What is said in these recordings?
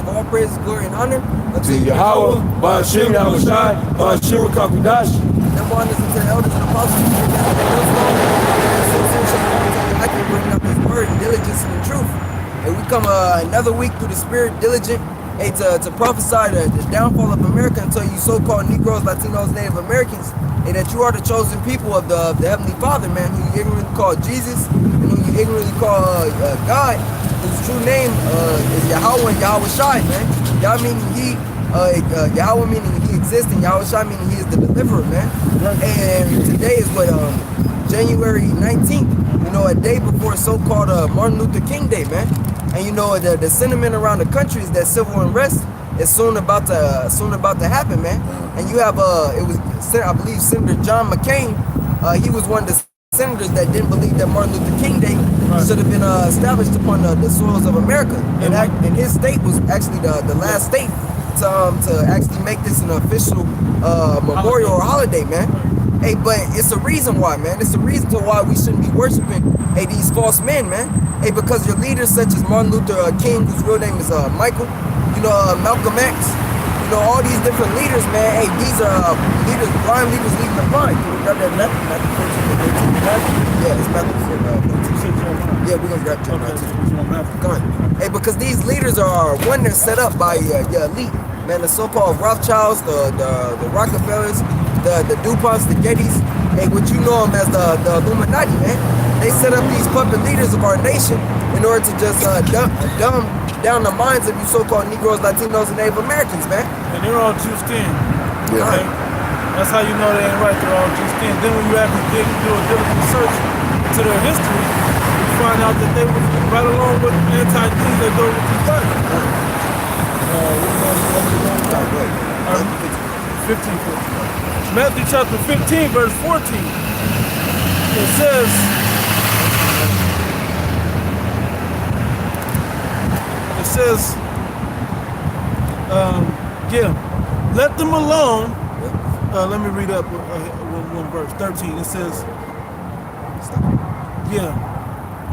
give all praise, glory, and honor unto Yahweh, Ba'ashim Yahushai, Ba'ashim Kakudash. Them honors unto the elders and apostles who came down I can bring up His word, diligence, and truth. And we come another week through the Spirit, diligent, to prophesy the downfall of America and tell you so-called Negroes, Latinos, Native Americans, and that you are the chosen people of the Heavenly Father, man, who you ignorantly call Jesus, and who you ignorantly call God, whose true name is Yahweh and Yahweh Shai, man. Yah meaning He, Yahweh meaning He exists, and Yahweh Shai meaning He is the deliverer, man. And today is what, January 19th, you know, a day before so-called Martin Luther King Day, man. And you know, the sentiment around the country is that civil unrest is soon about to happen, man. And you have it was, I believe, Senator John McCain. He was one of the senators that didn't believe that Martin Luther King Day should have been established upon the soils of America. And his state was actually the last state to actually make this an official memorial or holiday, man. Hey, but it's a reason why, man. It's a reason to why we shouldn't be worshiping these false men, man. Hey, because your leaders such as Martin Luther King, whose real name is Michael, you know, Malcolm X, you know, all these different leaders, man. Hey, these are leaders, blind leaders leading the blind. Can we grab that Matthew 14? Yeah, it's Matthew 14. Yeah, we're gonna grab that. Come on. Hey, because these leaders are one, they're set up by your elite, man. The so-called Rothschilds, the Rockefellers, the DuPonts, the Gettys, hey, what you know them as the Illuminati, man. They set up these puppet leaders of our nation in order to just dumb down the minds of you so-called Negroes, Latinos, and Native Americans, man. And they're all juiced in. Yeah. Okay? That's how you know they ain't right. They're all juiced in. Then when you actually do a diligent search into their history, you find out that they were right along with anti-things that go with these bodies. 15. Matthew chapter 15, verse 14. It says, let them alone. Let me read up one verse, 13. It says,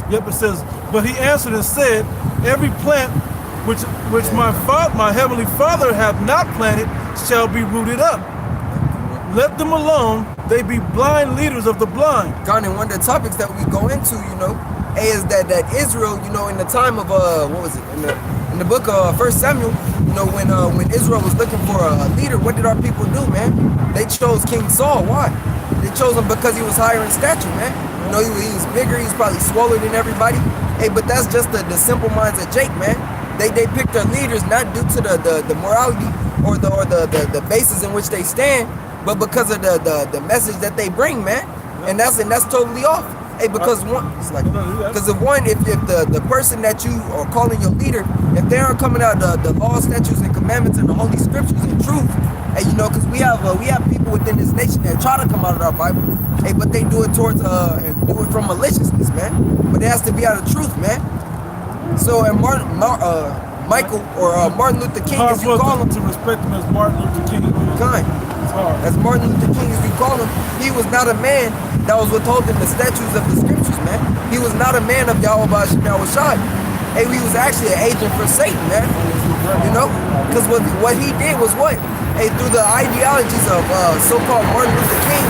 it says, but he answered and said, every plant which my heavenly Father hath not planted shall be rooted up. Let them alone, they be blind leaders of the blind. God, and one of the topics that we go into, you know, is that Israel, you know, in the time of what was it, in the book of 1 Samuel, you know, when Israel was looking for a leader, what did our people do, man? They chose King Saul. Why? They chose him because he was higher in stature, man. You know, he was bigger, he's probably swollen than everybody. Hey, but that's just the simple minds of Jake, man. They pick their leaders not due to the morality or the basis in which they stand, but because of the message that they bring, man. And that's totally off. Hey, because if the person that you are calling your leader, if they aren't coming out the law, statutes, and commandments and the holy scriptures and truth, hey, you know, because we have people within this nation that try to come out of our Bible, hey, but they do it towards and do it from maliciousness, man. But it has to be out of truth, man. So, and Michael or Martin Luther King, as you call him, to respect him as Martin Luther King. As Martin Luther King, as you call him, he was not a man that was withholding the statutes of the scriptures, man. He was not a man of Yahweh Ba'ashim Yahushai. Hey, he was actually an agent for Satan, man. You know, because what he did was what? Hey, through the ideologies of so-called Martin Luther King,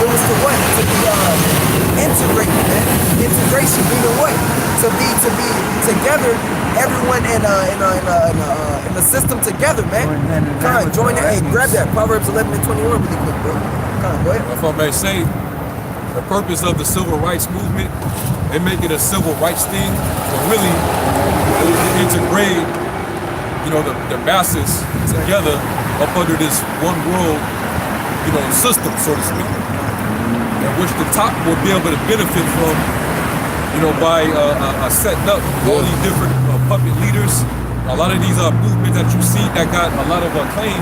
it was to what? To be integrated, man. Integration meaning what? To be together, everyone in the system together, man. Come on, join that. Hey, grab that. Proverbs 11 and 21 really quick, bro. Come on, go ahead. If I may say, the purpose of the civil rights movement, they make it a civil rights thing, but really it was to integrate, you know, the masses together up under this one world, you know, system, so to speak, in which the top will be able to benefit from, you know, by setting up all these different puppet leaders. A lot of these movements that you see that got a lot of acclaim,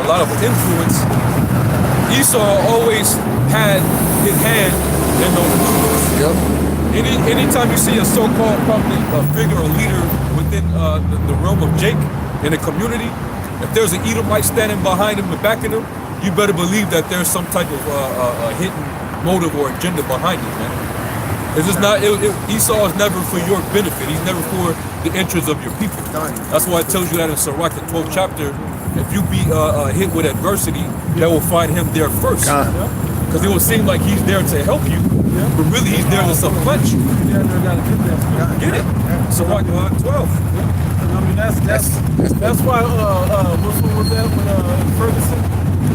a lot of influence. Esau always had his hand in those movements. Yep. Anytime you see a so-called puppet figure or leader within the realm of Jake in a community, if there's an Edomite standing behind him and backing him, you better believe that there's some type of hidden motive or agenda behind it, man. It's just not. Esau is never for your benefit. He's never for the interests of your people. That's why it tells you that in Sirach, the 12th chapter. If you be hit with adversity, that will find him there first. Because it will seem like he's there to help you, but really he's there to supplant you. Get it? Sirach 12. I mean, that's why, which one was that with Ferguson,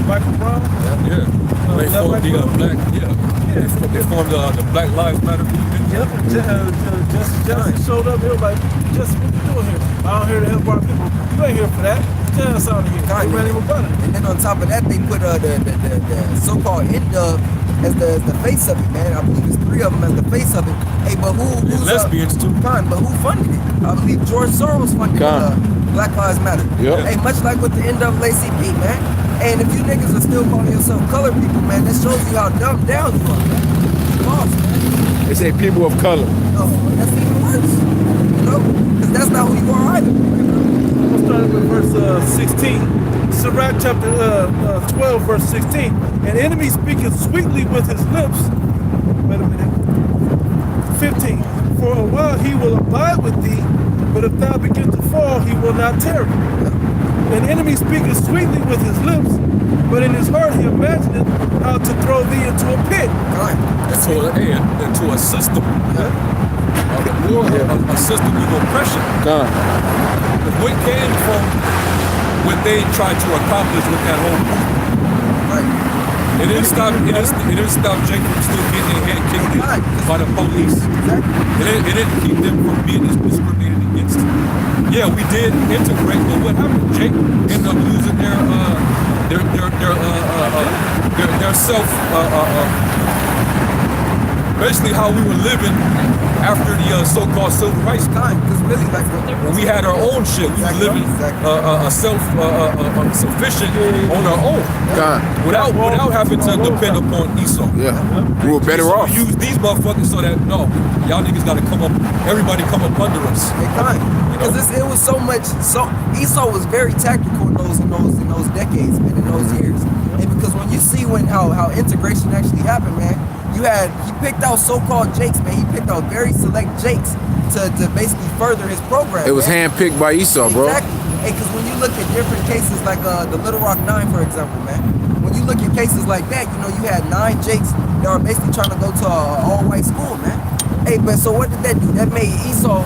Michael Brown? Yeah. They formed the they formed the Black Lives Matter movement. Yep. Jesse showed up. He was like, Jesse, what you doing here? I'm here to help our people. You ain't here for that. Get us out of here. They ran him about it. And then on top of that, they put the so-called N-Dub as the face of it, man. I believe it's 3 of them as the face of it. Hey, but who's lesbians too? But who funded it? I believe George Soros funded Black Lives Matter. Yep. Hey, much like with the NAACP, man. And if you niggas are still calling yourself colored people, man, that shows you how dumbed down you are, man. You lost, man. They say people of color. No, that's even worse. You know? Because that's not who you are either. We'll start with verse 16. Sirach chapter 12, verse 16. An enemy speaketh sweetly with his lips. Wait a minute. 15. For a while he will abide with thee, but if thou begin to fall, he will not tarry. An enemy speaketh sweetly with his lips, but in his heart he imagineth how to throw thee into a pit. Into a system. A system of oppression. What came from what they tried to accomplish with that whole movement. It didn't stop Jake from still getting their head kicked by the police. It didn't keep them from being discriminated against. Yeah, we did integrate, but what happened? Jake ended up losing their self, basically how we were living after the so-called civil rights time. Because really, like, when we had our own shit, we were living sufficient on our own, without having to depend upon Esau. Yeah, we were better off. Use these motherfuckers so that y'all niggas gotta come up. Everybody come up under us. Because it was so much. So Esau was very tactical in those decades, man, in those years. And because when you see how integration actually happened, man. He picked out so-called jakes, man. He picked out very select jakes to basically further his program. It was handpicked by Esau, bro. Exactly. Hey, because when you look at different cases like the Little Rock 9, for example, man. When you look at cases like that, you had 9 jakes that were basically trying to go to an all-white school, man. Hey, but so what did that do? That made Esau,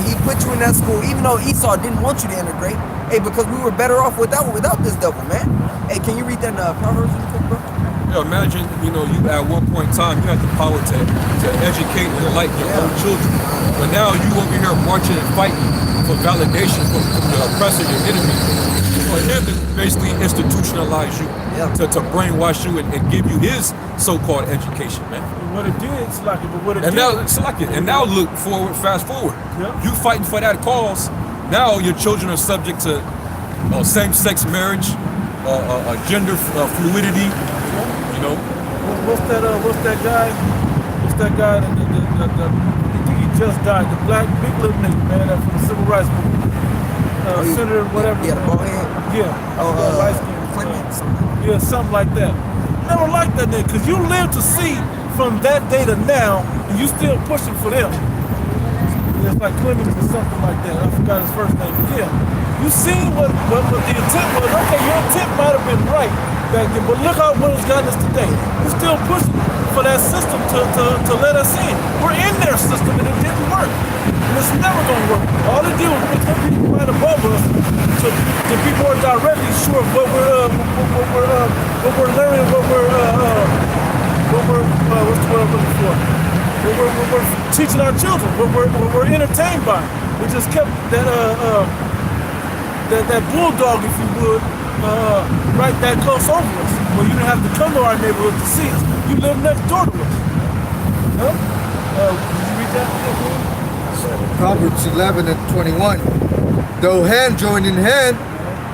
he put you in that school, even though Esau didn't want you to integrate. Hey, because we were better off without this devil, man. Hey, can you read that Proverbs real quick, bro? Imagine, you at one point in time, you had the power to educate and enlighten your own children. But now you over here marching and fighting for validation from the oppressor, your enemy. For him to basically institutionalize you, to brainwash you and give you his so-called education, man. What it did, And now look forward, fast forward. Yep. You fighting for that cause. Now your children are subject to same-sex marriage, gender fluidity. What's that guy? I think he just died. The black big little nigga, man, that from the civil rights movement. Senator, whatever. Yeah, the bald head. Yeah. Light skin. Yeah, something like that. Never liked that nigga, because you live to see from that day to now, and you still pushing for them. It's like Clemens or something like that. I forgot his first name. But yeah, you seen what the intent was. Okay, your intent might have been right back then, but look how what it's gotten us today. We're still pushing for that system to let us in. We're in their system and it didn't work. And it's never gonna work. All they do is put some people right above us to be more directly sure of what we're learning, what's the word I'm looking for? What we're teaching our children, what we're entertained by. We just kept that bulldog, if you would, right that close over us. Well, you didn't have to come to our neighborhood to see us. You live next door to us. Did you read that? Proverbs 11:21. Though hand join in hand,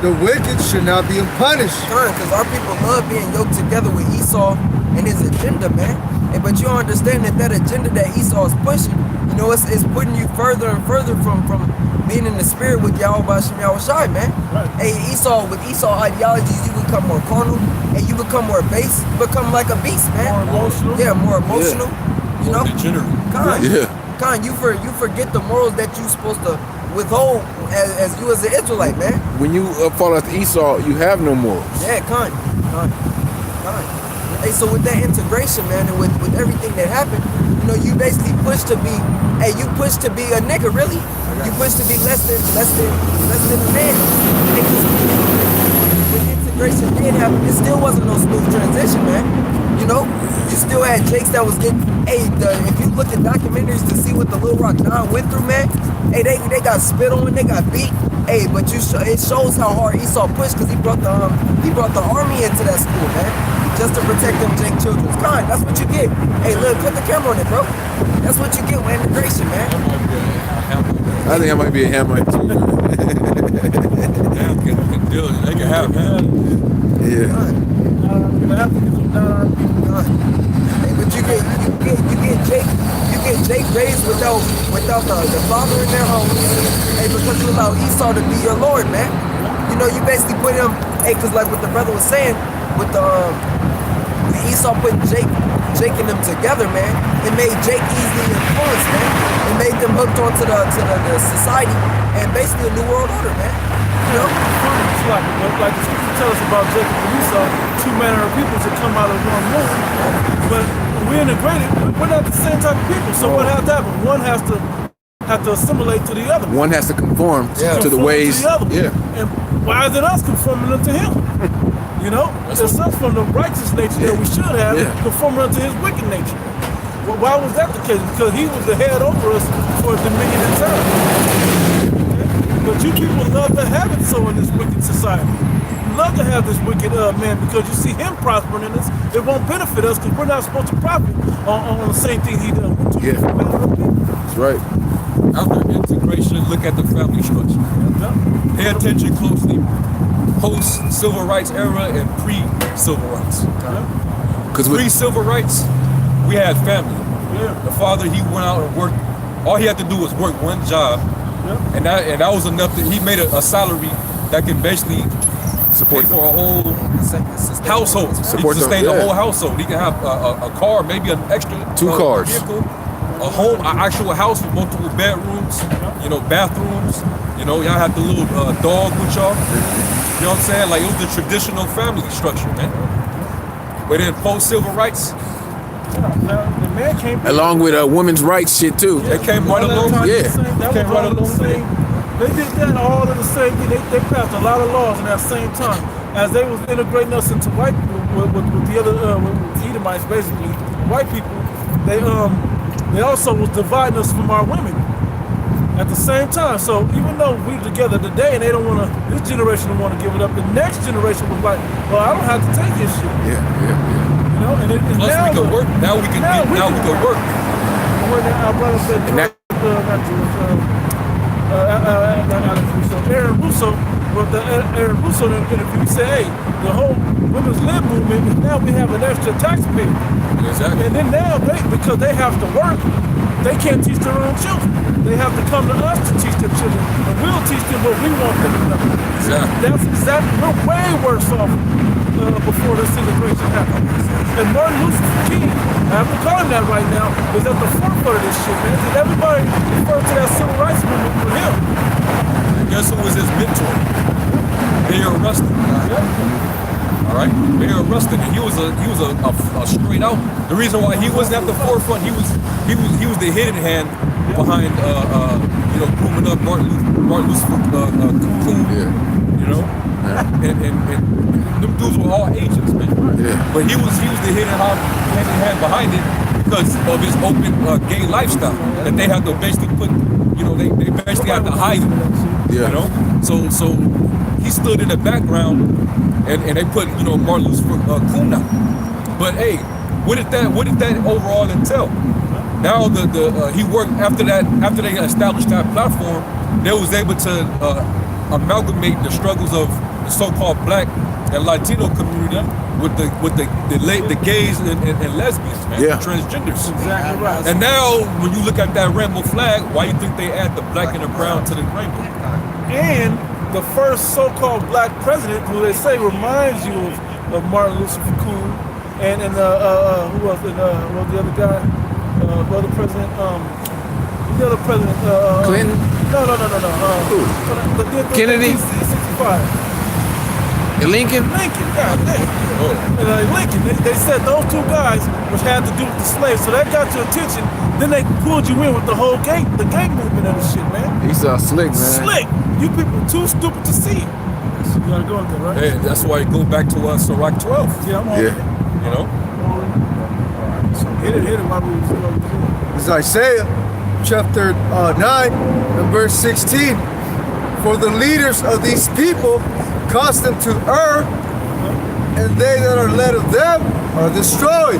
the wicked should not be unpunished. Because our people love being yoked together with Esau and his agenda, man. But you don't understand that agenda that Esau is pushing, it's putting you further and further from being in the spirit with Yahweh Shem Yahushai, man. Right. Hey, with Esau ideologies, you become more carnal and you become more base. You become like a beast, man. More emotional. Yeah, more emotional. You know, degenerate. Con, you forget the morals that you supposed to withhold as you as an Israelite, man. When you fall after Esau, you have no morals. Yeah, con. Hey, so with that integration, man, and with everything that happened, you know, you basically push to be, you push to be a nigga, really. You push to be less than a man. When integration did happen, it still wasn't no smooth transition, man. You know, you still had Jakes that was getting, if you look at documentaries to see what the Little Rock 9 went through, man, they got spit on, they got beat. But it shows how hard Esau pushed because he brought the army into that school, man. Just to protect them Jake children. Con, that's what you get. Hey, look, put the camera on it, bro. That's what you get with integration, man. I think I might be a Hamite too. They can have him. Yeah. Hey, but you get Jake raised without the father in their home. Hey, because you allow Esau to be your lord, man. You know, you basically put him. Hey, because like what the brother was saying, with the Esau putting Jake and them together, man, it made Jake easily influenced, man. It made them hooked onto the society and basically a new world order, man. You know? Like the scripture tells us about Jacob and Esau, two manner of people to come out of one womb. But we're integrated, we're not the same type of people. So what has to happen? One has to assimilate to the other. One has to conform to the ways. To the other. Yeah. And why is it us conforming unto him? You know, it's us from the righteous nature that we should have, conforming unto his wicked nature. Well, why was that the case? Because he was the head over us for dominion and terror. Okay? But you people love to have it so in this wicked society. You love to have this wicked man because you see him prospering in us. It won't benefit us because we're not supposed to profit on the same thing he does. Yeah. That's right. After integration, look at the family structure. Pay attention closely. Post-civil rights era and pre-civil rights. Because pre-civil rights, we had family. The father, he went out and worked. All he had to do was work one job, and that was enough. He made a salary that can basically support for a whole household. He can sustain the whole household. He can have a car, maybe an extra two cars, vehicle, a home, an actual house with multiple bedrooms, you know, bathrooms. You know, y'all had the little dog with y'all. You know what I'm saying? Like, it was the traditional family structure, man. But then post-civil rights, the man came along with women's rights shit too. They came right along. They came right along. They did that all of the same thing. They passed a lot of laws in that same time. As they was integrating us into white with the other with Edomites, basically white people. They also was dividing us from our women at the same time. So even though we're together today and they don't want to, this generation don't want to give it up, the next generation was like, well, I don't have to take this shit. Yeah. You know, and plus now we can work. Now we can work. Our brother said, Aaron Russo, with the Aaron Russo interview, he said, hey, the whole women's lib movement, now we have an extra taxpayer. Exactly. And then now, because they have to work, they can't teach their own children. They have to come to us to teach their children, and we'll teach them what we want them to know. Exactly. That's exactly, we're way worse off before this integration happened. And Martin Luther King, I have to call him that right now, is at the forefront of this shit, man. And everybody referred to that civil rights movement for him. And guess who was his mentor? Mayor Rustin. All right, Mayor Rustin, and he was a straight out. The reason why he wasn't at the forefront, he was the hidden hand behind grooming up Martin Luther King. You know, and them dudes were all agents, man. Yeah. But he was the hidden hand behind it because of his open gay lifestyle that they had to basically put. You know, they basically had to hide him. Yeah. You know, so he stood in the background, and they put Martin Luther King out. But hey, what did that overall entail? Now he worked after they established that platform, they was able to amalgamate the struggles of the so-called Black and Latino community with the gays and lesbians, man, transgenders. Exactly right. And now, when you look at that rainbow flag, why you think they add the black and the brown to the rainbow? And the first so-called black president, who they say reminds you of Martin Luther King, and who was the other guy? Brother President, the other president, Clinton? No. Who? Kennedy? 65. Lincoln? Lincoln, God damn. Oh. Lincoln, they said those two guys, which had to do with the slaves, so that got your attention. Then they pulled you in with the whole gang movement of the shit, man. He's slick, man. Slick. You people too stupid to see it. You gotta go with that, right? Hey, that's why you go back to Sirach 12. Yeah, I'm on Yeah. it. You know? So hit it while we was doing it. It's Isaiah chapter 9 and verse 16. For the leaders of these people cause them to err, and they that are led of them are destroyed.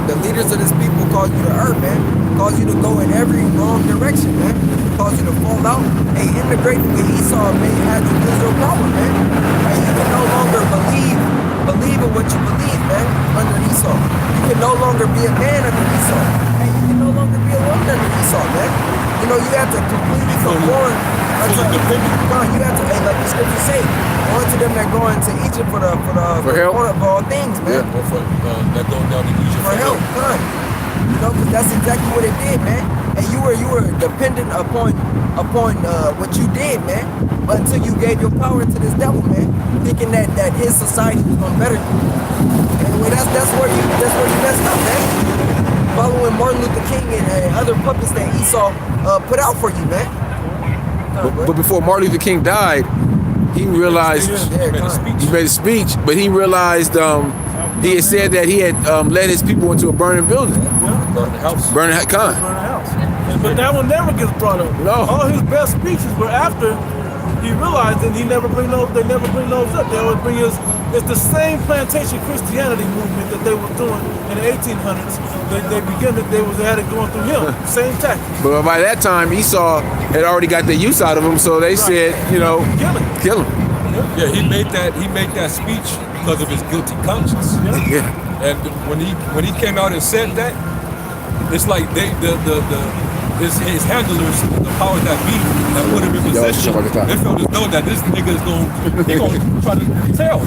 The leaders of this people cause you to err, man. Cause you to go in every wrong direction, man. Cause you to fall out. Hey, integrating with Esau, man, had you lose your power, man. Hey, you can no longer believe in what you believe, man, under Esau. You can no longer be a man under Esau. Hey, you can no longer be a woman under Esau, man. You know, you have to completely conform. You have to, hey, like the scriptures say, going to them that go into Egypt for help? for all things, man. Or for that going down to Egypt For help, God. You know, because that's exactly what it did, man. And you were dependent upon what you did, man. But until you gave your power to this devil, man, thinking that his society was gonna better you. Anyway, that's where you messed up, man. Following Martin Luther King and other puppets that Esau put out for you, man. But before Martin Luther King died, he realized he made a speech, but he realized he had said that he had led his people into a burning building. Burn the house. Burning con. Burn the house. But that one never gets brought up. No. All his best speeches were after he realized that they never bring those up. They always bring it's the same plantation Christianity movement that they were doing in the 1800s. They had it going through him. Same tactic. But by that time, Esau had already got the use out of him, so they said, kill him. Yeah, he made that speech because of his guilty conscience. Yeah. And when he came out and said that, it's like his handlers, the powers that be, that put him in position, they felt as though that this nigga is gonna try to tell,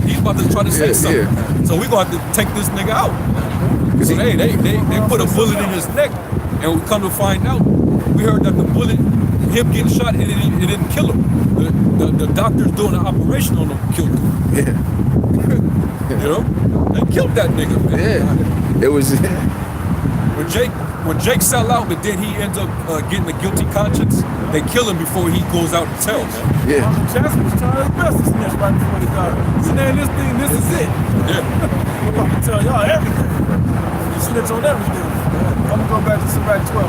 he's about to try to say something. Yeah. So we gonna have to take this nigga out. So they put a bullet in his neck, and we come to find out, we heard that the bullet, him getting shot, it didn't kill him. The doctors doing the operation on him killed him. Yeah. They killed that nigga, man. Yeah. It was. When Jake sell out, but then he ends up getting a guilty conscience, they kill him before he goes out and tells. Yeah. Jackson was trying his best to snitch right before he died. So now this is it. Yeah. I'm about to tell y'all everything. You snitch on everything. I'm gonna go back to Sirach 12.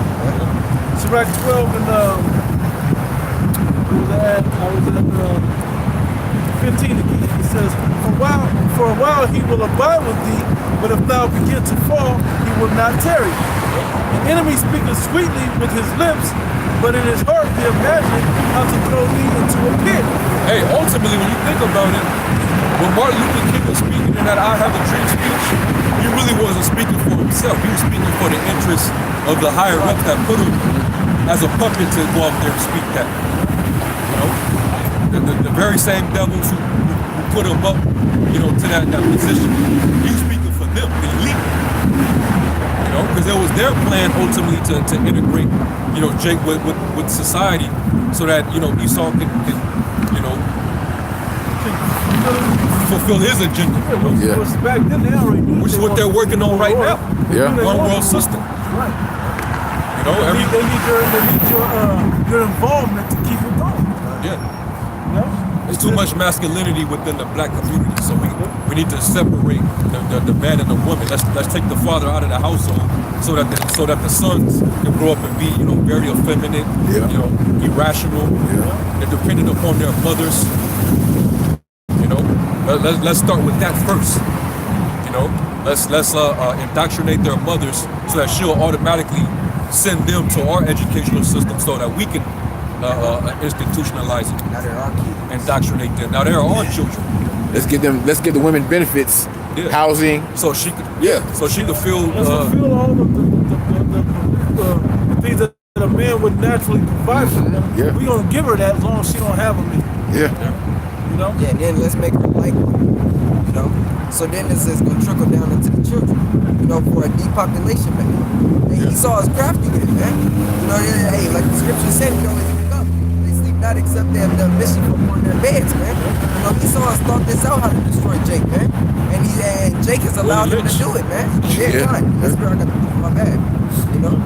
Sirach 12 and I was at 15 again. It says, for a while he will abide with thee, but if thou begin to fall, he will not tarry. The enemy speaketh sweetly with his lips, but in his heart he imagined how to throw thee into a pit. Hey, ultimately, when you think about it, when Martin Luther King was speaking in that I Have a Dream speech, he really wasn't speaking for himself. He was speaking for the interests of the higher ups that put him as a puppet to go out there and speak that. The very same devils who put him up, to that position. He was speaking for them, the elite. Because it was their plan ultimately to integrate, Jake with society, so that Esau can fulfill his agenda. Yeah. Back then they already knew which is what they're working on right now. Yeah. One world system. Right. They need your involvement to keep it going. Yeah. There's too much masculinity within the black community, so we need to separate the man and the woman. Let's take the father out of the household, so that the sons can grow up and be very effeminate, irrational, they're dependent upon their mothers. Let's start with that first. Let's indoctrinate their mothers so that she'll automatically send them to our educational system so that we can institutionalize it. Now they're our kids. Indoctrinate them. Now they're our children. Let's give the women benefits, housing. So she could so she could feel feel all of the things that a man would naturally provide for them. Yeah. We're gonna give her that as long as she don't have them. Yeah. Yeah, and then let's make her like So then this is gonna trickle down into the children, for a depopulation, man. And Esau is crafty with it, man. You know, hey, like the scripture said, you always wake up. They sleep not except they have done mission upon their beds, man. You know, Esau has thought this out how to destroy Jake, man. And Jake has allowed him to do it, man. Yeah, God. That's where I got my bad. You know?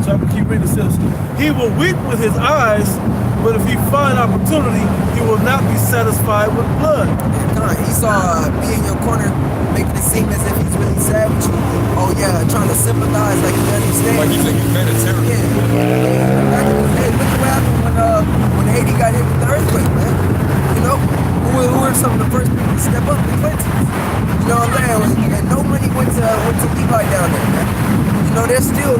So I can keep reading. It says, he will weep with his eyes, but if he find opportunity, he will not be satisfied with blood. God, Esau be in your corner, making it seem as if he's really sad with you. Oh yeah, trying to sympathize, like you understand. Like he's like humanitarian. Yeah. Hey, look what happened when Haiti got hit with the earthquake, man. You know, who were some of the first people to step up? The Clintons. You know what I'm saying? And no money went to Levi down there, man. You know, they're still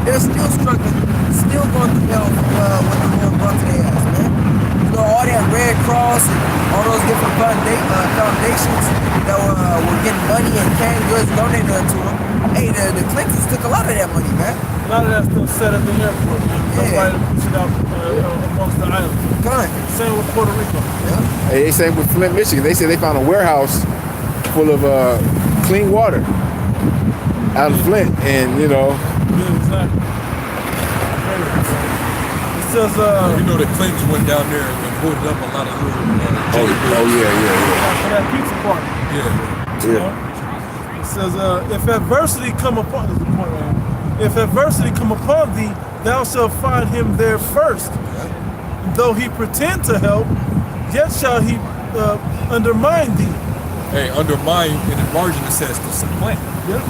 struggling, still going through hell what the Lord brought to their ass, man. You know, all that Red Cross and all those different foundations that were getting money and canned goods donated to them. Hey, the Clintons took a lot of that money, man. A lot of that still set at the airport, man. Nobody puts it out amongst the islands. God. Same with Puerto Rico. Yeah. Hey, they say with Flint, Michigan, they said they found a warehouse full of clean water out of Flint, and you know. Yeah, exactly. It says, You know, the Clintons went down there and boarded up a lot of little. for that pizza party. Yeah. It says, if adversity come upon this is the point right here. If adversity come upon thee, thou shalt find him there first. Though he pretend to help, yet shall he undermine thee. Hey, undermine in the margin it says to supplant. Yeah.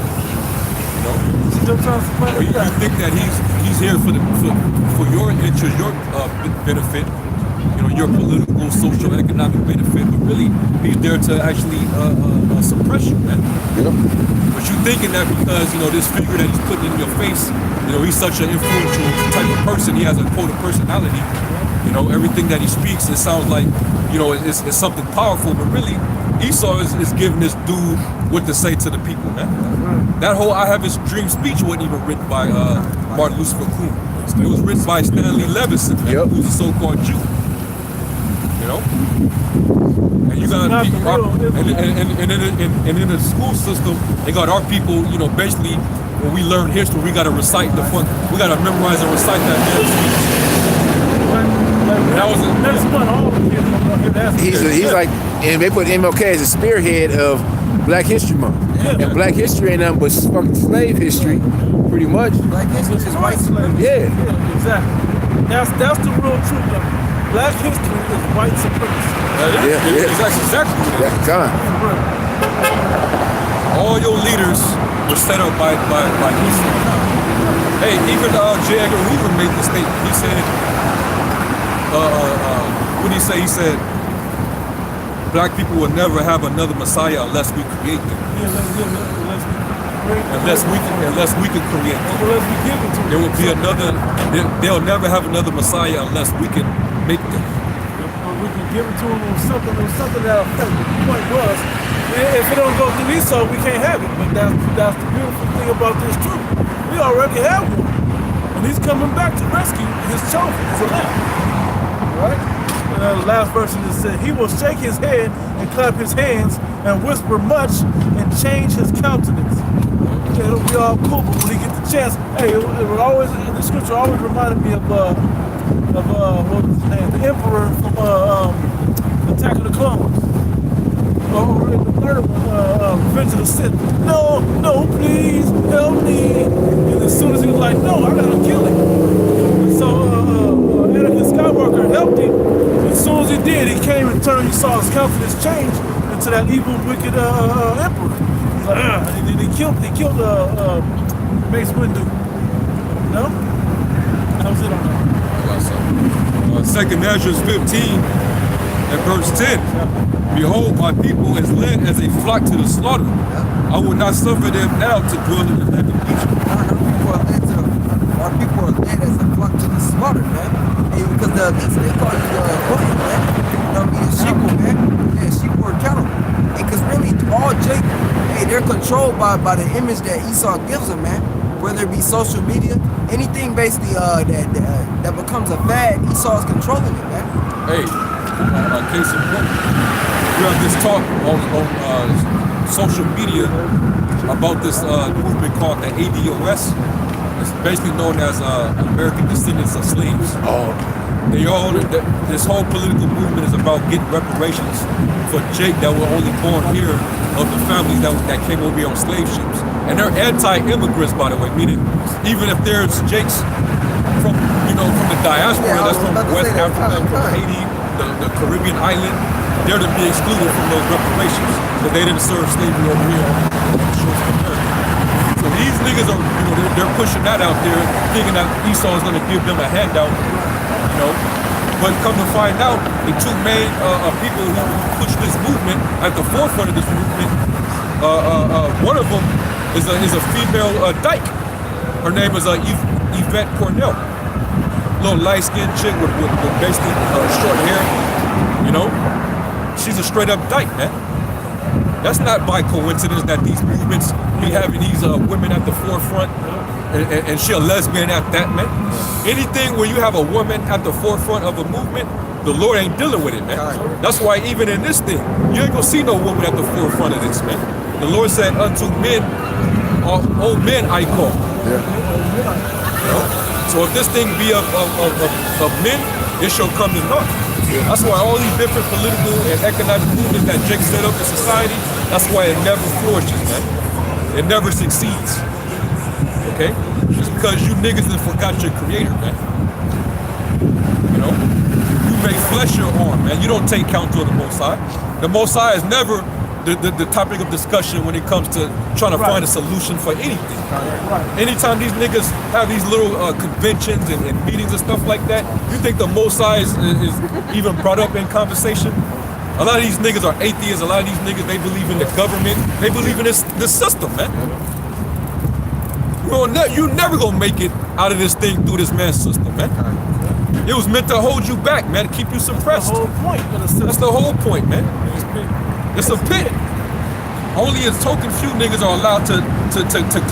You know, Still trying to supplant you think that he's here for your interest, your benefit, you know, your political, social, economic benefit, but really he's there to actually suppress you, man. Yeah. But you thinking that because, you know, this figure that he's putting in your face, you know, he's such an influential type of person, he has a quote of personality, you know, everything that he speaks, it sounds like, you know, it's something powerful, but really Esau is giving this dude what to say to the people, man. That whole I Have His Dream speech wasn't even written by Martin Luther King. It was written by Stanley Levison, man, who's a so-called Jew. You know? And you got and in the school system, they got our people, you know, basically when we learn history, we gotta recite we gotta memorize and recite that damn speech. That was he's like, and they put MLK as a spearhead of Black History Month. Yeah. And Black history ain't nothing but fucking slave history, pretty much. Black history is white supremacy. Yeah. Exactly. That's the real truth of it. Black history is white supremacy. That's exactly what it is. That's time. All your leaders were set up by Esau. Hey, even J. Edgar Hoover made the statement. He said, what did he say? He said, black people will never have another Messiah unless we create them. Unless we can create them. Unless we give it to them. There will be they'll never have another Messiah unless we can make them. We can give it to them or something that affects. The point was, if it don't go through Esau, we can't have it. But that's the beautiful thing about this truth. We already have one. And he's coming back to rescue his chosen, his elect. Right? And the last verse it said, he will shake his head and clap his hands and whisper much and change his countenance. It'll be all cool, but when he gets the chance, hey, the scripture always reminded me of what was his name? The Emperor from Attack of the Clones. Or in the third one, Revenge of the Sith. No, please, help me. And as soon as he was like, no, I gotta kill him. And so Anakin Skywalker helped him. As soon as he did, he came and turned, you saw his countenance change into that evil, wicked emperor. He's like, and he killed Mace Windu. No? That was it on that. Second Ezra 15 and verse 10. Behold, my people is led as a flock to the slaughter. I will not suffer them now to dwell in the land of Egypt. Our people are led as a flock to the slaughter, man. Hey, because they call you Kohen, man. You know what I mean? Sheep, man. Yeah, sheep or cattle. Hey, because really, all Jake, hey, they're controlled by the image that Esau gives them, man. Whether it be social media, anything basically that becomes a fad, Esau is controlling it, man. Hey, case in point, we have this talk on social media about this movement called the ADOS, It's basically known as American descendants of slaves. Oh. They all, this whole political movement is about getting reparations for Jake that were only born here of the families that came over here on slave ships. And they're anti-immigrants, by the way, meaning even if there's Jakes from the diaspora, that's from West Africa, from Haiti, the Caribbean island, they're to be excluded from those reparations because they didn't serve slavery over here on the shores of America. So these niggas are, they're pushing that out there, thinking that Esau is going to give them a handout, But come to find out, the two main people who push this movement at the forefront of this movement, one of them is a female dyke. Her name is Yvette Cornell. Little light-skinned chick with basically short hair, She's a straight-up dyke, man. That's not by coincidence that these movements be having these women at the forefront, and she a lesbian at that, man. Anything where you have a woman at the forefront of a movement, the Lord ain't dealing with it, man. That's why even in this thing, you ain't gonna see no woman at the forefront of this, man. The Lord said, unto men, old men I call. So if this thing be of men, it shall come to naught. That's why all these different political and economic movements that Jake set up in society, that's why it never flourishes, man. It never succeeds. Okay? It's because you niggas have forgot your creator, man. You make flesh your arm, man. You don't take counsel of the Most High. The Most High is never the topic of discussion when it comes to trying to find a solution for anything. Anytime these niggas have these little conventions and meetings and stuff like that, you think the Most High is even brought up in conversation? A lot of these niggas are atheists. A lot of these niggas, they believe in the government. They believe in this system, man. You never gonna make it out of this thing through this man's system, man. It was meant to hold you back, man, to keep you suppressed. That's the whole point of the system. That's the whole point, man. It's a pit. Only a token few niggas are allowed to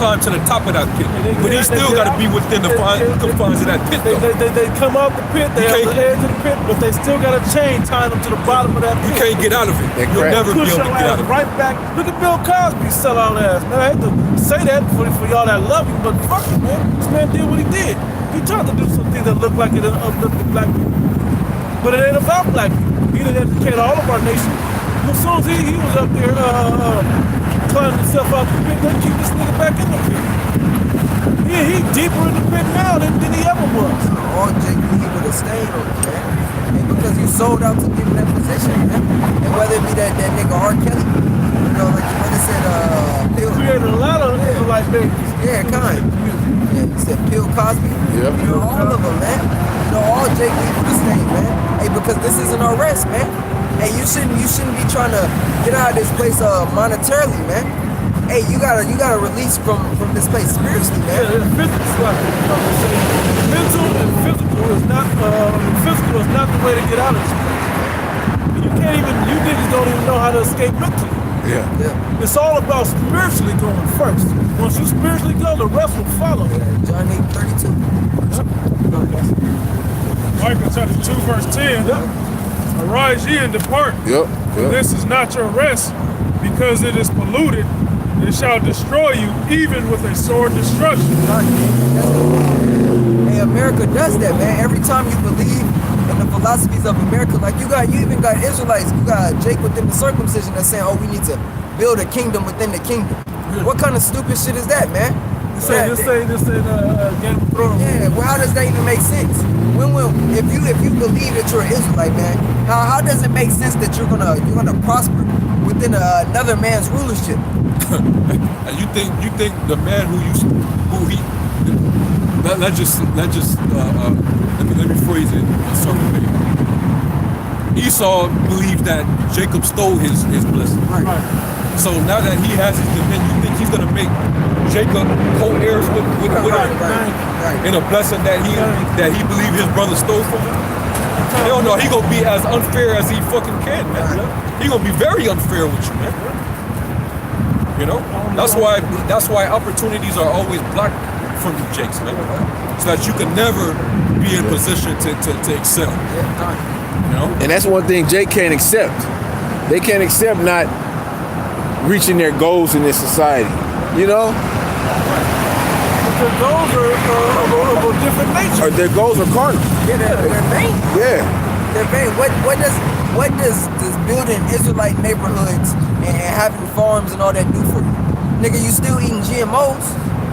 climb to the top of that pit. But he still got to be within the confines of that pit, though. They come out the pit, they have the edge of the pit, but they still got a chain tying them to the bottom of that pit. You can't get out of it. You'll never be able to get out of it. Right back. Look at Bill Cosby, sellout ass, man. I hate to say that for y'all that love him, but fuck it, man. This man did what he did. He tried to do some things that look like it uplifted black people. But it ain't about black people. He didn't educate all of our nation. As soon as he was up there climbing himself out the pit, they keep this nigga back in the pit. Yeah, he deeper in the pit now than he ever was. All Jake he would have stayed on it, man. And because you sold out to get in that position, man. And whether it be that nigga R. Kelly, like the brother said, Bill. Created a lot of Israelite babies. Yeah, kind. Yeah, he said Bill Cosby. Yep. All of them, man. All Jake Lee would have stayed, man. Hey, because this isn't our rest, man. Hey, you shouldn't be trying to get out of this place monetarily, man. Hey, you gotta release from this place spiritually, man. Yeah, mental and physical is not physical is not the way to get out of this place. You niggas don't even know how to escape mentally. Yeah. It's all about spiritually going first. Once you spiritually go, the rest will follow. Yeah, John 8:32. Micah chapter 2, verse 10. Arise ye and depart. Yep. This is not your rest, because it is polluted. It shall destroy you, even with a sword destruction. Hey, America does that, man. Every time you believe in the philosophies of America, like you even got Israelites, you got Jake within the circumcision that's saying, oh, we need to build a kingdom within the kingdom. What kind of stupid shit is that, man? This ain't Game of Thrones. Yeah, well, how does that even make sense? If you believe that you're an Israelite, man, how does it make sense that you're gonna prosper within another man's rulership? And you think the man let me phrase it a certain way. Esau believed that Jacob stole his blessing. Right. So now that he has his dominion, you think he's gonna make Jacob co-heirs with in a blessing that he believed his brother stole from him? Hell no, he gonna be as unfair as he fucking can, man. He gonna be very unfair with you, man. That's why opportunities are always blocked from you, Jakes, man. So that you can never be in position to excel. And that's one thing Jake can't accept. They can't accept not reaching their goals in this society. their goals are of a different nature. Or their goals are carnal. Yeah, they're vain. Yeah. They're vain. What does building Israelite neighborhoods and having farms and all that do for you? Nigga, you still eating GMOs,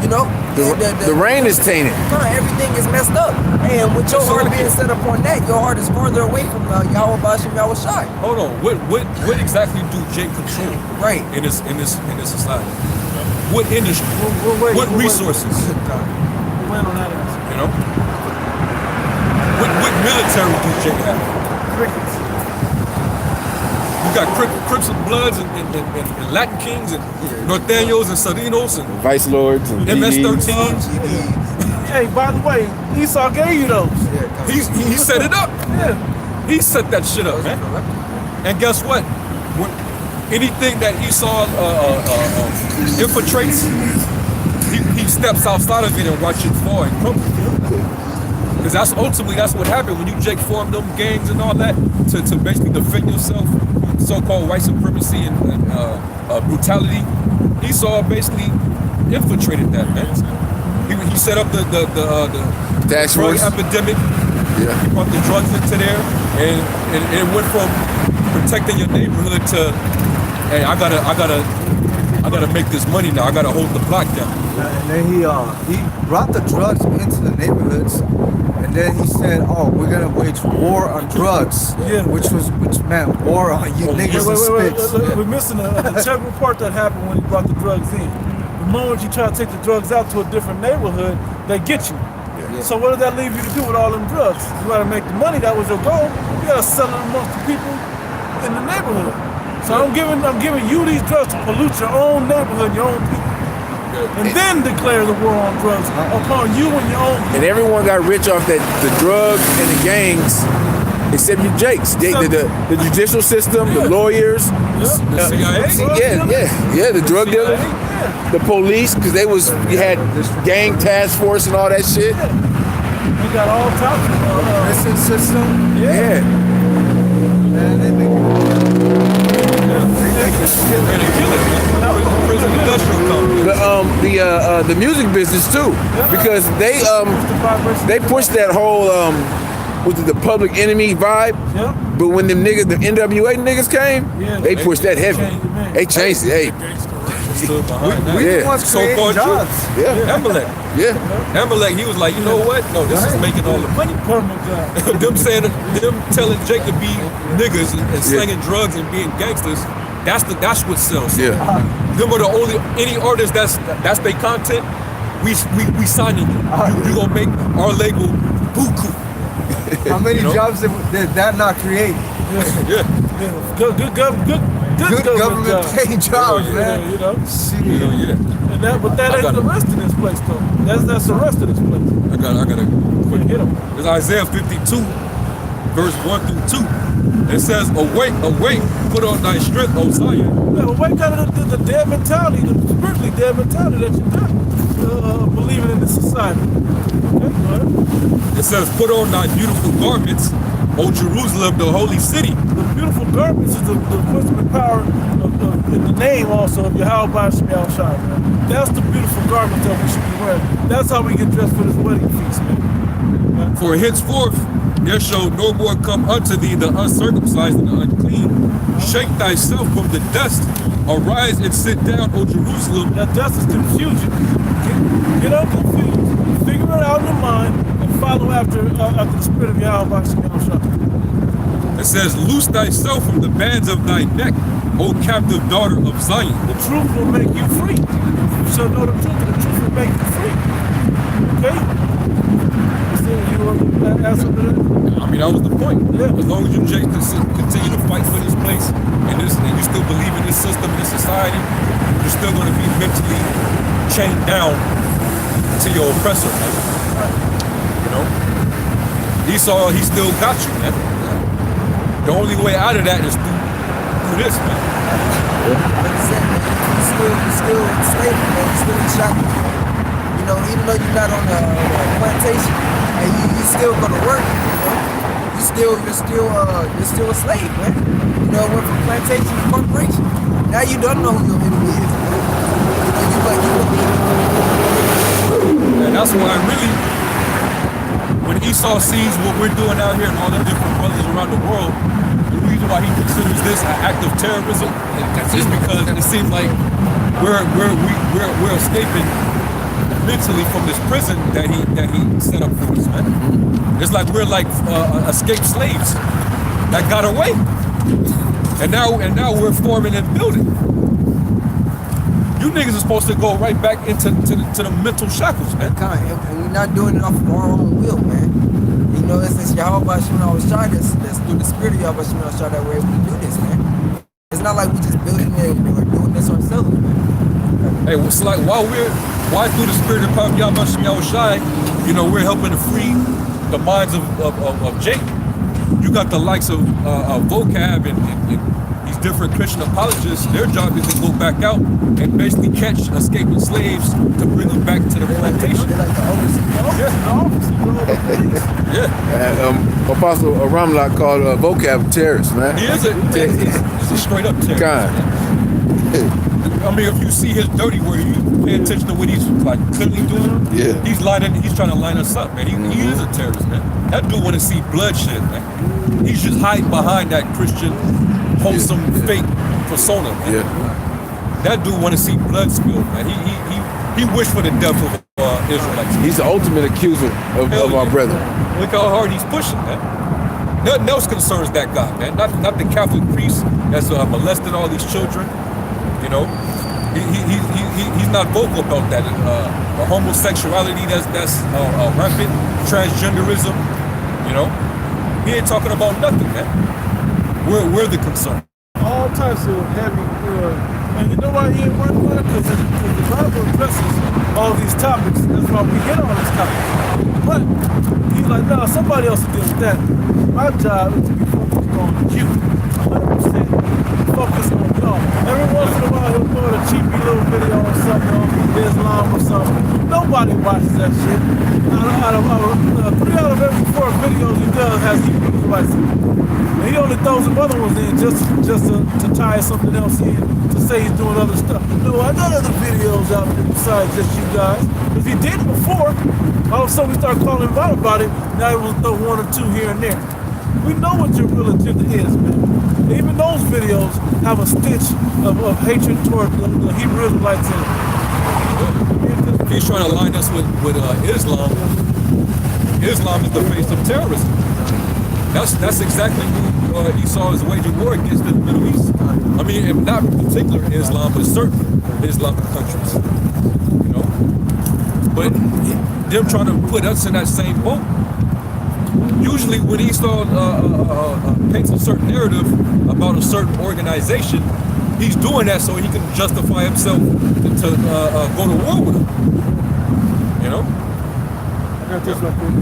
you know? The rain is tainted. Everything is messed up. And with your heart being set up on that, your heart is farther away from Yahweh Bashim Yahweh Shai. Hold on. What exactly do Jake control? Right. In this society? What industry? What resources? We'll wait on that answer. You know? What military do Jake have? Crickets. You got Crips and Bloods and Latin Kings and Norteños and Sadinos and Vice Lords and MS-13s. Hey, by the way, Esau gave you those. He set it up. Yeah. He set that shit up, man. And guess what? Anything that Esau infiltrates, he steps outside of it and watch it fall and crumble. Because that's what happened when you Jake formed them gangs and all that to basically defend yourself, so-called white supremacy and brutality. Esau basically infiltrated that, man. He set up the task drug force epidemic. Yeah. He brought the drugs into there, and it went from protecting your neighborhood to, hey, I gotta make this money now. I gotta hold the block down. And then he brought the drugs into the neighborhoods, and then he said, "Oh, we're gonna wage war on drugs," which meant war on you niggas and spits. We're missing the integral part that happened when he brought the drugs in. The moment you try to take the drugs out to a different neighborhood, they get you. So what did that leave you to do with all them drugs? You gotta make the money. That was your goal. You gotta sell it amongst the people in the neighborhood. So I'm giving you these drugs to pollute your own neighborhood, your own people. And then declare the war on drugs upon you and your own people. And everyone got rich off the drugs and the gangs, except you Jakes. The judicial system, the lawyers, The CIA? the drug dealers, the police, because you had gang task force and all that shit. We got all types of Prison system. Yeah. Man, they make Prison industrial company. The music business too, because they pushed that whole was it the Public Enemy vibe? Yeah. But when the NWA niggas came, they pushed that heavy. They changed it. Hey, Stood behind that. We the ones creating So-called jobs. yeah, Amalek. yeah. Amalek, he was like, you know what? No, this is making all the money. permanent job. them telling Jake to be niggas and slinging drugs and being gangsters. That's what sells. Yeah. Them are the only any artists that's their content. We signing you. You gonna make our label buku. How many You know? jobs did that not create? Yeah. Good government job. paying jobs, Yeah, man. You know? Yeah. And that I ain't got the it. rest of this place though. That's the rest of this place. I got a quick Hit 'em. It's Isaiah 52, verse 1 through 2. It says, awake, put on thy strength, O Zion. Yeah, wake up to the dead mentality, the spiritually dead mentality that you got believing in this society. Okay, go ahead. It says, put on thy beautiful garments, O Jerusalem, the holy city. The beautiful garments is the wisdom and power of the name also of Yahweh Bashim Yahweh Shai. That's the beautiful garments that we should be wearing. That's how we get dressed for this wedding feast, man. For henceforth there shall no more come unto thee the uncircumcised and the unclean. Shake thyself from the dust. Arise and sit down, O Jerusalem. That dust is confusion. Get unconfused. Figure it out in your mind and follow after the spirit of Yahweh Bashim Yahweh Shai. It says, loose thyself from the bands of thy neck, O captive daughter of Zion. The truth will make you free. You shall know the truth, and the truth will make you free. Okay? So you want to add something to that? I mean, that was the point. Yeah. As long as you continue to fight for this place and you still believe in this system, in this society, you're still going to be mentally chained down to your oppressor, man. You know? Esau, he still got you, man. The only way out of that is through this, man. Like I said, man, you still enslaved, man. You still in shackles. You know, even though you're not on the plantation, and you still go to work. You know, you're still a slave, man. You know, went from plantation to corporation. Now you don't know who your enemy is, man. You know, you believe. that's why really, when Esau sees what we're doing out here and all the different brothers around the world, the reason why he considers this an act of terrorism is because it seems like we're escaping mentally from this prison that he set up for us, man. It's like we're like escaped slaves that got away, and now we're forming and building. You niggas are supposed to go right back into the mental shackles, man. And we're not doing it off of our own will, man. You know, it's Yahweh Shemina Oshai that's through the spirit of Yahweh Shemina Oshai that we're able to do this, man. It's not like we just building it and we're doing this ourselves, man. Hey, it's like why through the spirit of Yahweh Shemina Oshai, you know, we're helping to free the minds of Jake. You got the likes of Vocab and these different Christian apologists. Their job is to go back out and basically catch escaping slaves to bring them back to the plantation. They're like the Yeah. Apostle Ramlock called Vocab terrorist, man. He is he's a straight up terrorist. God. I mean, if you see his dirty work, you pay attention to what he's like clearly doing. Yeah. He's trying to line us up, man. He is a terrorist, man. That dude want to see bloodshed, man. He's just hiding behind that Christian, wholesome, fake persona, man. Yeah. That dude want to see blood spilled, man. He wished for the death of Israelites. He's the ultimate accuser of our brethren. Look how hard he's pushing, man. Nothing else concerns that guy, man. Not the Catholic priest that's molesting all these children. You know, he's not vocal about that. The homosexuality that's rampant, transgenderism. You know, he ain't talking about nothing, man. We're the concern. All types of heavy, and you know why he ain't working with it? Because the Bible addresses all these topics. That's why we get all these topics. But he's like, no, somebody else will deal with that. My job is to be focused on you. 100% focus on y'all. Every once in a while he'll put a cheapy little video or something on Islam or something. Nobody watches that shit. 3 out of every 4 videos he does has Hebrew Israelites in it. And he only throws some other ones in just to tie something else in, to say he's doing other stuff. No, I got other videos out there besides just you guys. If he did before, all of a sudden we start calling him out about it, now he will throw 1 or 2 here and there. We know what your real agenda is, man. Even those videos have a stitch of hatred toward the Hebrew Israelites in it. If he's trying to line us with Islam, Islam is the face of terrorism. That's exactly who Esau is waging war against in the Middle East. I mean, if not particular Islam, but certain Islamic countries. You know, but them trying to put us in that same boat. Usually, when Esau paints a certain narrative about a certain organization, he's doing that so he can justify himself to go to war with them. You know? I got this right quick.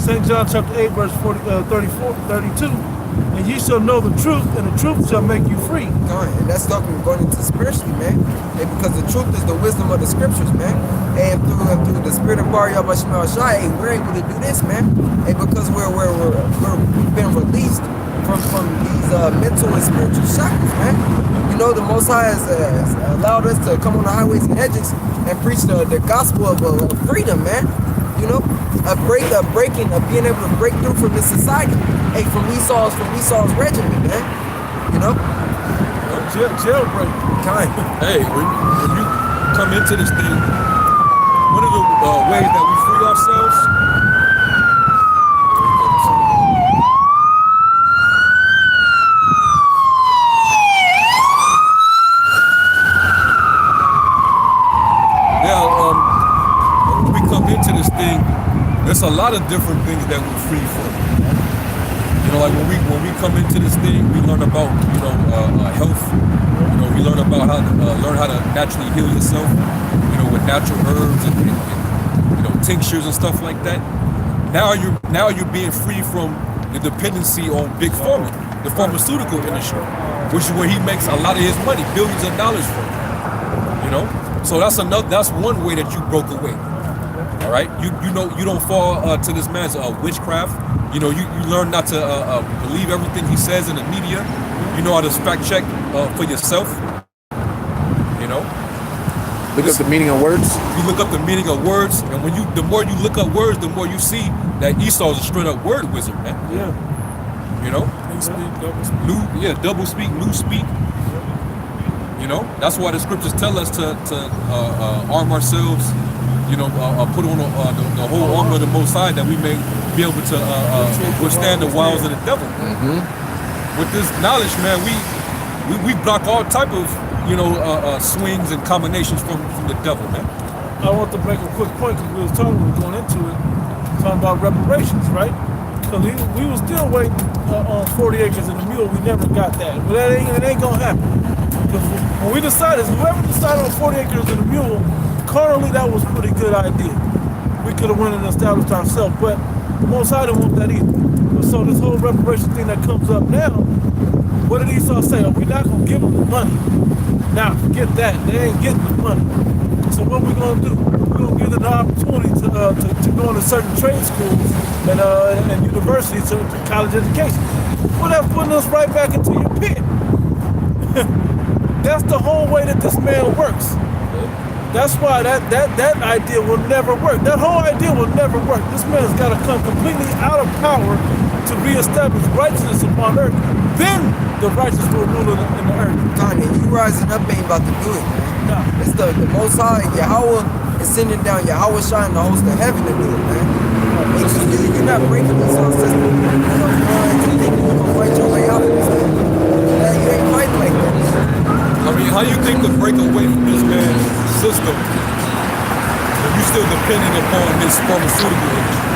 St. John chapter 8, verse 32. And ye shall know the truth, and the truth shall make you free. And that's talking going into spiritually, man. And because the truth is the wisdom of the scriptures, man. And through the spirit of Bar Yahweh Shemina Oshai, we're able to do this, man. And because we've been released from these mental and spiritual shackles, man. You know, the Most High has allowed us to come on the highways and hedges and preach the gospel of freedom, man. You know, being able to break through from this society. Hey, from Esau's regiment, man. You know? Jailbreak. Kind. Hey, when you come into this thing, one of the ways that we free ourselves. When we come into this thing, there's a lot of different things that we're free from. You know, like when we come into this thing, we learn about health. You know, we learn about how to naturally heal yourself. You know, with natural herbs and tinctures and stuff like that. Now you're being free from the dependency on big pharma, the pharmaceutical industry, which is where he makes a lot of his money, billions of dollars from. You know, so that's one way that you broke away. All right, you don't fall to this man's witchcraft. You know, you learn not to believe everything he says in the media. You know how to fact check for yourself. You know, Look up the meaning of words. You look up the meaning of words, and the more you look up words, the more you see that Esau's a straight up word wizard, man. Yeah. You know? New speak, double speak. Double speak, new speak. You know, that's why the scriptures tell us to arm ourselves. You know, put on the whole armor of the Most High, that we may be able to withstand the wiles of the devil. With this knowledge, man, we block all type of swings and combinations from the devil, man. I want to make a quick point because we was going into it, talking about reparations, right? Because we was still waiting on 40 acres and a mule. We never got that. But it ain't gonna happen. Because when we decided, whoever decided on 40 acres and a mule, carnally that was a pretty good idea. We could have went and established ourselves, but the Most High didn't want that either. So this whole reparation thing that comes up now, what did Esau say? Oh, we're not gonna give them the money. Now forget that. They ain't getting the money. So what we gonna do? We're gonna give them the opportunity to go into certain trade schools and universities to college education. Well, that's putting us right back into your pit. That's the whole way that this man works. That's why that idea will never work. That whole idea will never work. This man's got to come completely out of power to reestablish righteousness upon earth. Then the righteous will rule in the earth. Tanya, you rising up ain't about to do it, man. No. It's the Most High, Yahweh is sending down Yahweh shine the host of heaven to do it, man. You're not breaking this whole system. You're gonna fight your way out of this, man. You ain't fighting like that. I mean, how you think to break away from this man's system if you're still depending upon this pharmaceutical industry?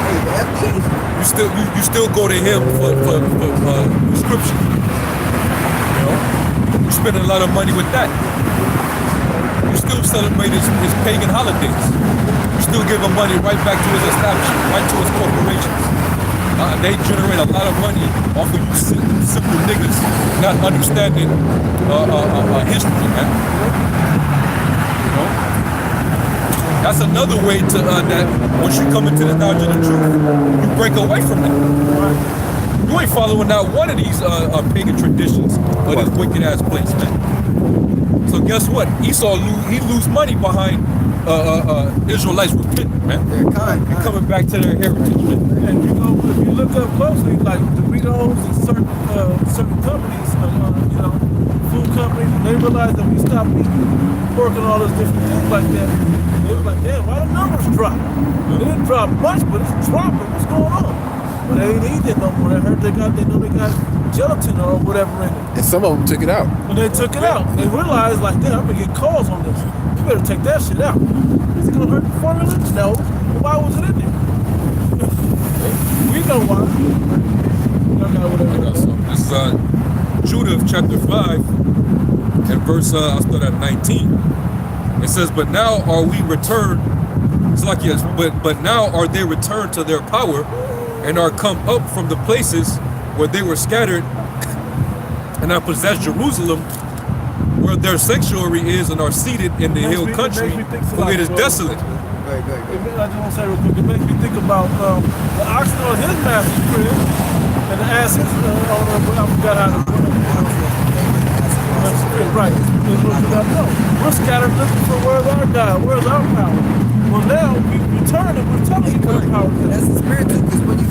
Hey, the FDA. You still go to him for prescription. You know, you spending a lot of money with that. You still celebrate his pagan holidays. You still giving money right back to his establishment, right to his corporations. They generate a lot of money off of you simple niggas not understanding history, man. You know? That's another way to that once you come into the knowledge of the truth, you break away from it. You ain't following out one of these pagan traditions of this wicked ass place, man. So guess what? Esau lose money behind Israelites repenting, man. They're kind. Coming back to their heritage, man. And if you look up closely, like Doritos and certain companies, food companies, they realize that we stopped eating pork and all those different things like that. They was like, damn, why the numbers drop? They didn't drop much, but it's dropping. What's going on? But they ain't eating it no more. I heard they know they got gelatin or whatever in it. And some of them took it out. When they took it out, they realized, like, damn, I'm gonna get calls on this. You better take that shit out. Is it gonna hurt the formula? No. Why was it in there? We know why. I got something. This is Judah chapter 5 and verse, I'll start at 19. It says, but now are we returned, it's like, yes, but now are they returned to their power and are come up from the places where they were scattered and are possessed Jerusalem, where their sanctuary is, and are seated in the hill country, for it is desolate. I just want to say real quick, it makes me think about the oxen on his master's crib and the asses I forgot how to put it. Right. We're scattered looking for where's our God, where's our power. Well, now we return and we're telling you where the power is. That's the spirit too, because when you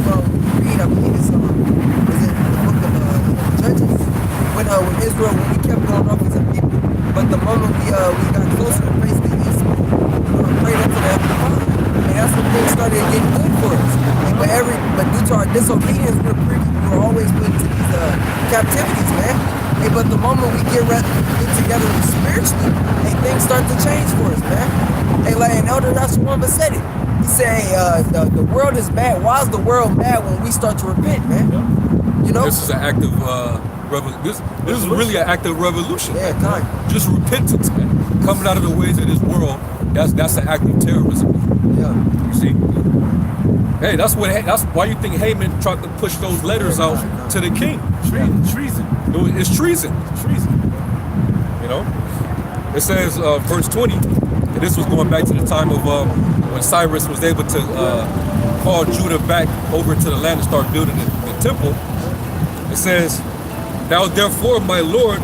read, I believe it's in the book of Judges, when Israel, when we kept going off as a people, but the moment we got closer and faced the east, we prayed unto the Heavenly Father. And that's when things started getting good for us. But due to our disobedience, we were always put into these captivities, man. Hey, but the moment we get together spiritually, hey, things start to change for us, man. Hey, like an Elder Yashawamba said it. He said, hey, the world is mad. Why is the world mad when we start to repent, man? You know? This is an act of this is really an act of revolution. Yeah, man. Just repentance, man. Coming out of the ways of this world, that's an act of terrorism. Yeah. You see? Hey, that's why you think Haman tried to push those letters out to the king. Treason. It's treason. Treason. You know? It says, verse 20, and this was going back to the time of when Cyrus was able to call Judah back over to the land and start building the temple. It says, now therefore, my lord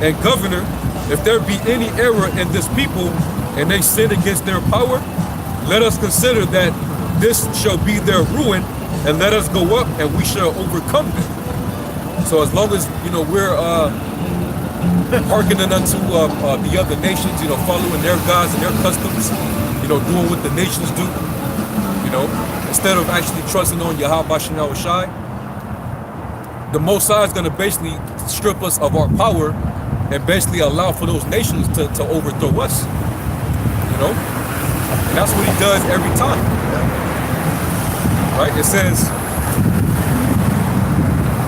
and governor, if there be any error in this people and they sin against their power, let us consider that this shall be their ruin, and let us go up and we shall overcome them. So as long as, we're hearkening unto the other nations, following their gods and their customs, doing what the nations do, instead of actually trusting on Yahweh Bashem Yahushai, the Most High is going to basically strip us of our power and basically allow for those nations to overthrow us, And that's what he does every time, right? It says,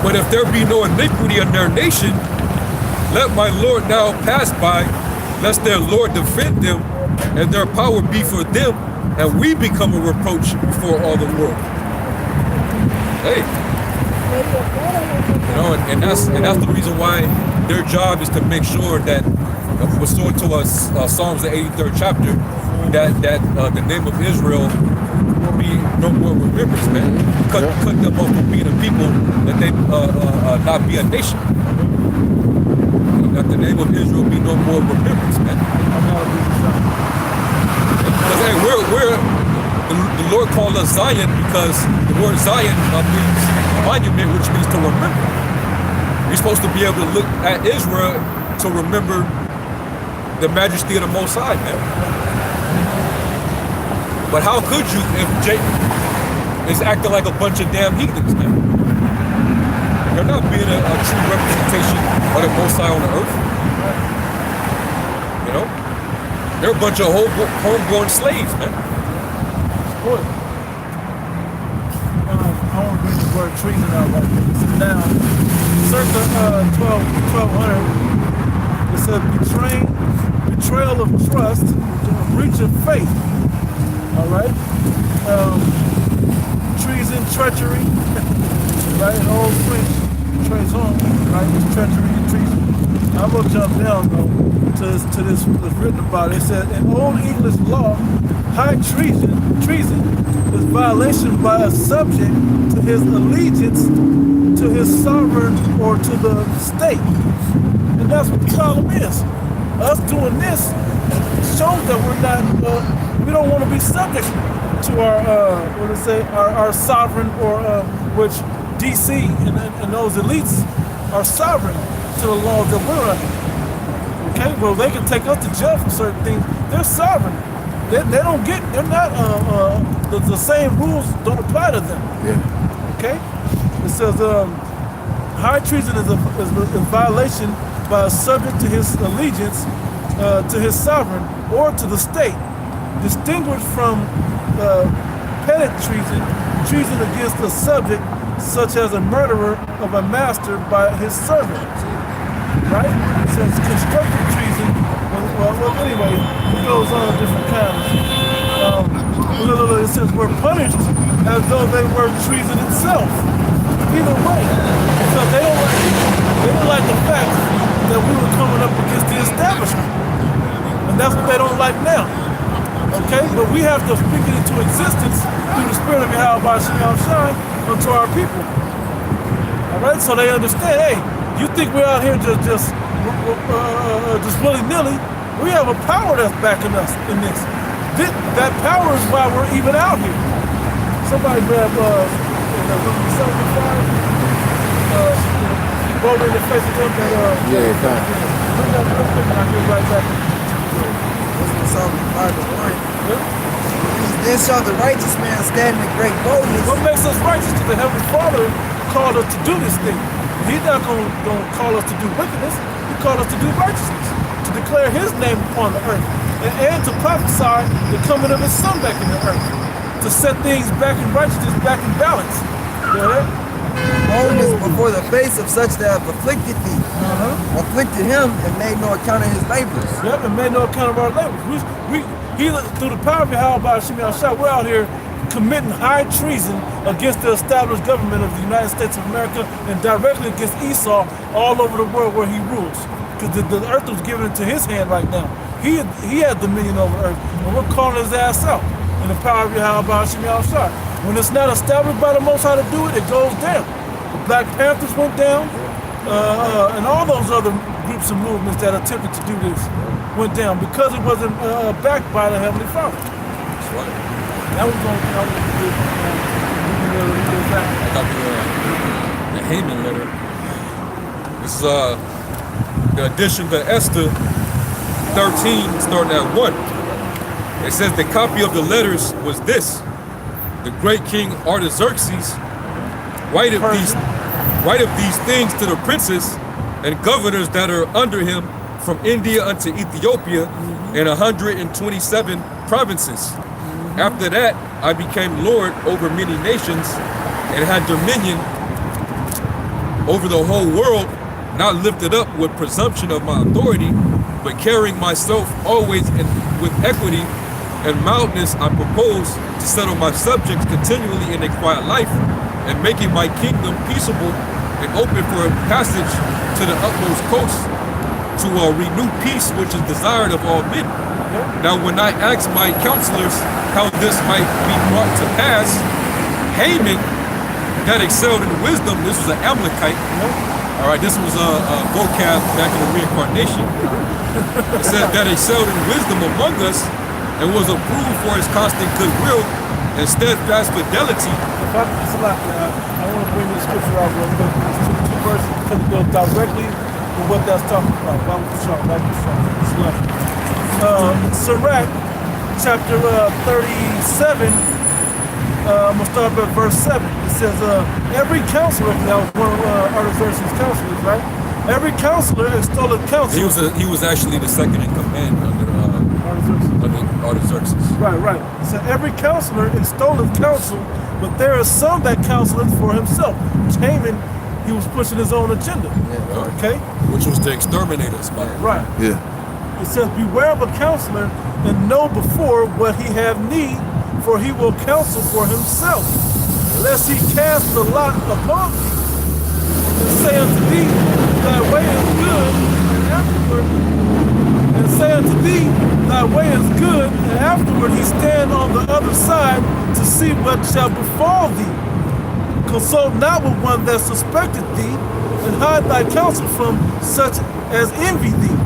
but if there be no iniquity in their nation, let my Lord now pass by, lest their Lord defend them, and their power be for them, and we become a reproach before all the world. Hey, and that's the reason why their job is to make sure that, pursuant to us, Psalms the 83rd chapter, that the name of Israel will be no more remembrance, man. Cut them off from being a people, that they not be a nation. That the name of Israel be no more remembrance, man. Because hey, the Lord called us Zion because the word Zion means monument, which means to remember. We're supposed to be able to look at Israel to remember the majesty of the Most High, man. But how could you if Jacob is acting like a bunch of damn heathens, man? They're not being a true representation of the Most High on the earth. They're a bunch of homeborn slaves, man. Boy. I want to bring the word treason out right here. This is now circa 1200. It says betrayal of trust, breach of faith. All right? Treason, treachery, right? In old French, treason, right? It's treachery and treason. I'm going to jump down, though, to this was written about. It said, in Old English law, high treason is violation by a subject to his allegiance to his sovereign or to the state. And that's what the problem is. Us doing this shows that we're not, we don't want to be subject to our sovereign, or which DC and those elites are sovereign to the laws that we're under. Okay, well, they can take us to jail for certain things. They're sovereign. They're not, the same rules don't apply to them. Yeah. Okay? It says, high treason is a violation by a subject to his allegiance to his sovereign or to the state, distinguished from petty treason against a subject, such as a murderer of a master by his servant. Right? It says constructive treason. Well, anyway, it goes on different kinds. It says we're punished as though they were treason itself. Either way, because they don't like the fact that we were coming up against the establishment, and that's what they don't like now. Okay, but we have to speak it into existence through the spirit of Yahweh Bashem Yahushai unto our people. All right, so they understand. Hey, you think we're out here just willy-nilly? We have a power that's backing us in this. That power is why we're even out here. Somebody grab over in the face of them that Yeah, I'll get right back. Then shall the righteous man stand in great boldness. What makes us righteous? Because the Heavenly Father called us to do this thing. He's not going to call us to do wickedness. He called us to do righteousness, to declare His name upon the earth, and to prophesy the coming of His Son back in the earth, to set things back in righteousness, back in balance. You know that? Boldness before the face of such that have afflicted thee, afflicted him, and made no account of his labors. Yep, and made no account of our labors. Through the power of Yahweh Bashem Yahushai, we're out here committing high treason against the established government of the United States of America and directly against Esau all over the world where he rules. Because the earth was given into his hand right now. He had dominion over the earth, and we're calling his ass out in the power of Yahweh Bashem Yahushai. When it's not established by the Most High to do it, it goes down. The Black Panthers went down, and all those other groups and movements that attempted to do this went down because it wasn't backed by the Heavenly Father. That's right. That was the only thing I wanted to do. I got the Haman letter. This is the addition to Esther 13, starting at 1. It says the copy of the letters was this: the great King Artaxerxes write of these things to the princes and governors that are under him from India unto Ethiopia in 127 provinces. After that, I became Lord over many nations and had dominion over the whole world, not lifted up with presumption of my authority, but carrying myself always with equity and mildness. I propose to settle my subjects continually in a quiet life and making my kingdom peaceable and open for a passage to the utmost coast to renew peace, which is desired of all men. Now, when I asked my counselors how this might be brought to pass, Haman, that excelled in wisdom, this was an Amalekite. All right, this was a vocab back in the reincarnation. It said that excelled in wisdom among us and was approved for his constant goodwill and steadfast fidelity. I want to bring this scripture out real quick. It's two verses because it goes directly with what that's talking about. Sirach, chapter 37, I'm going to start at verse 7. It says, every counselor, that was one of Artaxerxes' counselors, right? Every counselor extolleth counsel. He was actually the second in command under Artaxerxes. Right. So every counselor extolleth counsel, but there are some that counseleth for himself. Haman, he was pushing his own agenda. Yeah. Okay? Which was to exterminate us. Right. Yeah. It says, beware of a counselor and know before what he have need, for he will counsel for himself, lest he cast the lot upon thee, and say unto thee, thy way is good, and afterward, and afterward he stand on the other side to see what shall befall thee. Consult not with one that suspected thee, and hide thy counsel from such as envy thee.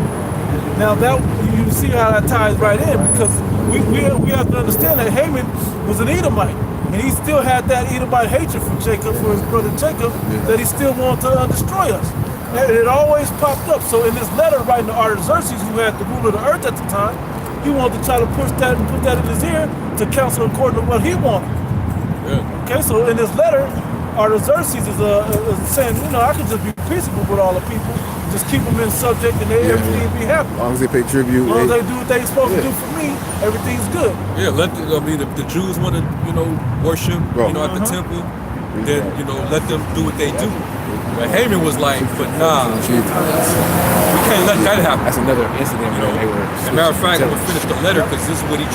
Now that you see how that ties right in, because we have to understand that Haman was an Edomite, and he still had that Edomite hatred for Jacob, for his brother Jacob, that he still wanted to destroy us. And it always popped up. So in this letter writing to Artaxerxes, who had the ruler of the earth at the time, he wanted to try to push that and put that in his ear to counsel according to what he wanted. Yeah. Okay, so in this letter, Artaxerxes is saying, I could just be peaceable with all the people, just keep them in subject and everything will be happy. As long as they pay tribute. As long as they do what they're supposed to do for me, everything's good. Yeah, the Jews want to, worship, at the temple, then, let them do what they do. But Haman was like, but nah, we can't let that happen. That's another incident where they were. As a matter of fact, I'm gonna finish the letter because this is what he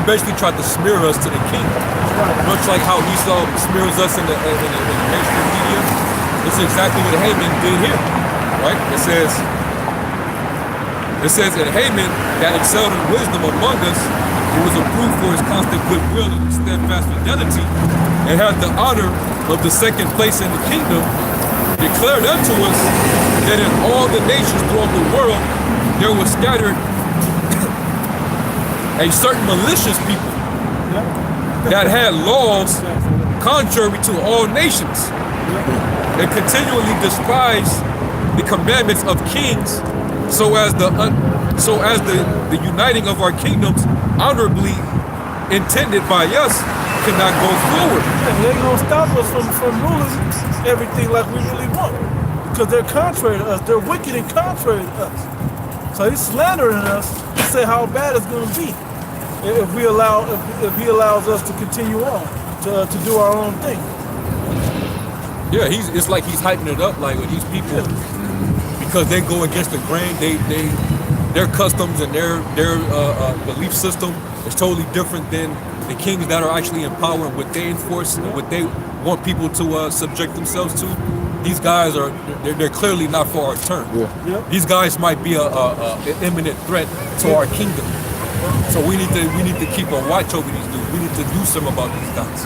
basically tried to smear us to the king. Much like how Esau smears us in the mainstream media. It's exactly what Haman did here, right? It says, and Haman, that excelled in wisdom among us, who was approved for his constant goodwill and steadfast fidelity, and had the honor of the second place in the kingdom, declared unto us that in all the nations throughout the world there was scattered a certain malicious people that had laws contrary to all nations and continually despised the commandments of kings, so as the uniting of our kingdoms honorably intended by us cannot go forward. Yeah, they ain't gonna stop us from ruling everything like we really want, because they're contrary to us. They're wicked and contrary to us. So he's slandering us to say how bad it's gonna be if he allows us to continue on to do our own thing. Yeah, it's like he's hyping it up, like with these people, because they go against the grain. Their customs and their belief system is totally different than the kings that are actually in power and what they enforce and what they want people to subject themselves to. These guys they're clearly not for our turn. Yeah. These guys might be an imminent threat to our kingdom. So we need to keep a watch over these dudes. We need to do something about these guys.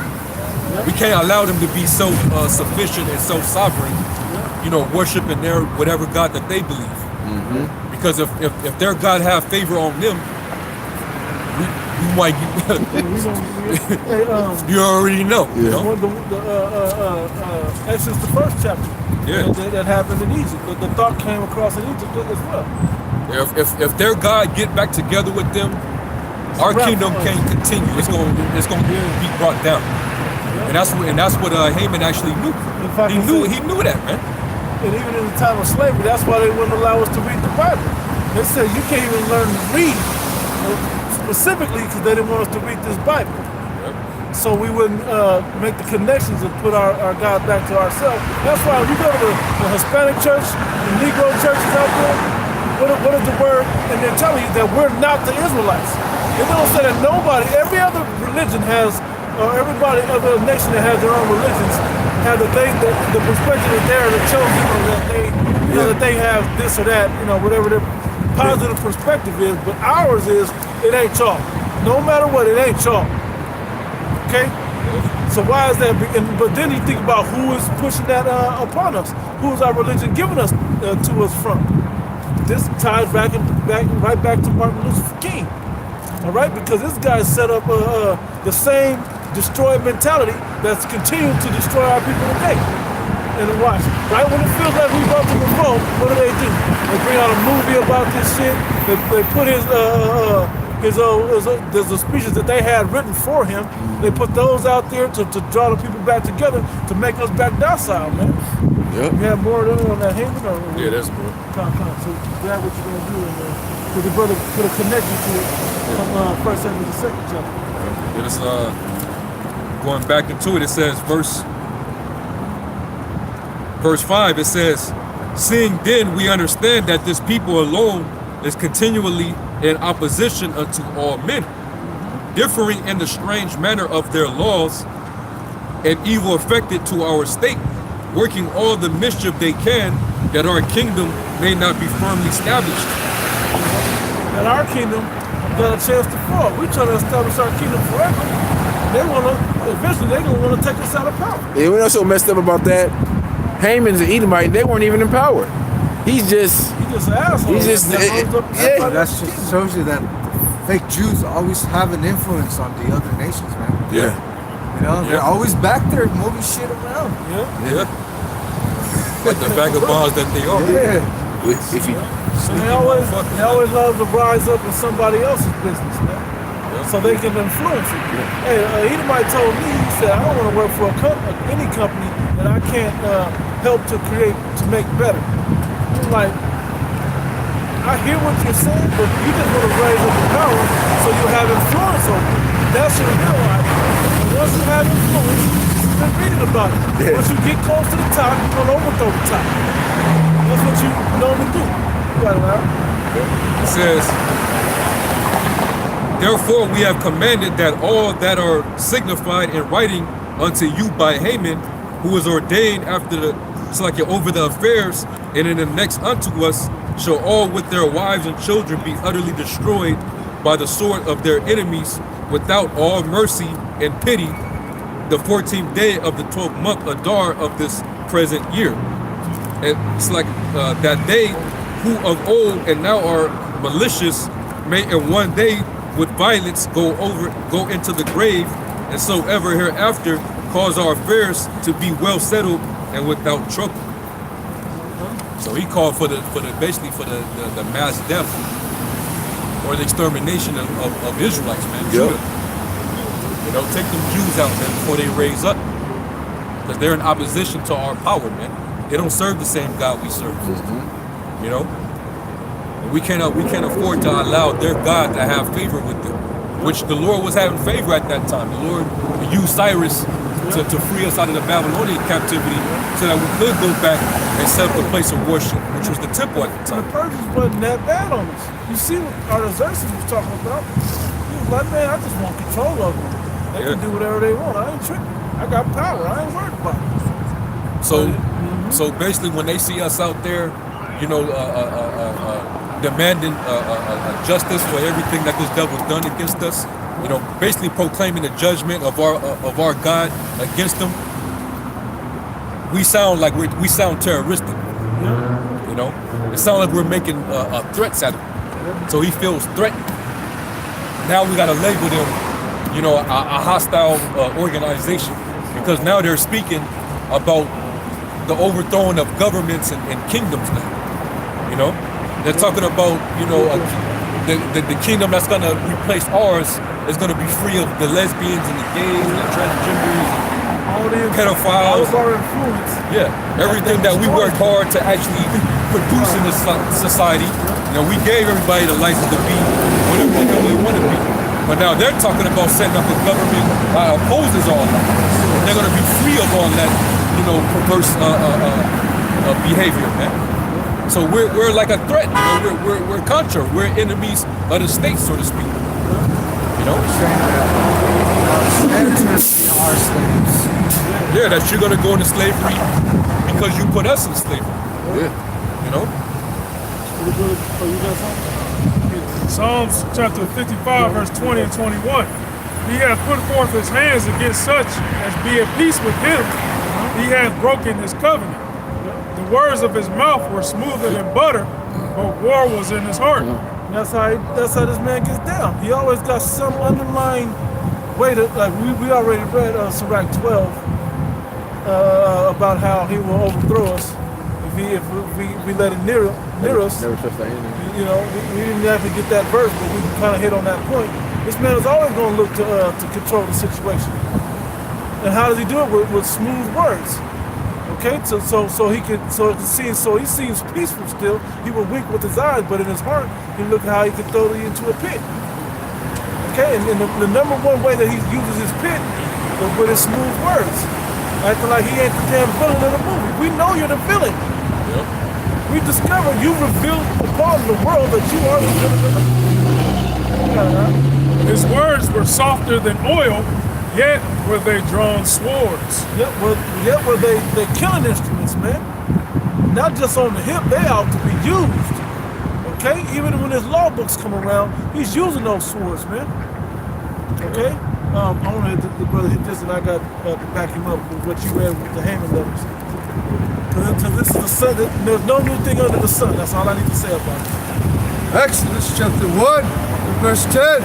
We can't allow them to be so sufficient and so sovereign worshiping their whatever God that they believe. Because if their God have favor on them, we might get. You already know. Yeah. You know? Exodus, the first chapter. Yeah. That happened in Egypt. The thought came across in Egypt as well. If their God get back together with them, our kingdom can't continue. It's going to be brought down. And that's what Haman actually knew. He knew that, man. And even in the time of slavery, that's why they wouldn't allow us to read the Bible. They said you can't even learn to read, specifically because they didn't want us to read this Bible. Yep. So we wouldn't make the connections and put our God back to ourselves. That's why we go to the Hispanic church, the Negro churches out there. What is the word? And they're telling you that we're not the Israelites. They don't say that every other religion has, or everybody, other nation that has their own religions, have the perspective that they're the chosen, or that they, that they have this or that, whatever their positive perspective is. But ours is, it ain't y'all. No matter what, it ain't y'all. Okay? So why is that? But then you think about who is pushing that upon us. Who is our religion giving us to us from? This ties right back to Martin Luther King. All right, because this guy set up the same destroyed mentality that's continuing to destroy our people today. And watch, right when it feels like we're about to revolt, what do? They bring out a movie about this shit. They put there's the speeches that they had written for him. They put those out there to draw the people back together, to make us back docile, man. Yep. You have more on that Haman? Yeah, that's more. Come. So that's what you're going to do. Because the brother put a connection to it from first and the second chapter. It's going back into it. It says verse 5. It says, "Seeing then we understand that this people alone is continually in opposition unto all men, differing in the strange manner of their laws, and evil affected to our state, working all the mischief they can, that our kingdom may not be firmly established." And our kingdom got a chance to fall. We're trying to establish our kingdom forever. Eventually they're going to want to take us out of power. Yeah, you know what's so messed up about that? Haman's an Edomite. They weren't even in power. He's just an asshole. He's just Yeah, that just shows you that fake Jews always have an influence on the other nations, man. Yeah. They're always back there moving shit around. Yeah. Like the vagabonds that they are. Yeah. If you And they always love to rise up in somebody else's business, man. So they can influence it. Hey, Edomite told me, he said, I don't want to work for any company that I can't help to create, to make better. I'm like, I hear what you're saying, but you just want to raise up the power so you have influence over it. That's your real life. And once you have influence, you've been reading about it. Yeah. Once you get close to the top, you're going to overthrow the top. That's what you normally do. You got it out. It says, "Therefore we have commanded that all that are signified in writing unto you by Haman, who is ordained over the affairs, and in the next unto us, shall all with their wives and children be utterly destroyed by the sword of their enemies, without all mercy and pity, the 14th day of the 12th month Adar of this present year." And it's like that they who of old and now are malicious may in one day with violence go into the grave, and so ever hereafter cause our affairs to be well settled and without trouble. So he called for the mass death or the extermination of Israelites, man. Yep. Judah. Take them Jews out, man, before they raise up, because they're in opposition to our power, man. They don't serve the same God we serve. And we can't afford to allow their God to have favor with them, which the Lord was having favor at that time. The Lord used Cyrus to free us out of the Babylonian captivity, so that we could go back and set up a place of worship, which was the temple at the The time. Persians wasn't that bad on us. You see what Artaxerxes was talking about? He was like, man, I just want control of them. They can do whatever they want. I ain't tripping. I got power. I ain't worried about it. So basically, when they see us out there, demanding justice for everything that this devil's done against us, basically proclaiming the judgment of our God against them, we sound like we sound terroristic. You know, it sounds like we're making threats at him. So he feels threatened. Now we got to label them, you know, a hostile organization, because now they're speaking about the overthrowing of governments and kingdoms now. You know, they're talking about, you know, the kingdom that's going to replace ours is going to be free of the lesbians and the gays and the transgenders, all the pedophiles. All of our influence. Yeah, everything that we worked hard to actually produce in this society. You know, we gave everybody the license to be whatever the hell they want to be. But now they're talking about setting up a government that opposes all that. And they're going to be free of all that, you know, perverse behavior, man. So we're like a threat. You know, we're contra. We're enemies of the state, so to speak. You know? Our slaves. Yeah, that you're going to go into slavery because you put us in slavery. Yeah. You know? Psalms chapter 55, verse 20 and 21. He hath put forth his hands against such as be at peace with him. He hath broken his covenant. The words of his mouth were smoother than butter, but war was in his heart. That's how this man gets down. He always got some underlying way to, like we already read Sirach 12 about how he will overthrow us if we let him near us. Never touched that enemy. You know, we didn't have to get that verse, but we kind of hit on that point. This man is always going to look to control the situation. And how does he do it? With smooth words. Okay, so he seems peaceful still. He will wink with his eyes, but in his heart, he look how he can throw you into a pit. Okay, and the number one way that he uses his pit is with his smooth words, acting like he ain't the damn villain in the movie. We know you're the villain. Yep. We discovered you revealed upon the world that you are the villain. His words were softer than oil, yet were they drawn swords. Yet were they killing instruments, man. Not just on the hip, they ought to be used. Okay? Even when his law books come around, he's using those swords, man. Okay? I want to hit the brother hit this, and I got to back him up with what you read with the Haman letters. Because this is the sun. There's no new thing under the sun. That's all I need to say about it. Exodus chapter 1, verse 10.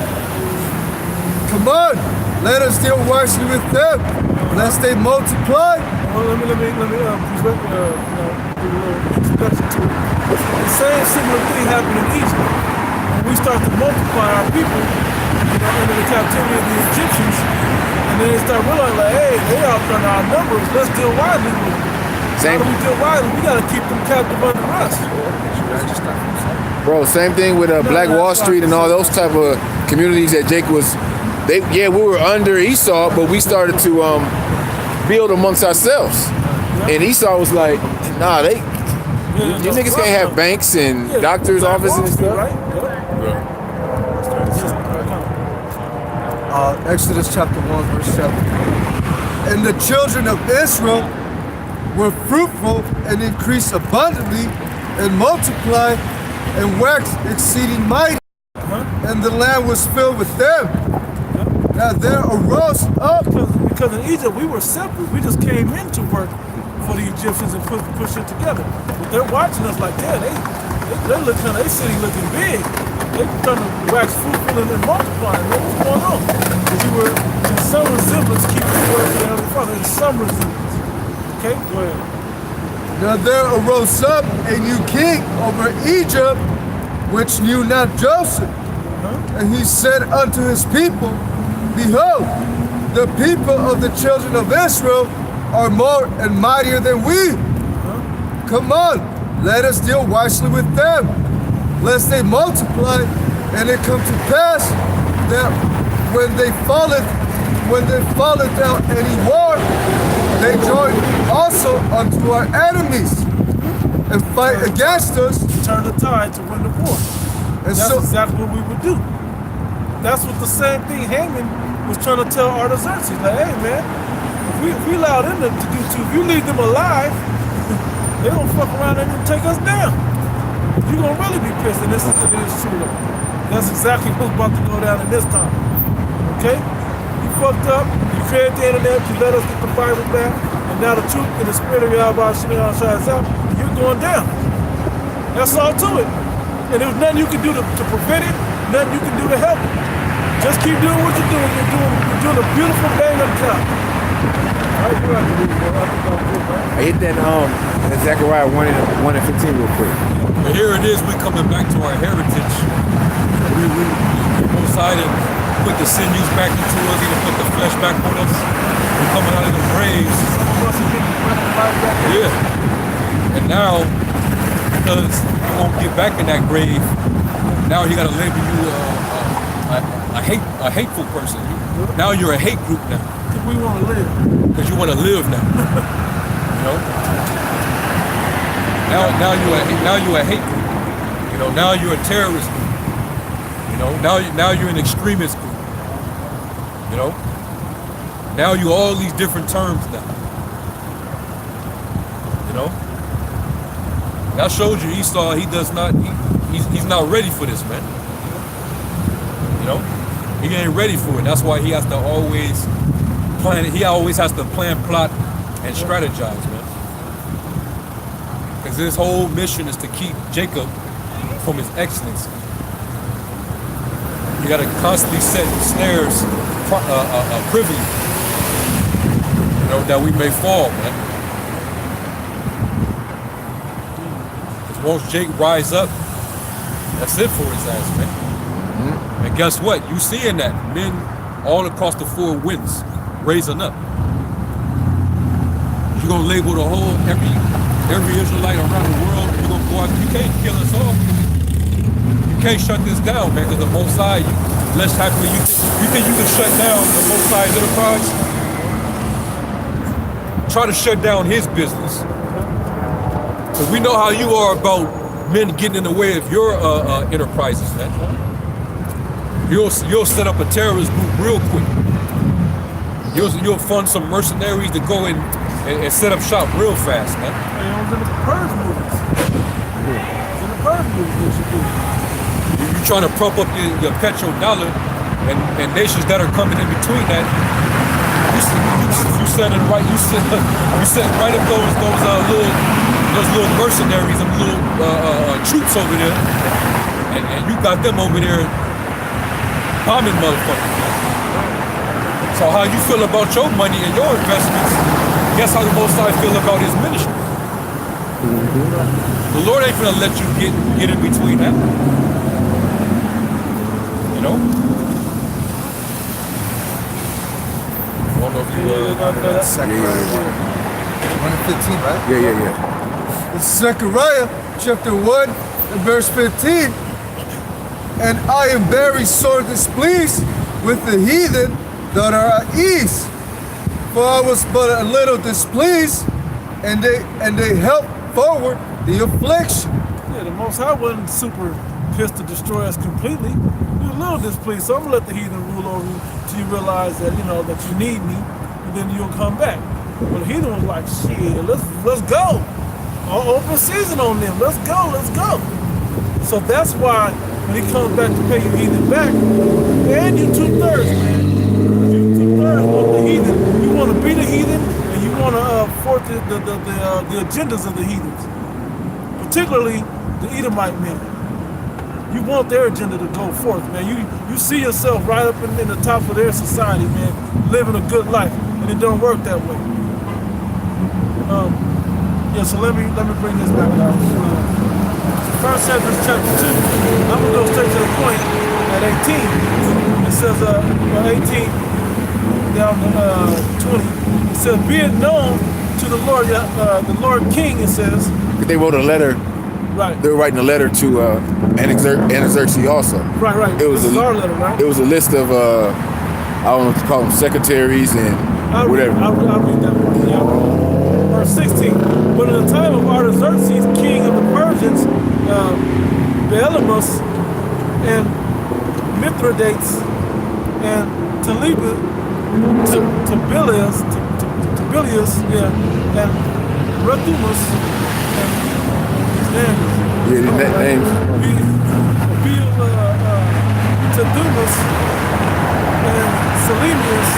Come on, let us deal wisely with them, lest they multiply. Well, let me give a little introduction to it. The same similar thing happened in Egypt. When we start to multiply our people, under the captivity of the Egyptians, and then they start realizing, like, hey, they outnumber our numbers. Let's deal wisely with them. How do we deal wisely? We got to keep them captive under us. Bro, same thing with Black Wall Street and all those type of communities that Jake was. We were under Esau, but we started to build amongst ourselves. And Esau was like, nah, you niggas can't have banks and doctors' offices and stuff. Right? Exodus chapter 1, verse 7. And the children of Israel were fruitful and increased abundantly and multiplied and waxed exceeding mighty. And the land was filled with them. Now there arose up. Because in Egypt we were separate. We just came in to work for the Egyptians and push it together. But they're watching us like, yeah, they city looking big. They're trying to wax fruitful and multiplying. What's going on? We were in some resemblance, keep the word of the Heavenly Father, in some resemblance. Okay, go ahead. Now there arose up a new king over Egypt, which knew not Joseph. And he said unto his people, behold, the people of the children of Israel are more and mightier than we. Come on, let us deal wisely with them, lest they multiply, and it come to pass that when they falleth out any war, they join also unto our enemies and fight against us. Turn the tide to win the war. And that's so exactly what we would do. That's what the same thing Haman was trying to tell Artaxerxes. Like, hey man, if we allow them to do too, if you leave them alive, they gonna fuck around and take us down. You're gonna really be pissed, and this is true though. That's exactly what's about to go down in this time. Okay? You fucked up, you created the internet, you let us get the Bible back, and and now the truth and the spirit of Yahweh shines out, you're going down. That's all to it. And there's nothing you can do to prevent it, nothing you can do to help it. Just keep doing what you're doing. You're doing a beautiful bang-up job. I hit that Zechariah 1:15 real quick. But here it is, we're coming back to our heritage. We Most High didn't put the sinews back into us, he didn't put the flesh back on us. We're coming out of the graves. Yeah. And now, because you won't get back in that grave, now he got to label you a hateful person. Now you're a hate group now. Because we want to live. Because you want to live now. You know? Now you're a hate group. You know, now you're a terrorist group. You know, now you're an extremist group. You know? Now you're all these different terms now. You know? That shows you Esau, he's not ready for this, man. You know? He ain't ready for it. That's why he has to always plan it. He always has to plan, plot, and strategize, man. Because his whole mission is to keep Jacob from his excellency. You gotta constantly set snares privily, you know, that we may fall, man. Because once Jake rise up, that's it for his ass, man. Mm-hmm. And guess what? You seeing that men all across the four winds raising up. You're gonna label the whole every Israelite around the world. You're gonna go out. You can't kill us all. You can't shut this down, man. Because the Most High, less happily, you think you can shut down the Most High's enterprise? Try to shut down his business. Because we know how you are about men getting in the way of your enterprises, man. You'll set up a terrorist group real quick. You'll fund some mercenaries to go in and set up shop real fast, man. And it was in the purge movies. In the purge movies, You're trying to prop up your petrodollar and nations that are coming in between that. You setting right. You set right up those little mercenaries and little troops over there, and you got them over there bombing motherfuckers. So how you feel about your money and your investments? Guess how the Most High feel about his ministry. The Lord ain't gonna let you get in between that. You know? I don't know if you That's Zechariah 1:15, right? Yeah. It's Zechariah chapter 1 and verse 15. And I am very sore displeased with the heathen that are at ease. For I was but a little displeased, and they helped forward the affliction. Yeah, the Most High wasn't super pissed to destroy us completely. He was a little displeased, so I'm gonna let the heathen rule over you till you realize that, you know, that you need me, and then you'll come back. But the heathen was like, shit, let's go. Open season on them. Let's go. So that's why when he comes back to pay you heathen back, and you 2/3, man. You 2/3 want the heathen. You want to be the heathen, and you want to force the agendas of the heathens, particularly the Edomite men. You want their agenda to go forth, man. You see yourself right up in the top of their society, man, living a good life, and it don't work that way. Yeah, so let me bring this back out. 1 Samuel chapter 2. I'm gonna go straight to the point at 18. It says 18 down to 20. It says, "Be it known to the Lord King." It says. They wrote a letter. Right. They were writing a letter to Anazerxes also. Right. It was our letter, right? It was a list of I don't know what to call them, secretaries and whatever. I'll read that one. Yeah. Verse 16. But in the time of Artaxerxes, king of the Persians, Beelimus and Mithridates and Tbilius, and Rethumus, and his names. Yeah, that names. Tedumus and Selenius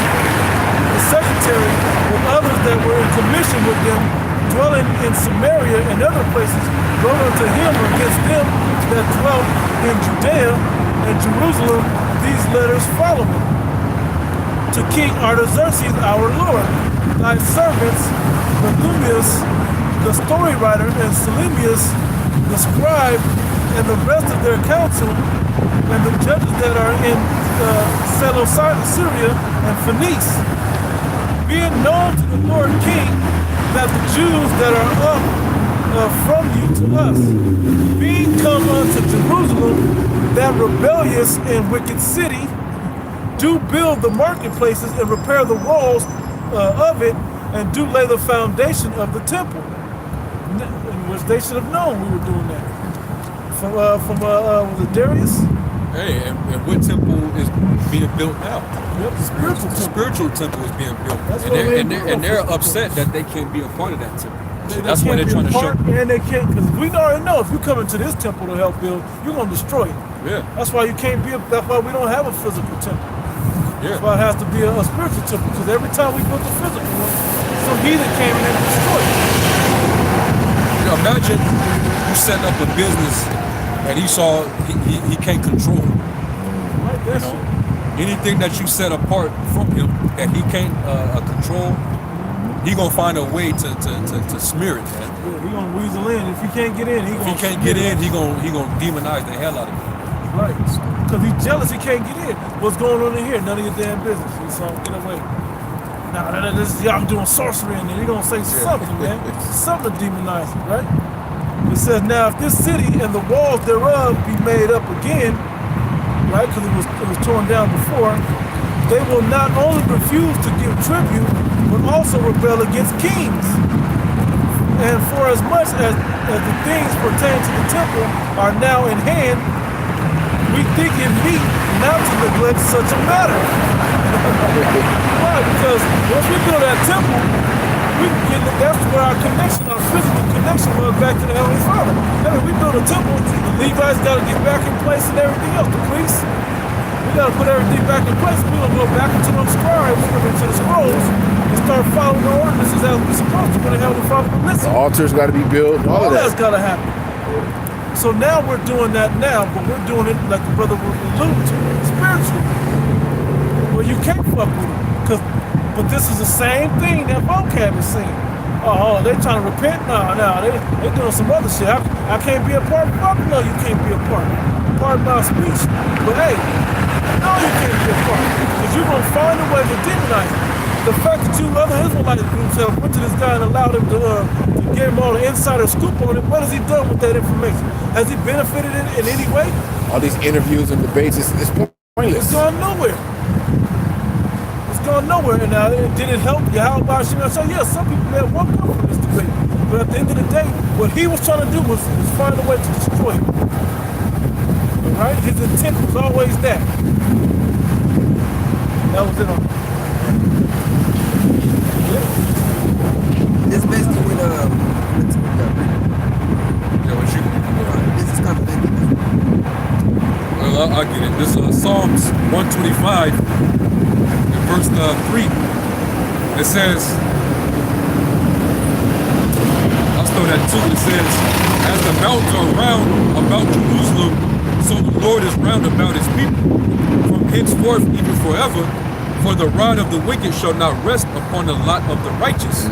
the secretary, with others that were in commission with them, dwelling in Samaria and other places, wrote unto him against them that dwelt in Judea and Jerusalem these letters following. To King Artaxerxes our Lord, thy servants, Barthumius, the story writer, and Selemius, the scribe, and the rest of their council, and the judges that are in Syria and Phoenice, be it known to the Lord King that the Jews that are up from you to us, being come unto Jerusalem, that rebellious and wicked city, do build the marketplaces and repair the walls of it, and do lay the foundation of the temple, in which they should have known we were doing that. Was it Darius? Hey, and what temple is being built now? Yep, the spiritual temple. Spiritual temple is being built, That's and what they're we- upset that they can't be a part of that temple. They That's why can't they're be trying to a show. part, and they can't, because we already know if you come into this temple to help build, you're going to destroy it. Yeah, That's why you can't be. That's why we don't have a physical temple. yeah. That's why it has to be a spiritual temple. Because every time we built a physical one, some heathen came in and destroyed it. You know, imagine you setting up a business and he saw he can't control it. Right? That's You know, anything that you set apart from him that he can't control, he gonna find a way to smear it, man. He gonna weasel in. If he can't get in, If he can't get in, he gonna demonize the hell out of it. Right. Because he's jealous he can't get in. What's going on in here? None of your damn business. He's so get away. Nah, this is y'all doing sorcery in there. He gonna say something, man. Something to demonize it, right? It says, now if this city and the walls thereof be made up again, right? Because it was torn down before, they will not only refuse to give tribute, but also rebel against kings. And for as much as the things pertaining to the temple are now in hand, we think it meet not to neglect such a matter. Why? Because once we build that temple, we can get, that's where our connection, our physical connection was back to the Heavenly Father. I mean, we build a temple, the Levites got to get back in place and everything else. The priests, we got to put everything back in place. We're going to go back into those scribes, into the scrolls, and start following the ordinances as we're supposed to when the Heavenly Father will listen. The altars got to be built. All of That's that. got to happen. So now we're doing that now, but we're doing it like the brother was alluding to, spiritually. Well, you can't fuck with it. But this is the same thing that vocab is saying. Oh, they trying to repent? No, they doing some other shit. I can't be a part of it. No, you can't be a part. Pardon my speech. But hey, no, you can't be a part. Because you're going to find a way to demonize it. The fact that you other Israelite groups have went to this guy and allowed him to give him all the insider scoop on it, what has he done with that information? Has he benefited in any way? All these interviews and debates, it's pointless. It's going nowhere. It's going nowhere. And now, did it help Yahweh Shemel? So yeah, some people may have woke up from this debate. But at the end of the day, what he was trying to do was find a way to destroy him. Right? His intent was always that. That was it on. This basically when Yeah, what you? this is kind of big. Well, I'll get it. This is Psalms 125, in verse 3. It says, I'll throw that too. It says, as the mountains are round about Jerusalem, so the Lord is round about his people, from henceforth even forever. For the rod of the wicked shall not rest upon the lot of the righteous,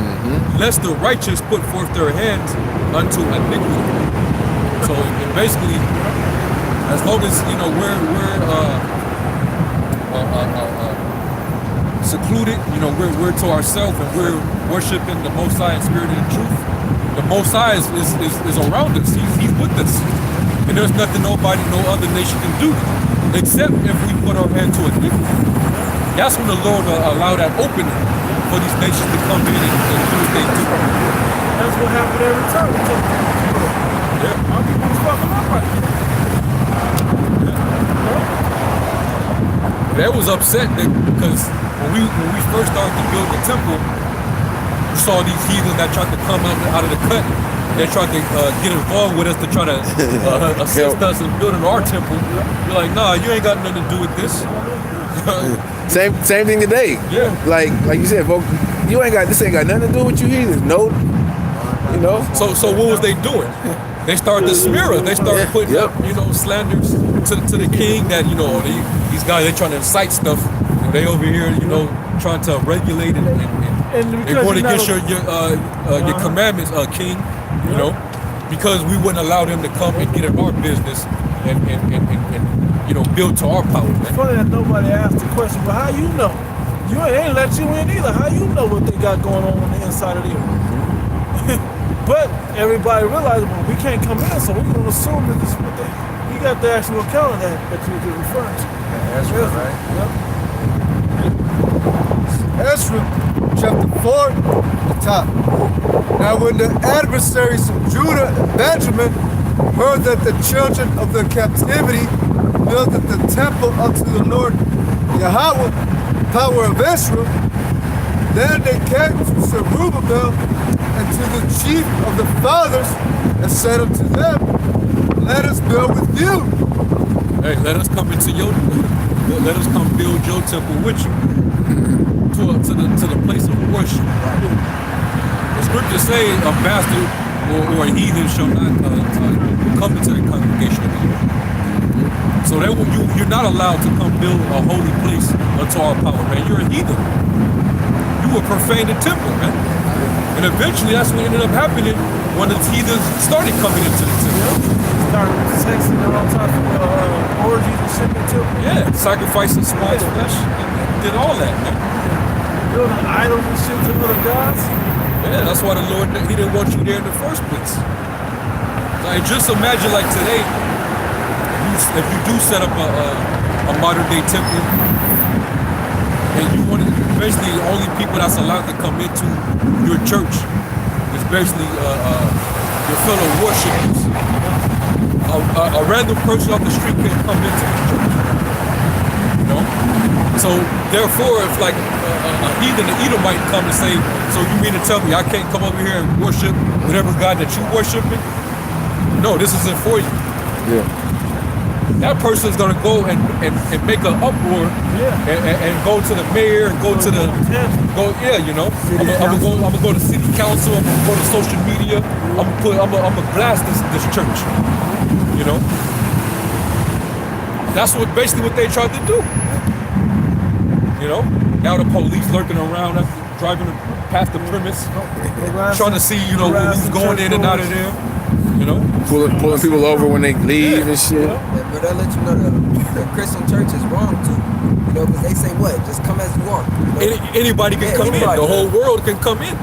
lest the righteous put forth their hands unto iniquity. So basically, as long as we're secluded, we're to ourselves and we're worshiping the Most High in spirit and in truth. The Most High is around us. He's with us, and there's nothing no other nation can do, except if we put our hand to iniquity. That's when the Lord will allow that opening for these nations to come in and do what they do. That's what happened every time. Yeah. Our people was fucking up right now. They was upset because when we first started to build the temple, we saw these heathens that tried to come out of the cut. They tried to get involved with us to try to assist us in building our temple. We're like, nah, you ain't got nothing to do with this. Same thing today. Yeah. Like you said, folks, this ain't got nothing to do with you either. No, you know. So what was they doing? They started to smear us. They started putting up, slanders to the king that, these guys, they trying to incite stuff. They over here, trying to regulate it and they're going against your commandments, king, because we wouldn't allow them to come and get in our business and build to our power, man. It's funny that nobody asked the question, but how you know? You ain't let you in either. How you know what they got going on the inside of there? But everybody realized, well, we can't come in, so we're going to assume that this is what you got the actual account of that you were just referring to. That's right. Yep. Ezra, chapter 4, the top. Now when the adversaries of Judah and Benjamin heard that the children of the captivity builded the temple unto the Lord Yahweh, power of Israel, then they came to Zerubbabel and to the chief of the fathers and said unto them, let us build with you. Hey, let us come let us come build your temple with you to the place of worship. The scriptures say a bastard or a heathen shall not come into the congregation of the Lord. So you're not allowed to come build a holy place unto our power, man. You're a heathen. You will profane the temple, man. And eventually that's what ended up happening when the heathens started coming into the temple. Started sexing and all types of orgies and shit in the temple. Yeah, sacrificing small flesh and did all that, man. Building idols and shit to other gods. Yeah, that's why the Lord, he didn't want you there in the first place. Like, just imagine like today, if you do set up a modern day temple, and you want to, basically the only people that's allowed to come into your church is basically your fellow worshipers. A random person off the street can come into the church. So therefore, if like a heathen, an Edomite come and say, so you mean to tell me I can't come over here and worship whatever God that you worshiping? No, this isn't for you. Yeah. That person's gonna go and make an uproar and go to the mayor and go to the I'm gonna go to city council, I'm gonna go to social media, I'm gonna blast this church. That's basically what they tried to do. Now the police lurking around, driving past the premise, trying to see, who's going in and out of there. Pulling people over when they leave and shit. But that let you know the Christian church is wrong too. Because they say what? Just come as you are. Anybody can come in. The whole world can come in.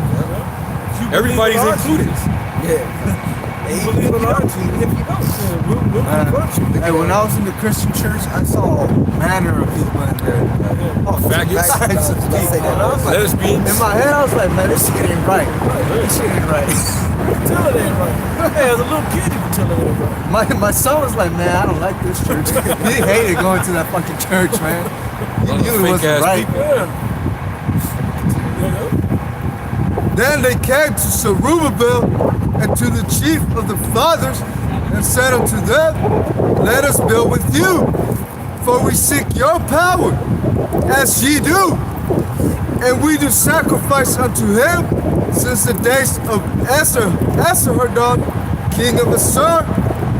Everybody's included. Yeah. Even if you don't. Hey, when I was in the Christian church, I saw all manner of people in there. Faggots. Lesbians. In my head, I was like, man, this shit ain't right. This shit ain't right. Tell it ain't right. Hey, as a little kid, you can tell it ain't right. My son was like, man, I don't like this church. He hated going to that fucking church, man. He knew it wasn't right. Then they came to Zerubbabel and to the chief of the fathers and said unto them, let us build with you, for we seek your power, as ye do. And we do sacrifice unto him since the days of Esarhaddon, king of Assur,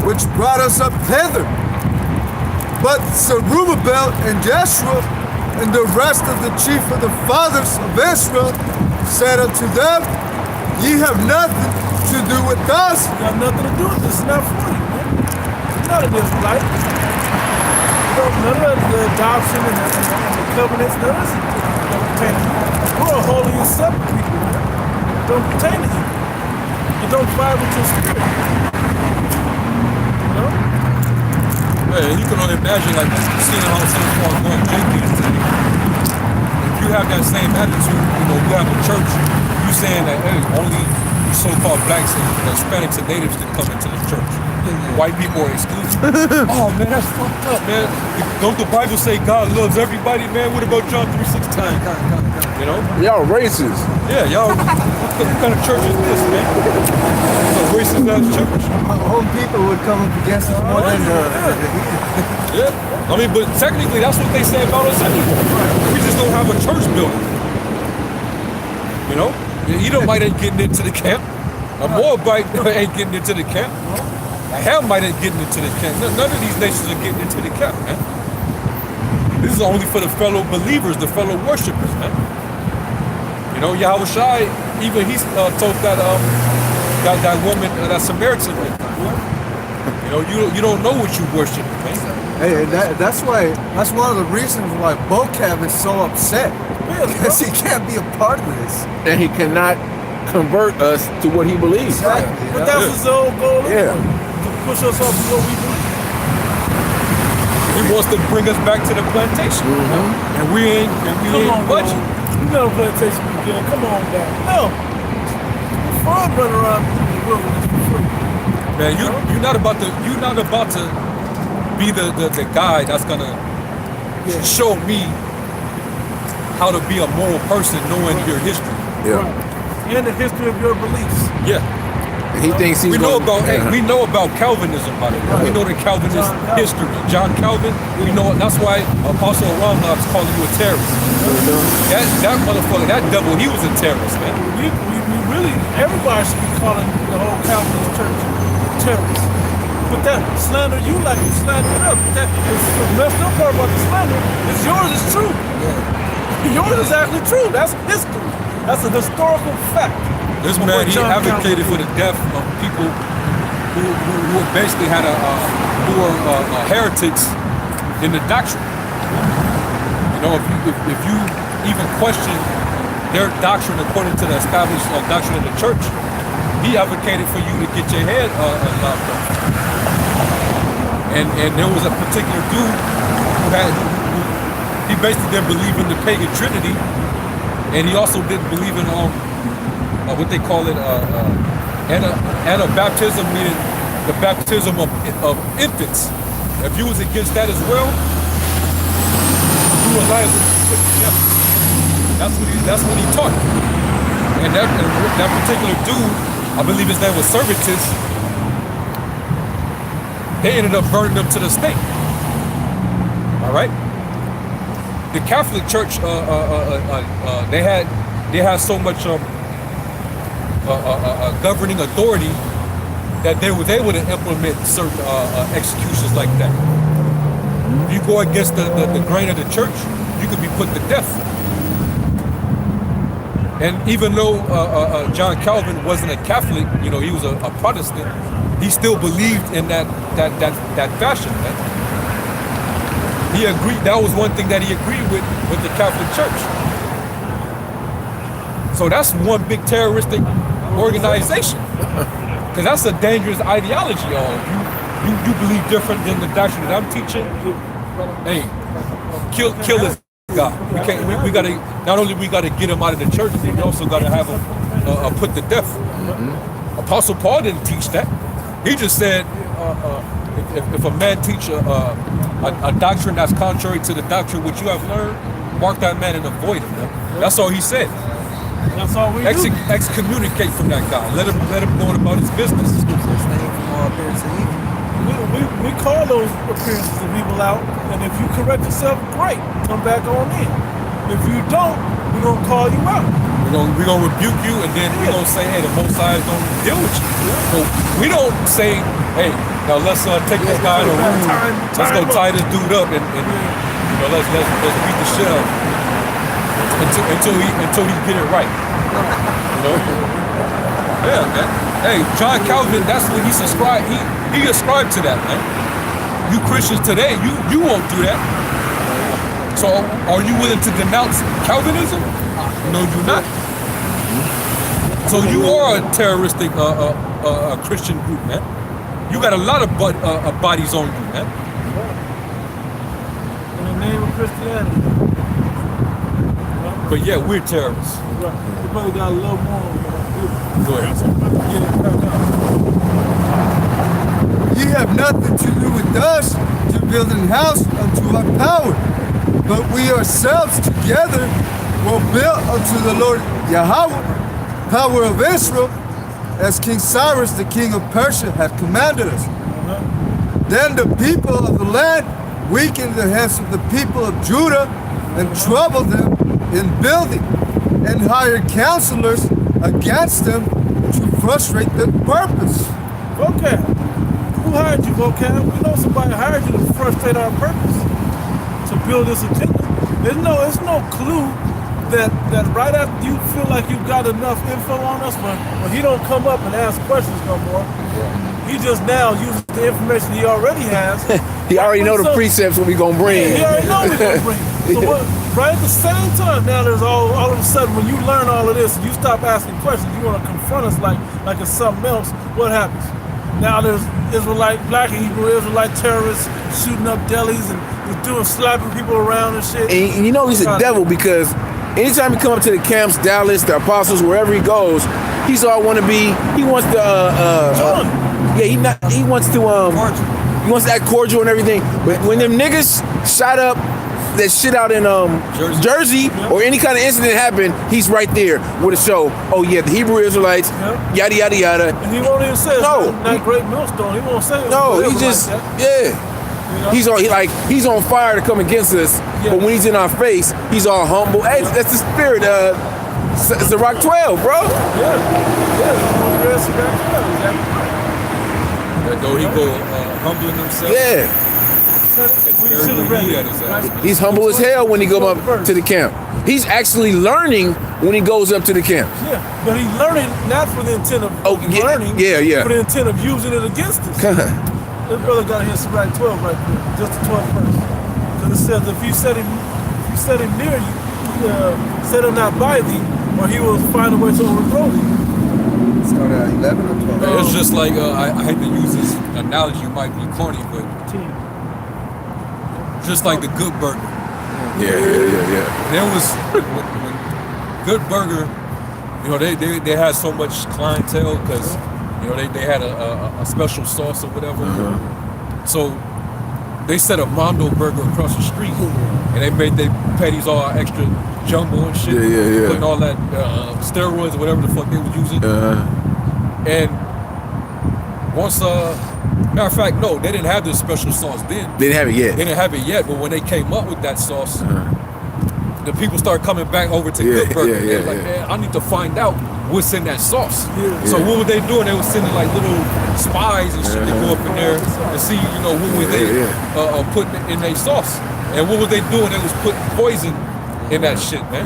which brought us up hither. But Zerubbabel and Jeshua and the rest of the chief of the fathers of Israel said unto them, ye have nothing to do with us. You got nothing to do with this. It's not for you, man. You're not in this life. None of the adoption and the covenants, none of this don't pertain to you. We're a holy and separate people, man. It don't pertain to you. You don't fight with your spirit. Man, you can only imagine, like, seeing how some people are going Jenkins today. If you have that same attitude, you have a church, you saying that, hey, only you so-called blacks and Hispanics and natives can come into the church. White people are excluded. Oh, man, that's fucked up, man. Don't the Bible say God loves everybody, man? What about John 3:16? Y'all racist. Yeah, y'all, what kind of church is this, man? It's a basis of the church. Our own people would come up against us more than the heathen. Yeah. I mean, but technically, that's what they say about us anyway. We just don't have a church building. You know? The Edomite ain't getting into the camp. A Moabite ain't getting into the camp. A Hamite ain't getting into the camp. None of these nations are getting into the camp, man. This is only for the fellow believers, the fellow worshipers, man. You know, Yahweh Shai, even he told that woman, that Samaritan lady. You know, you don't know what you worship, man. Hey, that's one of the reasons why Bocav is so upset. Because he can't be a part of this. And he cannot convert us to what he believes. Exactly. But that's his whole goal. Yeah. To push us off of what we believe. He wants to bring us back to the plantation. And we ain't budging. You know plantation again. Come on down. No. Fun run around in the wilderness for free. Man, you're not about to be the guy that's gonna show me how to be a moral person knowing your history. Yeah. And the history of your beliefs. Yeah. And he thinks he's we know about Calvinism, by the way. We know the Calvinist history. John Calvin, we know that's why Apostle Ramnab is calling you a terrorist. That motherfucker, that devil, he was a terrorist, man. We really, everybody should be calling the whole Calvinist church terrorists. But that slander you like to slander it up. That is the messed up part about the slander is yours is true. Yours is actually true. That's history. That's a historical fact. This man, he advocated for the death of people who basically had who were heretics in the doctrine. You know, if you even question their doctrine according to the established doctrine of the church, he advocated for you to get your head locked up. And there was a particular dude he basically didn't believe in the pagan trinity, and he also didn't believe in what they call it anabaptism, meaning the baptism of infants. If you was against that as well, you were liable to put to death. That's what he taught. And that particular dude, I believe his name was Servetus, they ended up burning them to the stake. All right. The Catholic Church, they had so much governing authority that they was able to implement certain executions like that. If you go against the grain of the church, you could be put to death. And even though John Calvin wasn't a Catholic, you know, he was a Protestant, he still believed in that fashion. Man. He agreed. That was one thing that he agreed with the Catholic Church. So that's one big terroristic organization, because that's a dangerous ideology. You believe different than the doctrine that I'm teaching. Hey, kill his God. We can't. We gotta. Not only we gotta get him out of the church, we also gotta have him put to death. Apostle Paul didn't teach that. He just said, if a man teach a doctrine that's contrary to the doctrine which you have learned, mark that man and avoid him. That's all he said. That's all we do. Excommunicate from that guy. Let him go on about his business. We call those appearances of evil out, and if you correct yourself, great, come back on in. If you don't, we're gonna call you out. We're gonna rebuke you, and then we're gonna say, hey, the Most High is gonna deal with you. So we don't say, hey, now let's take this guy in a room. Let's go tie this dude up, and you know, let's beat the shit out until he get it right. You know? Yeah, man. Hey, John Calvin, that's what he subscribed. He ascribed to that, man. You Christians today, you won't do that. So are you willing to denounce Calvinism? No, you're not. So you are a terroristic Christian group, man. You got a lot of bodies on you, man. In the name of Christianity. But yeah, we're terrorists. Right. You probably got a little more. Go ahead. Ye have nothing to do with us to build an house unto our power, but we ourselves together will build unto the Lord Yahweh, power of Israel, as King Cyrus, the king of Persia, had commanded us. Then the people of the land weakened the hands of the people of Judah and troubled them in building, and hired counselors against them to frustrate their purpose. Vocab. Who hired you, Vocab? We know somebody hired you to frustrate our purpose, to build this agenda. There's no clue that right after you feel like you've got enough info on us, when he don't come up and ask questions no more, he just now uses the information he already has. He already know the precepts what we gonna bring. He already know what we're gonna bring. So right at the same time, now there's all of a sudden when you learn all of this, you stop asking questions. You want to confront us like it's something else. What happens? Now there's black and Hebrew Israelite terrorists shooting up delis and slapping people around and shit. And you know he's a devil because anytime he come up to the camps, Dallas, the apostles, wherever he goes, he's all want to be. He wants to. He wants to act cordial and everything. But when them niggas shot up that shit out in Jersey or any kind of incident happened, he's right there with a show. Oh yeah, the Hebrew Israelites, yada yada yada. And he won't even say no. Not great millstone. He won't say it. No, he just You know? He's on fire to come against us, but when he's in our face, he's all humble. Hey, that's the spirit. It's the Rock 12, bro. Though he go humbling himself. Yeah. He's humble as hell when he goes up to the camp. He's actually learning when he goes up to the camp. Yeah, but he's learning not for the intent of learning. Yeah. For the intent of using it against us. This brother got his right 12 right there, just the 12th verse. Because it says, if you set him near you, set him not by thee, or he will find a way to overthrow thee. Start at 11 or 12. It's just like I hate to use this analogy, it might be corny, but just like the Good Burger. Yeah. There was when Good Burger, you know, they had so much clientele because you know they had a special sauce or whatever. So they set a Mondo Burger across the street, and they made their patties all extra jumbo and shit, putting all that steroids or whatever the fuck they was using. And once, matter of fact, no, they didn't have this special sauce then. They didn't have it yet. They didn't have it yet, but when they came up with that sauce, the people started coming back over to Good Burger. They're like, man, I need to find out what's in that sauce. So what were they doing? They were sending like little spies and shit to go up in there and see, you know, what were they putting in their sauce. And what were they doing? They was putting poison in that shit, man.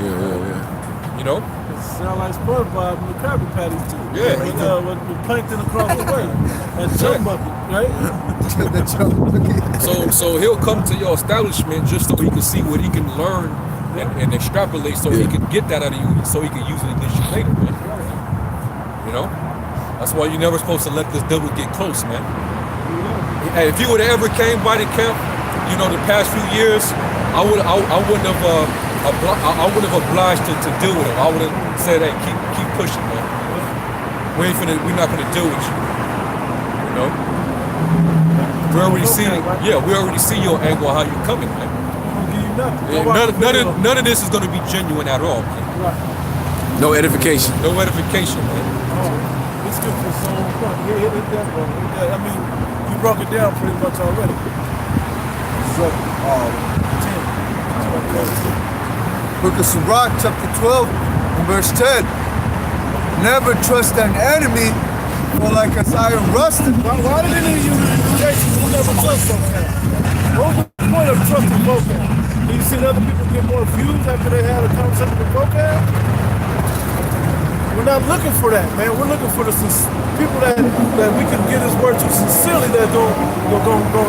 You know? Sound like SpongeBob and the Krabby Patties too. With plankton across the way. And jump bucket, right? So he'll come to your establishment just so he can see what he can learn and extrapolate so he can get that out of you so he can use it against you later, man. You know? That's why you're never supposed to let this devil get close, man. Hey, if you would have ever came by the camp, you know, the past few years, I wouldn't have obliged to deal with him. I would have said, hey, keep pushing, man. We're not gonna deal with you. You know? We already see your angle on how you're coming, man. None of this is gonna be genuine at all, man. No edification. No edification, man. It's good for so point. I mean, you broke it down pretty much already. So, Book of Sirach, chapter 12, and verse 10. Never trust an enemy, for like as iron rusted. Why did any of you never trust Vocab? What was the point of trusting Vocab? You seen other people get more views after they had a conversation with Vocab? We're not looking for that, man. We're looking for the people that we can get his word to sincerely, that don't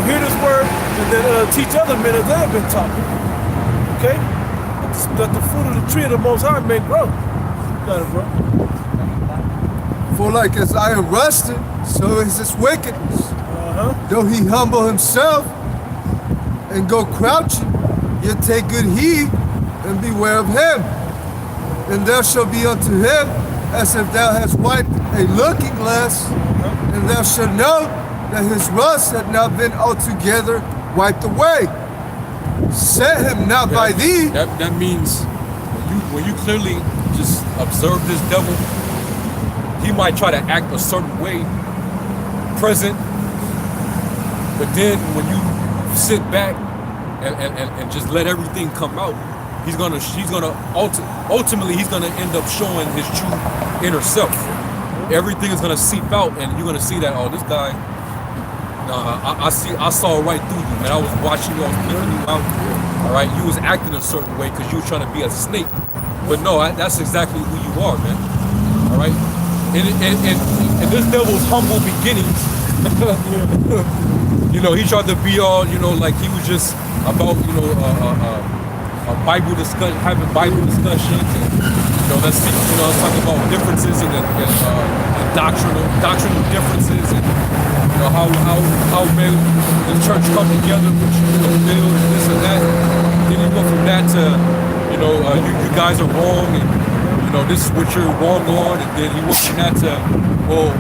hear this word and then teach other men as they have been taught. Okay? That the fruit of the tree of the Most High may grow. Got it, bro. For like as iron rusted, so is his wickedness. Though he humble himself and go crouching, yet take good heed and beware of him. And there shall be unto him as if thou hast wiped a looking glass, and thou shalt know that his rust had not been altogether wiped away. Set him not by thee. That means when you clearly just observe this devil, he might try to act a certain way present, but then when you sit back and just let everything come out, ultimately he's gonna end up showing his true inner self. Everything is gonna seep out, and you're gonna see that, oh, this guy, I saw right through you, man. I was watching you, I was picking you out. All right, you was acting a certain way because you were trying to be a snake, but no, that's exactly who you are, man. All right, and this devil's humble beginnings. You know, he tried to be all, you know, like he was just about, you know, a Bible discussion, having Bible discussions, and you know, let's talk about differences and doctrinal differences, and you know how may the church come together, which you know, build and this and that. Then you go from that to, you know, you guys are wrong, and you know this is what you're wrong on, and then he went from that to, well,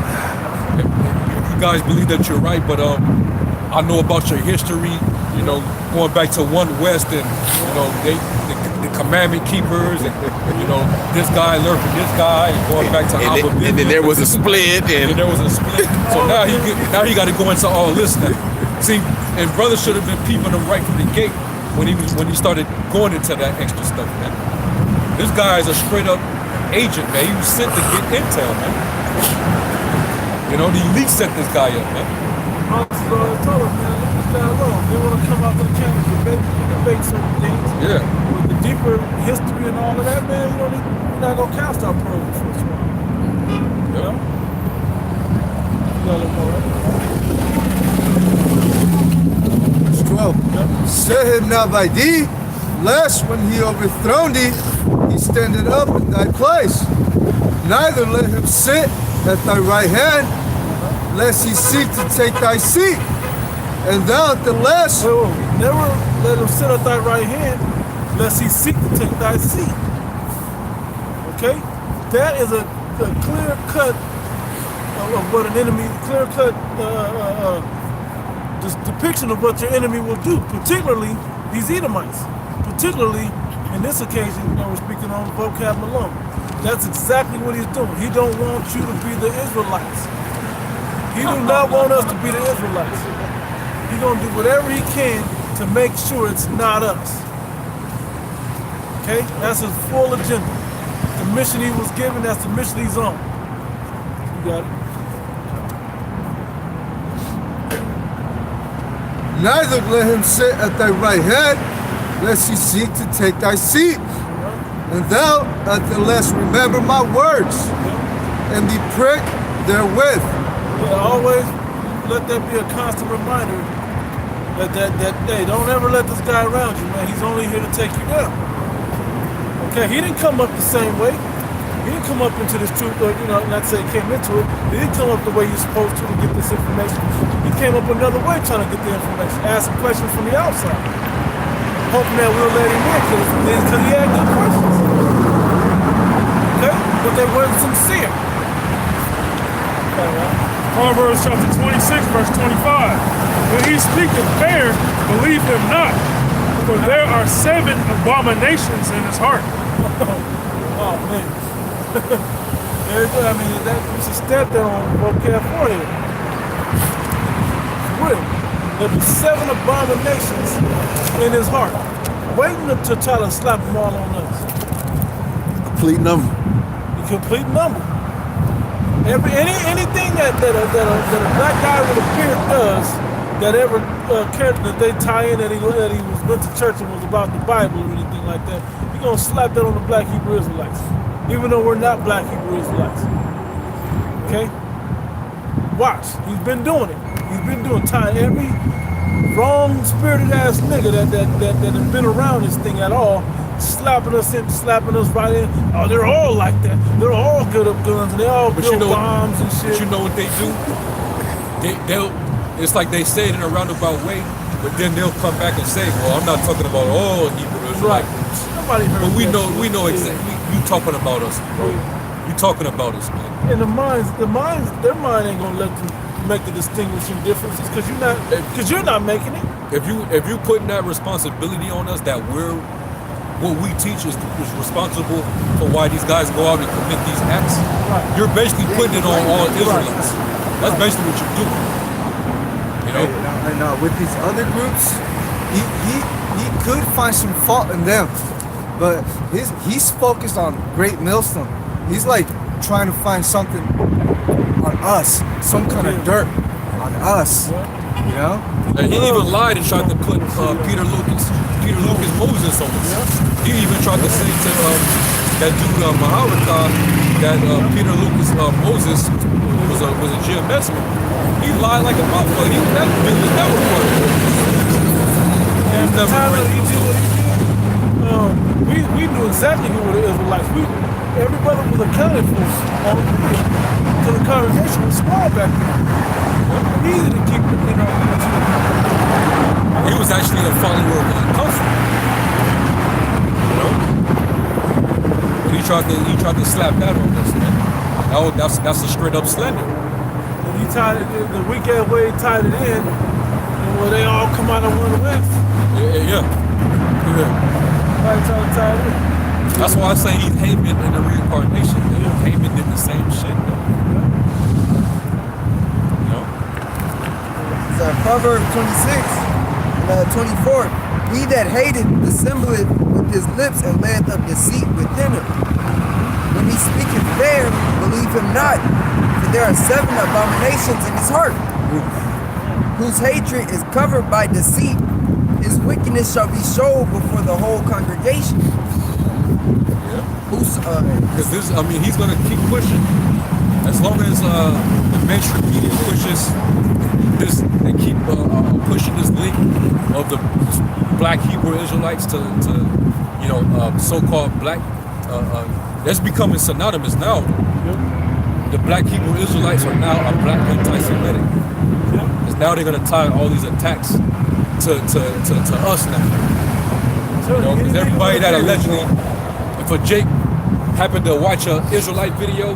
you guys believe that you're right, but I know about your history, you know, going back to One West, and you know the commandment keepers, and you know this guy learned from this guy, and going back to and then there was a split, and there was a split. So now he got to go into all this now. See, and brother should have been peeping him right from the gate when he started going into that extra stuff, man. This guy is a straight up agent, man. He was sent to get intel, man. You know, the elite set this guy up, man. I told him, man, leave this guy alone. They want to come out to the campus and debate certain things. Yeah. With the deeper history and all of that, man, you're not going to cast our program for this one. You know? You got a little more, Verse 12. Yep. Set him not by thee, lest when he overthrown thee, he standeth up in thy place. Neither let him sit at thy right hand, lest he seek to take thy seat. And thou at the last. Never let him sit at thy right hand, lest he seek to take thy seat. Okay? That is a clear cut of what an enemy, clear cut depiction of what your enemy will do, particularly these Edomites. Particularly in this occasion, you know, we're speaking on vocab Malone. That's exactly what he's doing. He don't want you to be the Israelites. He do not want us to be the Israelites. He's gonna do whatever he can to make sure it's not us. Okay? That's his full agenda. The mission he was given, that's the mission he's on. You got it. Neither let him sit at thy right hand, lest he seek to take thy seat. And thou at the last remember my words, and be pricked therewith. Yeah, always let that be a constant reminder that hey, don't ever let this guy around you, man. He's only here to take you down. Okay, he didn't come up the same way. He didn't come up into this truth, or, you know, not to say he came into it. He didn't come up the way you're supposed to get this information. He came up another way trying to get the information, asking questions from the outside, hoping that we'll let him in because he had good questions. Okay, but they weren't sincere. Proverbs chapter 26, verse 25. When he speaketh fair, believe him not, for there are 7 abominations in his heart. Oh man. I mean, we should step there on vocab for him. Real. There'll be 7 abominations in his heart, waiting to try to slap them all on us. Complete number. The complete number. Anything that a black guy with a beard does that ever that they tie in that he went to church and was about the Bible or anything like that, you're gonna slap that on the black Hebrew Israelites, even though we're not black Hebrew Israelites. Okay? Watch. He's been doing it. He's been doing tying every wrong spirited ass nigga that has been around this thing at all, slapping us right in. Oh, they're all like that. They're all good up guns and they all build bombs and shit. But you know what they do? They'll it's like they say it in a roundabout way, but then they'll come back and say, well, I'm not talking about all Hebrew Israelites. Nobody heard but we that know exactly. You talking about us, bro. You talking about us, man. And their mind ain't gonna let them make the distinguishing differences because you're not making it. If you putting that responsibility on us that we're what we teach is responsible for why these guys go out and commit these acts, you're basically putting it on all Israelites. That's basically what you're doing. You know? And with these other groups, he could find some fault in them, but he's focused on Great Millstone. He's like trying to find something on us, some kind of dirt on us, you know? And he even lied and tried to put Peter Lucas Moses on us. He even tried to say to that dude Maharata that Peter Lucas Moses was a geometric. He lied like a motherfucker. That dude was never part of it. And the time that he did what he did, we knew exactly who were the Israelites. Everybody was accounted for on the field. So the congregation was small back then. Easy to keep, He was actually a follower of the council. You know? And he tried to slap that on us, man. That's a straight up slander. And he tied it, the weekend way he tied it in, and where they all come out of one with. Yeah. Right, tie it in. That's why I say he's Haman in the reincarnation. Haman did the same shit. You know? It's Proverbs 26, 24. He that hateth dissembleth with his lips and layeth up deceit within him. When he speaketh fair, believe him not, for there are 7 abominations in his heart, whose hatred is covered by deceit. His wickedness shall be showed before the whole congregation. Because he's gonna keep pushing. As long as the mainstream media pushes this, they keep pushing this link of the black Hebrew Israelites to so-called black. That's becoming synonymous now. The black Hebrew Israelites are now a black anti-Semitic. Because now they're gonna tie all these attacks to us now. You know, because everybody that allegedly, if a Jake happened to watch an Israelite video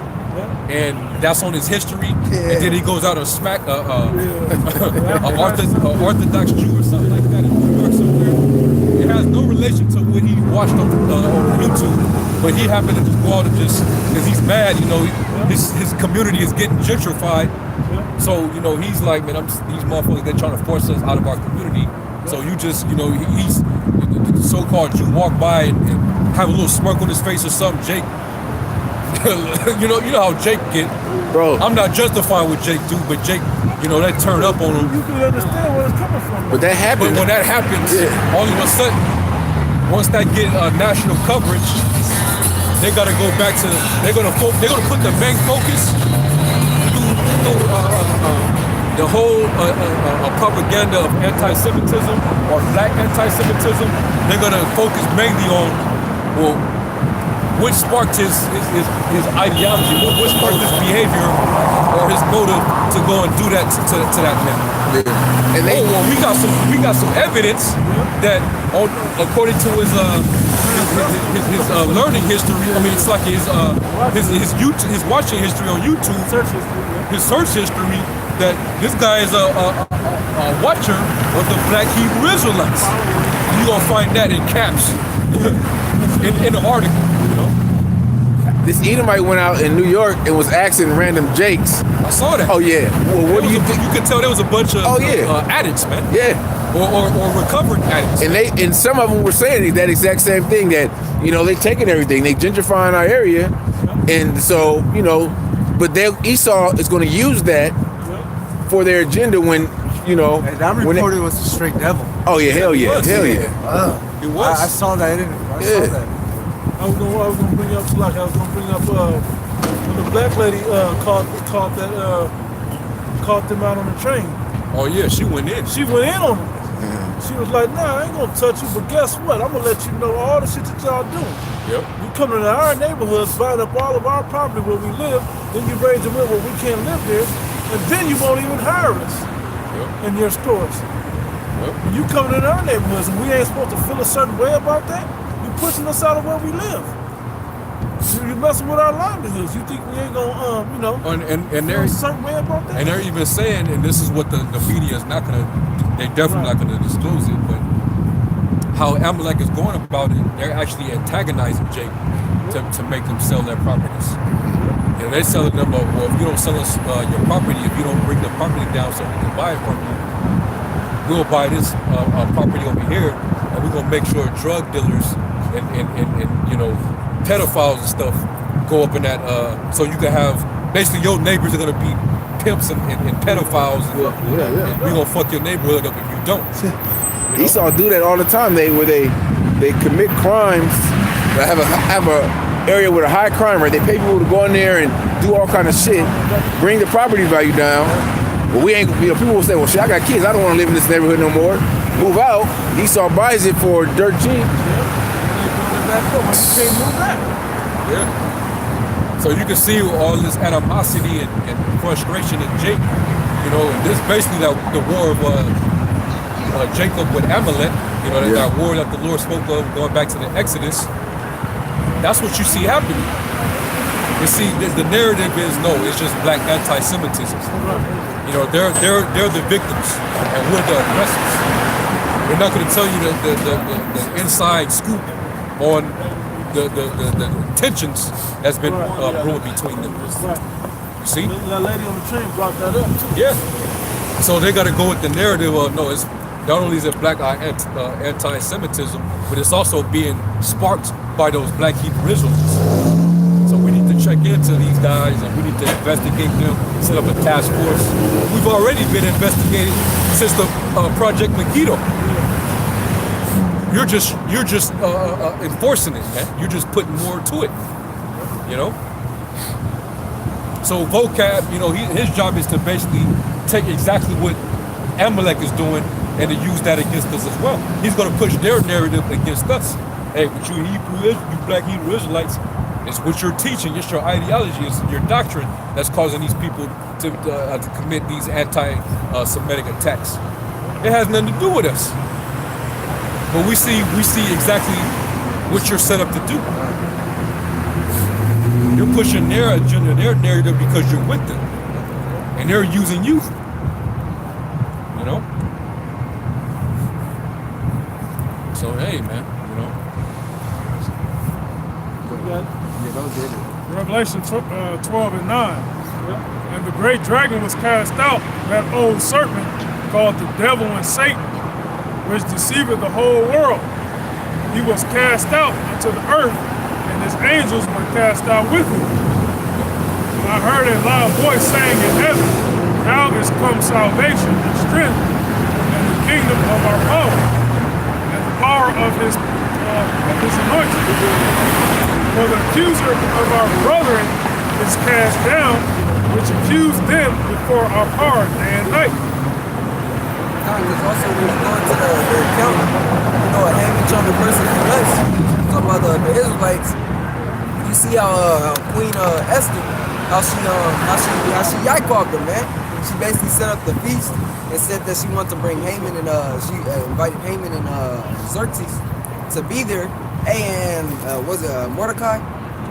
and that's on his history, and then he goes out and smack an Orthodox Jew or something like that in New York somewhere, it has no relation to what he watched on YouTube, but he happened to just go out and because he's mad, you know, his community is getting gentrified, so, you know, he's like, man, these motherfuckers, they're trying to force us out of our community, so you just, you know, he's the so-called Jew walk by and have a little smirk on his face or something, Jake. you know how Jake get. Bro. I'm not justifying what Jake do, but Jake, you know, that turned up on him. You can understand where it's coming from. But that happened. But when that happens, all of a sudden, once that get national coverage, they gotta go back to. They're gonna put the main focus through the whole propaganda of anti-Semitism or black anti-Semitism. They're gonna focus mainly on what sparked his ideology, what sparked his behavior or his motive to go and do that to that man. Yeah. And we got some evidence that, according to his learning history, I mean, it's like his watching history on YouTube, his search history, that this guy is a watcher of the black Hebrew Israelites. You gonna find that in caps in the article. You know? This Edomite went out in New York and was asking random Jakes. I saw that. Oh yeah. Well, what do you think? You could tell there was a bunch of addicts, man. Yeah. Or recovered addicts. And some of them were saying that exact same thing, that, you know, they taking everything, they gentrifying our area, and so, you know, but Esau is going to use that for their agenda when, you know. And that reporter was a straight devil. Oh yeah, hell yeah, hell yeah. It was. I saw that in it. I saw that. I was gonna bring up when the black lady caught them out on the train. Oh yeah, she went in. She went in on them. She was like, nah, I ain't gonna touch you, but guess what? I'm gonna let you know all the shit that y'all doing. Yep. You come into our neighborhoods, buying up all of our property where we live, then you raise them where we can't live there, and then you won't even hire us in your stores. Yep. When you coming into our neighborhoods and we ain't supposed to feel a certain way about that, you pushing us out of where we live. You messing with our livelihoods. You think we ain't gonna, and feel a certain way about that? And they're even saying, and this is what the media is not gonna, they're definitely not gonna disclose it, but how Amalek is going about it, they're actually antagonizing Jacob to make them sell their properties. You know, they're selling them, well, if you don't sell us your property, if you don't bring the property down so we can buy it from you, we'll buy this property over here, and we're gonna make sure drug dealers and you know, pedophiles and stuff go up in that, so you can have, basically your neighbors are gonna be pimps and pedophiles, and we're gonna fuck your neighborhood up if you don't. You know? Esau do that all the time. They commit crimes. They have a area with a high crime rate. They pay people to go in there and do all kind of shit, bring the property value down. But we ain't, you know, people will say, well, shit, I got kids. I don't want to live in this neighborhood no more. Move out. Esau buys it for dirt cheap. Yeah. So you can see all this animosity and frustration in Jacob. You know, and this basically the war of Jacob with Amalek. You know, that war that the Lord spoke of going back to the Exodus. That's what you see happening. You see, the narrative is no, it's just black anti-Semitism. You know, they're the victims, and we're the aggressors. We're not going to tell you the inside scoop on the tensions that's been brewing between them. You see? That lady on the train brought that up too. Yeah. So they got to go with the narrative of no, it's not only is it black anti-Semitism, but it's also being sparked by those black Hebrew Israelites. So we need to check into these guys, and we need to investigate them, set up a task force. We've already been investigating since the Project Megiddo. You're just enforcing it, man. You're just putting more to it, you know. So vocab, you know, his job is to basically take exactly what Amalek is doing and to use that against us as well. He's going to push their narrative against us. Hey, but you black Hebrew Israelites, it's what you're teaching, it's your ideology, it's your doctrine that's causing these people to commit these anti-Semitic attacks. It has nothing to do with us. But we see exactly what you're set up to do. You're pushing their agenda, their narrative, because you're with them. And they're using you. You know? So, hey, man, you know. Revelation 12 and 9. And the great dragon was cast out, that old serpent called the devil and Satan, which deceiveth the whole world. He was cast out into the earth, and his angels were cast out with him. And I heard a loud voice saying in heaven, now is come salvation and strength, and the kingdom of our power, and the power of his anointing. For the accuser of our brethren is cast down, which accused them before our power day and night. Because also when you go into the account, you know, a Hammond on the person who does, talking about the Israelites, you see how Queen Esther, how she yiked them, man. She basically set up the feast and said that she wanted to bring Haman and she invited Haman and Xerxes to be there. And was it Mordecai?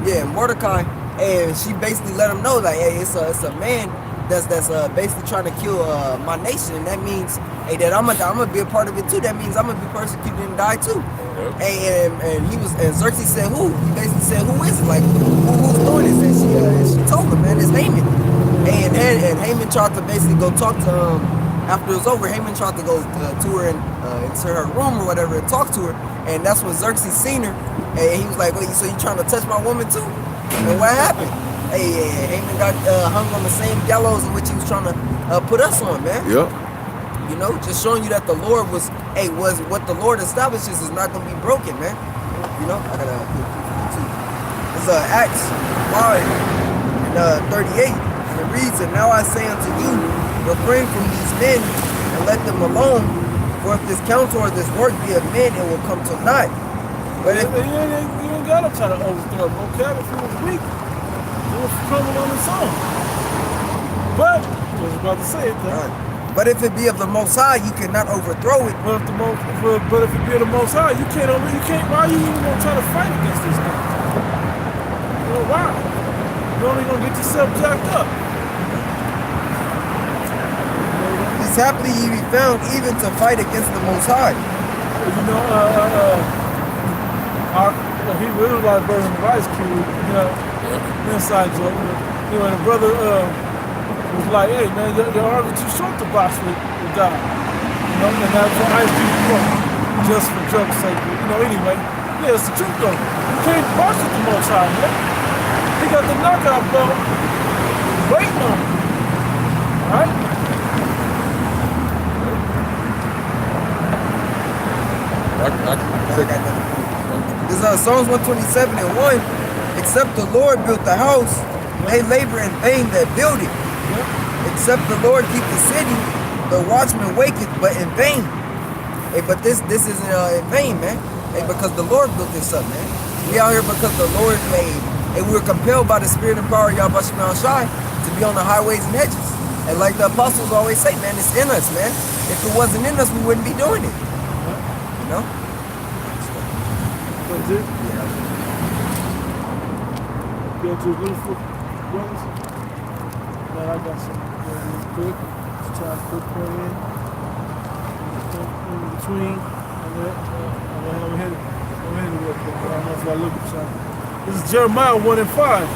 Yeah, Mordecai. And she basically let him know, like, hey, it's a man that's basically trying to kill my nation, and that means, hey, that I'm gonna be a part of it too. That means I'm gonna be persecuted and die too. And Xerxes said, who? He basically said, who is it? Like, who's doing this? And she told him, man, it's Haman. And Haman tried to basically go talk to after it was over. Haman tried to go to her and into her room or whatever and talk to her. And that's when Xerxes seen her, and he was like, wait, so you trying to touch my woman too? And what happened? Hey, Haman got hung on the same gallows in which he was trying to put us on, man. Yep. You know, just showing you that the Lord was what the Lord establishes is not going to be broken, man. You know, I gotta it's Acts 5 and 38. And it reads, and now I say unto you, refrain from these men and let them alone. For if this counsel or this work be of men, it will come to naught. But if you ain't gotta try to overthrow vocab if it was weak. It was coming on its own. But I was about to say it though. But if it be of the Most High, you cannot overthrow it. But if it be of the Most High, you can't. Why are you even gonna try to fight against this thing? You know why? You're only gonna get yourself jacked up. Happily ye be found even to fight against the Most High. You know, our Hebrew Israelite version of Ice Cube, you know, inside joke. You know, the brother was like, hey man, your arms are too short to box with God. You know, and that's what Ice Cube broke. Just for joke's sake. You know, anyway, yeah, it's the truth though. You can't box with the Most High, man. He got the knockout belt waiting on him. Alright? This Psalms 127 and 1. Except the Lord built the house, they labor in vain that build it. Except the Lord keep the city, the watchman waketh, but in vain. Hey, but this isn't in vain, man. Hey, because the Lord built this up, man. We out here because the Lord made. And we were compelled by the spirit and power of Yahweh Shai to be on the highways and edges. And like the apostles always say, man, it's in us, man. If it wasn't in us, we wouldn't be doing it. You know? That's it? Yeah. Go to beautiful brothers. Man, I got something real quick. Just try to put point in between. I'm going to hit it real quick. I don't know if I look at something. This is Jeremiah 1 and 5.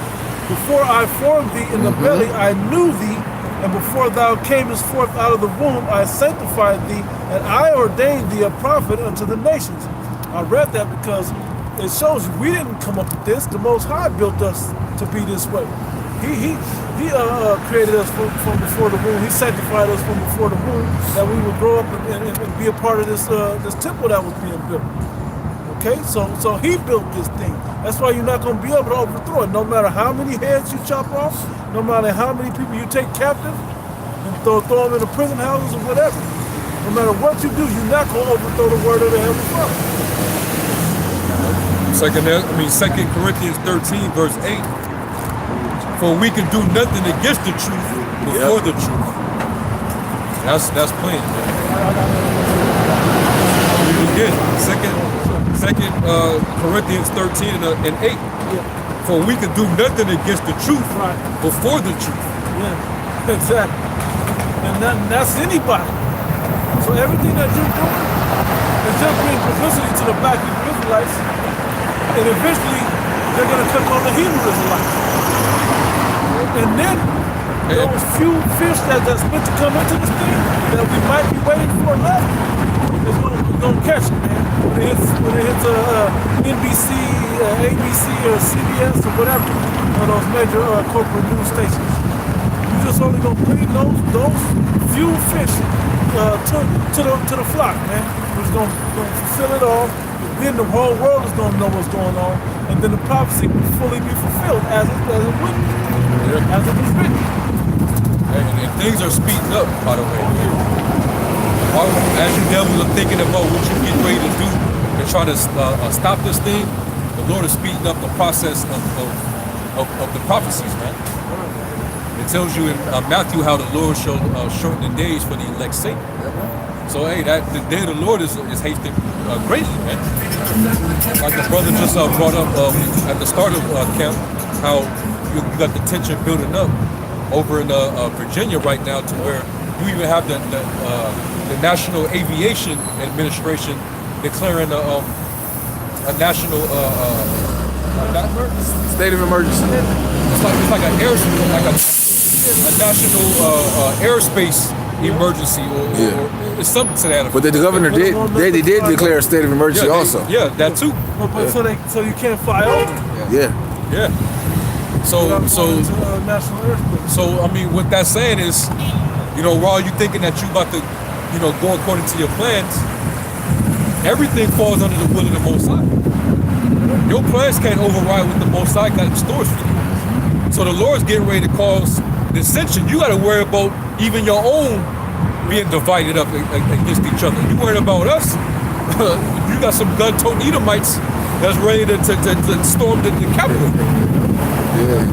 Before I formed thee in the belly, I knew thee, and before thou camest forth out of the womb, I sanctified thee, and I ordained thee a prophet unto the nations. I read that because it shows you we didn't come up with this. The Most High built us to be this way. He created us from before the womb. He sanctified us from before the womb, that we would grow up and be a part of this temple that was being built. Okay, so he built this thing. That's why you're not going to be able to overthrow it. No matter how many heads you chop off, no matter how many people you take captive and throw them in the prison houses or whatever. No matter what you do, you're not going to overthrow the word of the Heavenly Father. 2 Corinthians 13, verse 8. For we can do nothing against the truth before the truth. That's plain. Again, Second Corinthians 13 and 8. Yeah. For we can do nothing against the truth before the truth. Yeah, exactly. And that's anybody. So everything that you're doing is just being publicity to the black Hebrew Israelites, and eventually they're going to come on the Hebrew Israelites. And then those few fish that's meant to come into this thing that we might be waiting for left, is going to catch it, man. When it hits NBC, ABC, or CBS, or whatever, or those major corporate news stations. You're just only going to bring those few fish to the flock, man. We're just going to fulfill it all. Then the whole world is going to know what's going on, and then the prophecy will fully be fulfilled as it would, as it was written. And things are speeding up, by the way. As you devils are thinking about what you're getting ready to do and try to stop this thing, the Lord is speeding up the process of the prophecies, man. It tells you in Matthew how the Lord shall shorten the days for the elect's sake. So, hey, the day of the Lord is hastened greatly, man. Like the brother just brought up at the start of camp, how you got the tension building up over in Virginia right now, to where you even have the National Aviation Administration declaring a national State of emergency. It's like a national airspace emergency, or it's something to that effect. But the governor did declare a state of emergency also. Yeah, that too. So you can't fly over. Yeah. So I mean, what that's saying is, while you thinking that you about to, go according to your plans, everything falls under the will of the Most High. Your plans can't override what the Most High got in stores for you. So the Lord's getting ready to cause dissension. You got to worry about even your own being divided up against each other. You worried about us? You got some gun-toting Edomites that's ready to storm the Capitol. Yeah.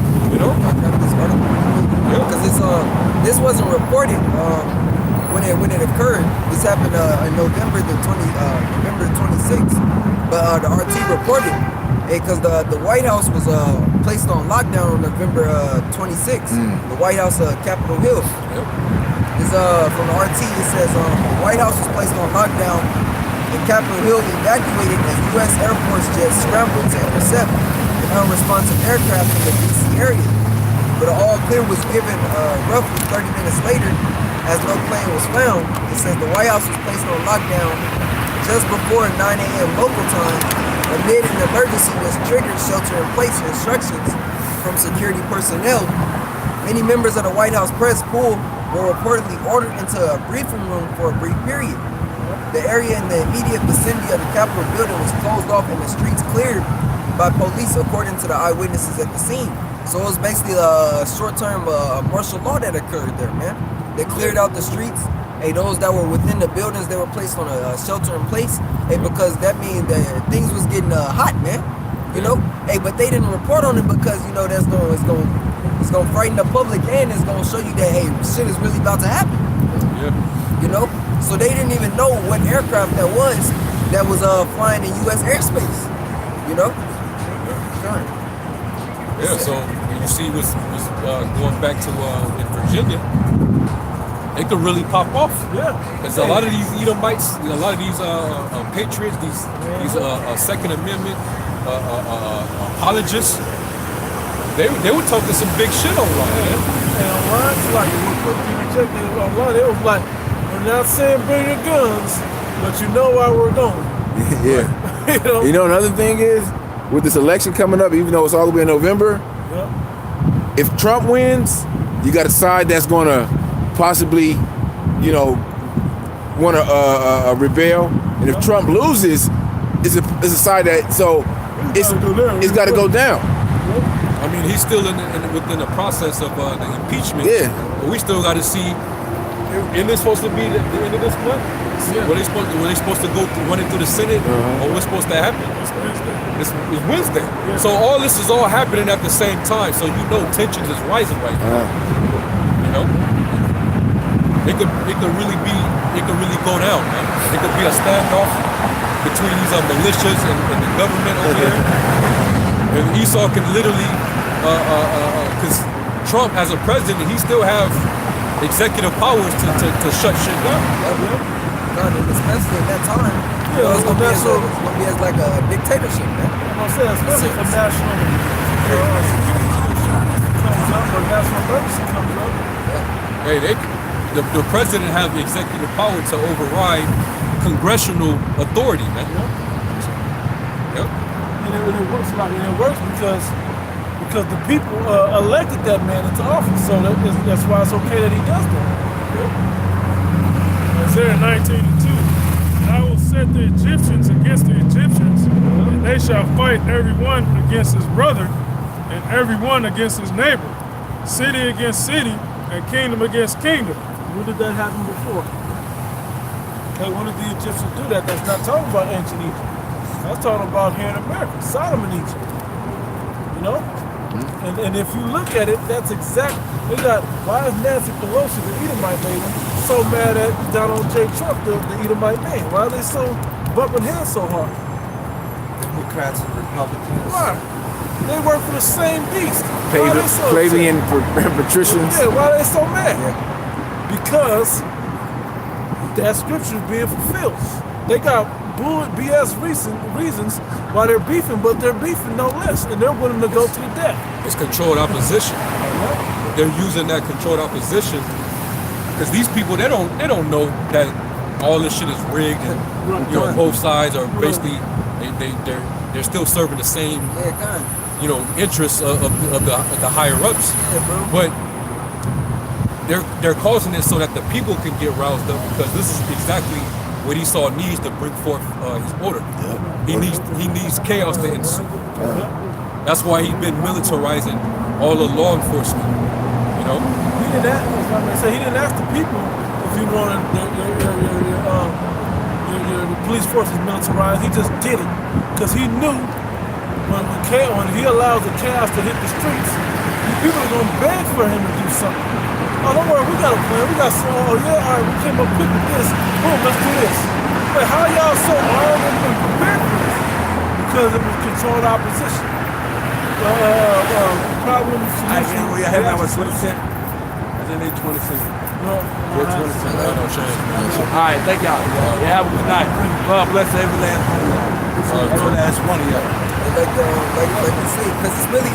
Because this wasn't reported when it occurred. This happened in November 26th, but the RT reported because the White House was placed on lockdown on November 26th. The White House, Capitol Hill. This from the RT, it says the White House was placed on lockdown and Capitol Hill evacuated as U.S. Air Force jets scrambled to intercept an unresponsive aircraft in the D.C. area. But an all clear was given roughly 30 minutes later as no plane was found. It says the White House was placed on lockdown just before 9 a.m. local time amid an emergency which triggered shelter-in-place instructions from security personnel. Many members of the White House press pool were reportedly ordered into a briefing room for a brief period. The area in the immediate vicinity of the Capitol building was closed off and the streets cleared by police according to the eyewitnesses at the scene. So it was basically a short-term martial law that occurred there, man. They cleared out the streets. Hey, those that were within the buildings, they were placed on a shelter-in-place. Hey, because that means that things was getting hot, man. You know. Hey, but they didn't report on it because you know it's gonna frighten the public and it's gonna show you that hey, shit is really about to happen. Yeah. You know. So they didn't even know what aircraft that was flying in U.S. airspace. You know. Yeah. So you see, what's going back to in Virginia. It could really pop off. Yeah. Because a lot of these Edomites, a lot of these patriots, these Second Amendment apologists, they were talking some big shit online. And online, it's like, you check it online, it was like, we're not saying bring your guns, but you know why we're going. Yeah. You know, another thing is, with this election coming up, even though it's all the way in November, if Trump wins, you got a side that's going to possibly, you know, want to rebel. And if Trump loses, it's a side that, so it's got to go down. I mean, he's still within the process of the impeachment. Yeah. But we still got to see. Isn't it supposed to be the end of this month? Yeah. Were they supposed to go running through the Senate, or what's supposed to happen? It's Wednesday. Yeah. So all this is all happening at the same time. So you know tensions is rising right now. You know, it could really go down, man. It could be a standoff between these militias and the government over here. And Esau can literally, because Trump as a president, he still have executive powers to shut shit down. God, and especially at that time, it's gonna be as like a dictatorship, man. I'm saying, especially if a national comes up or national emergency comes up. Hey, the president have executive power to override congressional authority, man. Yep. And it works because the people elected that man into office, so that's why it's okay that he does that. Isaiah 19:2. And I will set the Egyptians against the Egyptians, and they shall fight every one against his brother, and every one against his neighbor, city against city, and kingdom against kingdom. When did that happen before? Hey, when did the Egyptians do that? That's not talking about ancient Egypt. That's talking about here in America, Sodom and Egypt. You know? And if you look at it, that's exactly, why is Nancy Pelosi, the Edomite lady, so mad at Donald J. Trump, the Edomite man? Why are they so bumping heads so hard? Democrats and Republicans. Why? They work for the same beast. Flavian patricians. Yeah, why are they so mad? Because that scripture is being fulfilled. They got BS reasons why they're beefing, but they're beefing no less, and they're willing to go to the death. It's controlled opposition. They're using that controlled opposition because these people they don't know that all this shit is rigged, and you know both sides are basically they're still serving the same interests of the higher ups, but they're causing it so that the people can get roused up because this is exactly what Esau needs to bring forth his order. He needs chaos to ensue. That's why he's been militarizing all the law enforcement. You know, he didn't ask the people if he wanted the police forces militarized. He just did it because he knew when he allows the chaos to hit the streets, people are gonna beg for him to do something. Oh, don't worry, we got a plan. We got some. Oh yeah, all right, we came up quick with this. Boom, let's do this. But how y'all so armed and prepared for this? Because it was controlled opposition. Problem solution. I think we have our 20 cents. I think they 20 cents. All right, thank y'all. Yeah, have a good night. God bless every last one of y'all. And like you say, because it's really,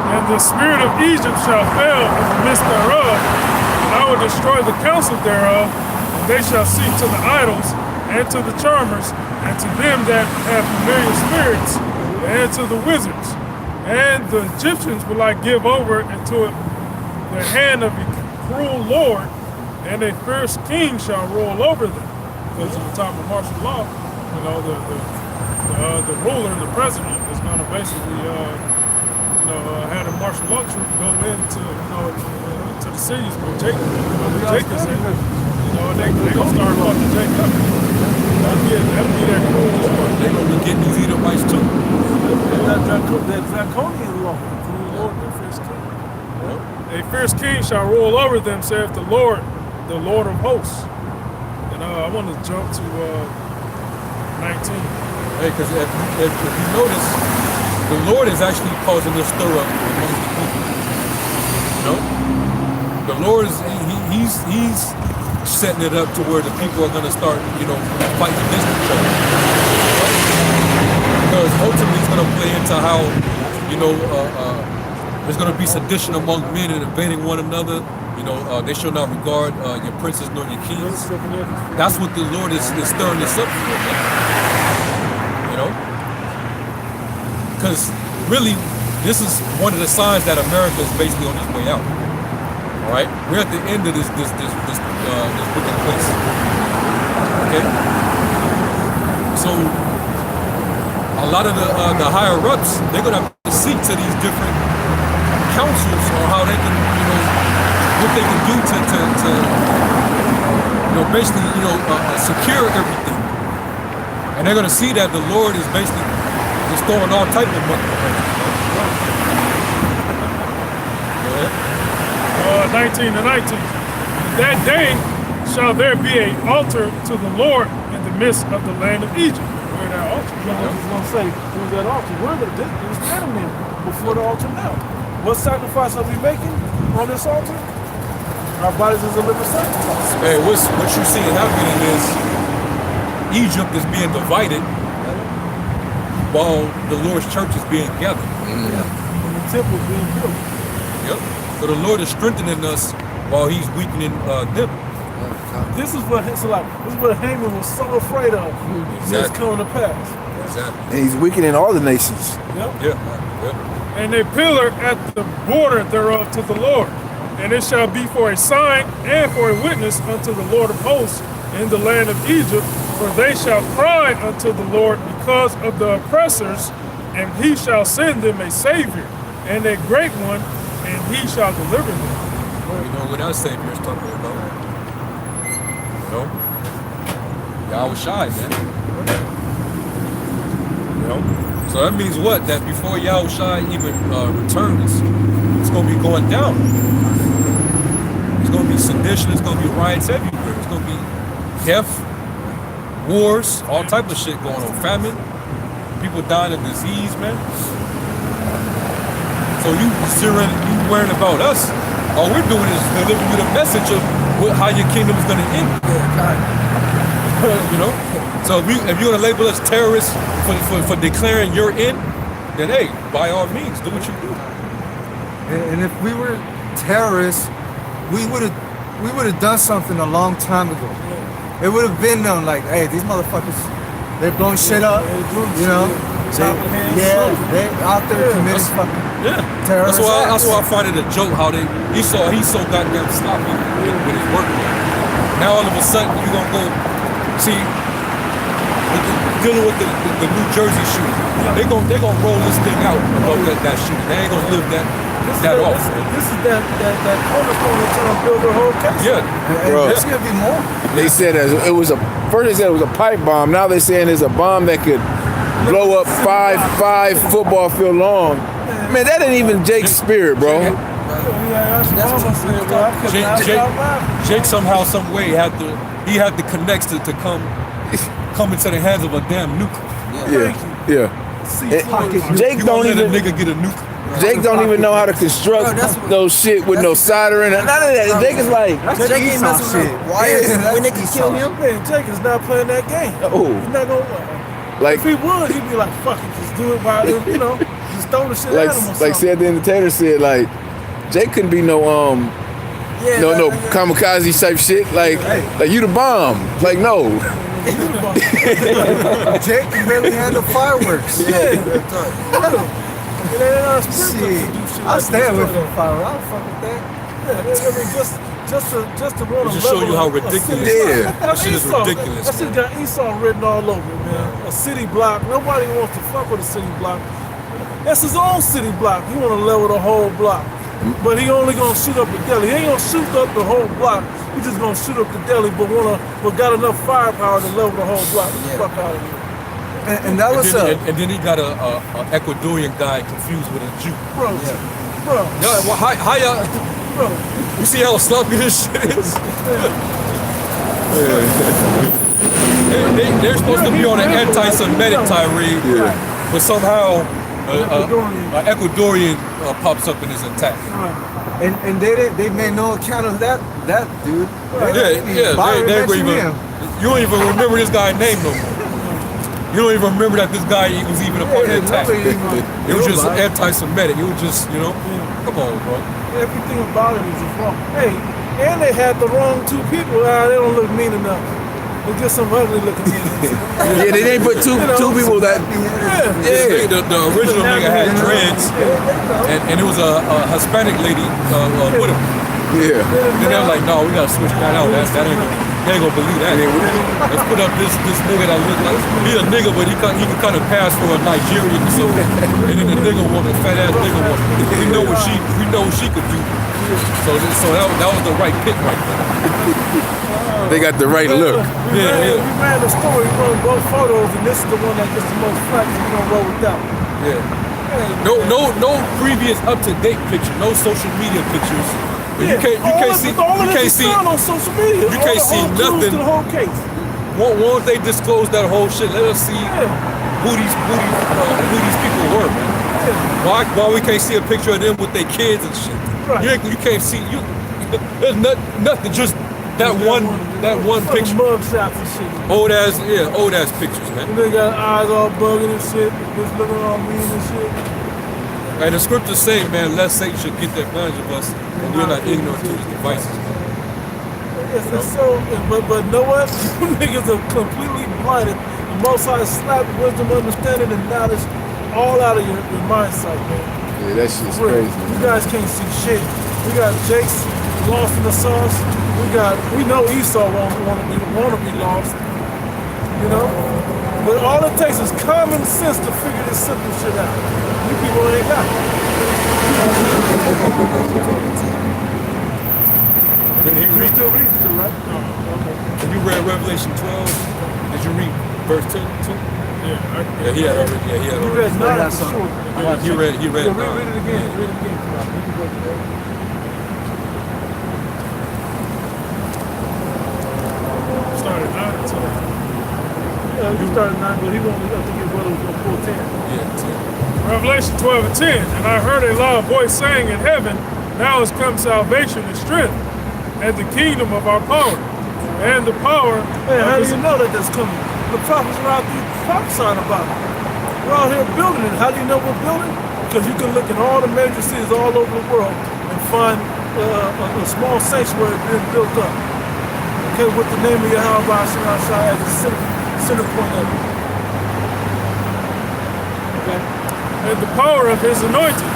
And the spirit of Egypt shall fail in the midst thereof, and I will destroy the counsel thereof, and they shall seek to the idols, and to the charmers, and to them that have familiar spirits, and to the wizards. And the Egyptians will I give over into the hand of a cruel lord, and a fierce king shall rule over them. Because in the time of martial law, you know, the ruler, the president, is going to basically, have the martial law troops go into, to the cities where Jacob is in. They gonna start fucking Jacob. That'll be their cruel lord. They're going to be getting these Edomites too. That draconian law. Lord, the fierce king. A fierce king shall rule over them, saith the Lord of hosts. And I want to jump to 19. Hey, because if you notice, the Lord is actually causing this stir up among the people. You know, the Lord is he's setting it up to where the people are going to start, fighting against each other. Because ultimately, it's going to play into how, there's going to be sedition among men and invading one another. They shall not regard your princes nor your kings. That's what the Lord is stirring this up for. Because really, this is one of the signs that America is basically on its way out. All right, we're at the end of this wicked place. Okay, so a lot of the higher ups, they're gonna have to seek to these different councils on how they can, what they can do to basically, secure everything. And they're gonna see that the Lord is basically just throwing all type of money. 19 to 19. That day shall there be an altar to the Lord in the midst of the land of Egypt. Where that altar? I was going to say, who's that altar? There's standing before the altar now. What sacrifice are we making on this altar? Our bodies is a living sacrifice. Hey, what you see happening is Egypt is being divided while the Lord's church is being gathered. And the temple is being built. Yep. So the Lord is strengthening us while He's weakening them. This is what Haman was so afraid of. It's coming to pass. Exactly. And he's weakening all the nations. Yep. Yeah. And a pillar at the border thereof to the Lord. And it shall be for a sign and for a witness unto the Lord of hosts in the land of Egypt, for they shall cry unto the Lord because of the oppressors, and He shall send them a Savior and a great one, and He shall deliver them. You know what our Savior is talking about? Y'all was shy, man. So that means what? That before Yahushua even returns, it's going to be going down. It's going to be sedition. It's going to be riots everywhere. It's going to be death, wars, all type of shit going on. Famine, people dying of disease, man. So you worrying about us. All we're doing is delivering you the message of how your kingdom is going to end. So if you're going to label us terrorists for declaring your end, then hey, by all means, do what you do. And if we were terrorists, we would have done something a long time ago. It would have been known, like, hey, these motherfuckers, they're blowing shit up, they out there committing fucking terrorist That's why I find it a joke how he's so goddamn sloppy with his work. Now all of a sudden you gonna go see dealing with the New Jersey shooting. They gonna roll this thing out about that shooting. They ain't gonna live that off. This is that cornerstone that's trying to build the whole case. Yeah, Bro. There's gonna be more. They said first they said it was a pipe bomb. Now they're saying it's a bomb that could blow up five football field long. Man, that ain't even Jake's spirit, bro. Jake somehow, some way had the connects to come into the hands of a damn nuke. Yeah. Pocket Jake You don't gonna let even a nigga get a nuke? Jake don't even know how to construct Bro, that's what- no shit with no soldering. None of that. Jake is like, Jake ain't messing with no wires when they can kill him. Man, Jake is not playing that game. oh, He's not gonna. like If he would, he'd be like, "Fuck it, just do it by just throw the shit at him or something." like said the entertainer said, like Jake couldn't be no Yeah, no kamikaze type shit. Like you the bomb. Like no. Jake can barely handle fireworks. Yeah. It ain't our Shit, spiritual. I'll stay away from fire. I don't fuck with that. Yeah, I mean, just to want to Just show you how ridiculous. Yeah. That shit is ridiculous. That shit got Esau written all over it, man. A city block. Nobody wants to fuck with a city block. That's his own city block. He want to level the whole block. But he only gonna shoot up the deli. He ain't gonna shoot up the whole block. He just gonna shoot up the deli, but got enough firepower to level the whole block. Get the fuck out of here. And that was And then he got a Ecuadorian guy confused with a Jew. Bro, Yeah, well, how y'all? bro. You see how sloppy this shit is? They're supposed to be on an anti-Semitic tirade, but somehow an Ecuadorian pops up and is attacked. and they made no account of that dude. They were even. You don't even remember this guy's name no more. You don't even remember that this guy was even a part of the attack. It was just anti-Semitic. It was just, come on, bro. Everything about it is just wrong. Hey, and they had the wrong two people. They don't look mean enough. They just some ugly looking men. Yeah, they didn't put two people that. Yeah. The original nigga had dreads, and it was a Hispanic lady with him. Yeah. Then they were like, no, we gotta switch that out. They ain't gonna believe that. Let's put up this nigga that look like he a nigga, but he can kind of pass for a Nigerian or something. And then the nigga woman, fat ass nigga woman, we know what she could do. So that was the right pick right there. They got the right look. We ran the story, we run both photos, and this is the one that gets the most flack. We're gonna roll with that one. Yeah. No previous up to date picture, no social media pictures. You can't see on social media. You can't see nothing. The whole case. Won't they disclose that whole shit? Let us see who these people were, man. Why we can't see a picture of them with their kids and shit? Right. You can't see there's nothing, just that one picture. Mug shots and shit. Old ass pictures, man. They got eyes all bugging and shit. Just looking all mean and shit. And the scriptures say, man, lest Satan should get the advantage of us, and we're not ignorant to his devices. It's so, but know what? You niggas are completely blinded. The Most High slapped wisdom, understanding, and knowledge all out of your mind sight, man. Yeah, that shit's Real. crazy. You guys can't see shit. We got Jake's lost in the sauce. We know Esau won't want to be lost. But all it takes is common sense to figure this simple shit out. You people ain't got it. You still read still, right? When you read Revelation 12, did you read verse 2? Yeah, he had already. You read 9 for sure. He read Yeah, 9. read it again. Read it again. Started 9 or 10. Yeah, you started 9, but he won't I think his brother was going to pull 10. Yeah, Revelation 12 and 10. And I heard a loud voice saying in heaven, now has come salvation and strength, and the kingdom of our power, and the power. Hey, how do you know that that's coming? The prophets are out there prophesying about it. We're out here building it. How do you know we're building? Because you can look in all the major cities all over the world and find a small sanctuary being built up. Okay, with the name of Yahweh Shai as the center point of it. Okay. And the power of his anointing.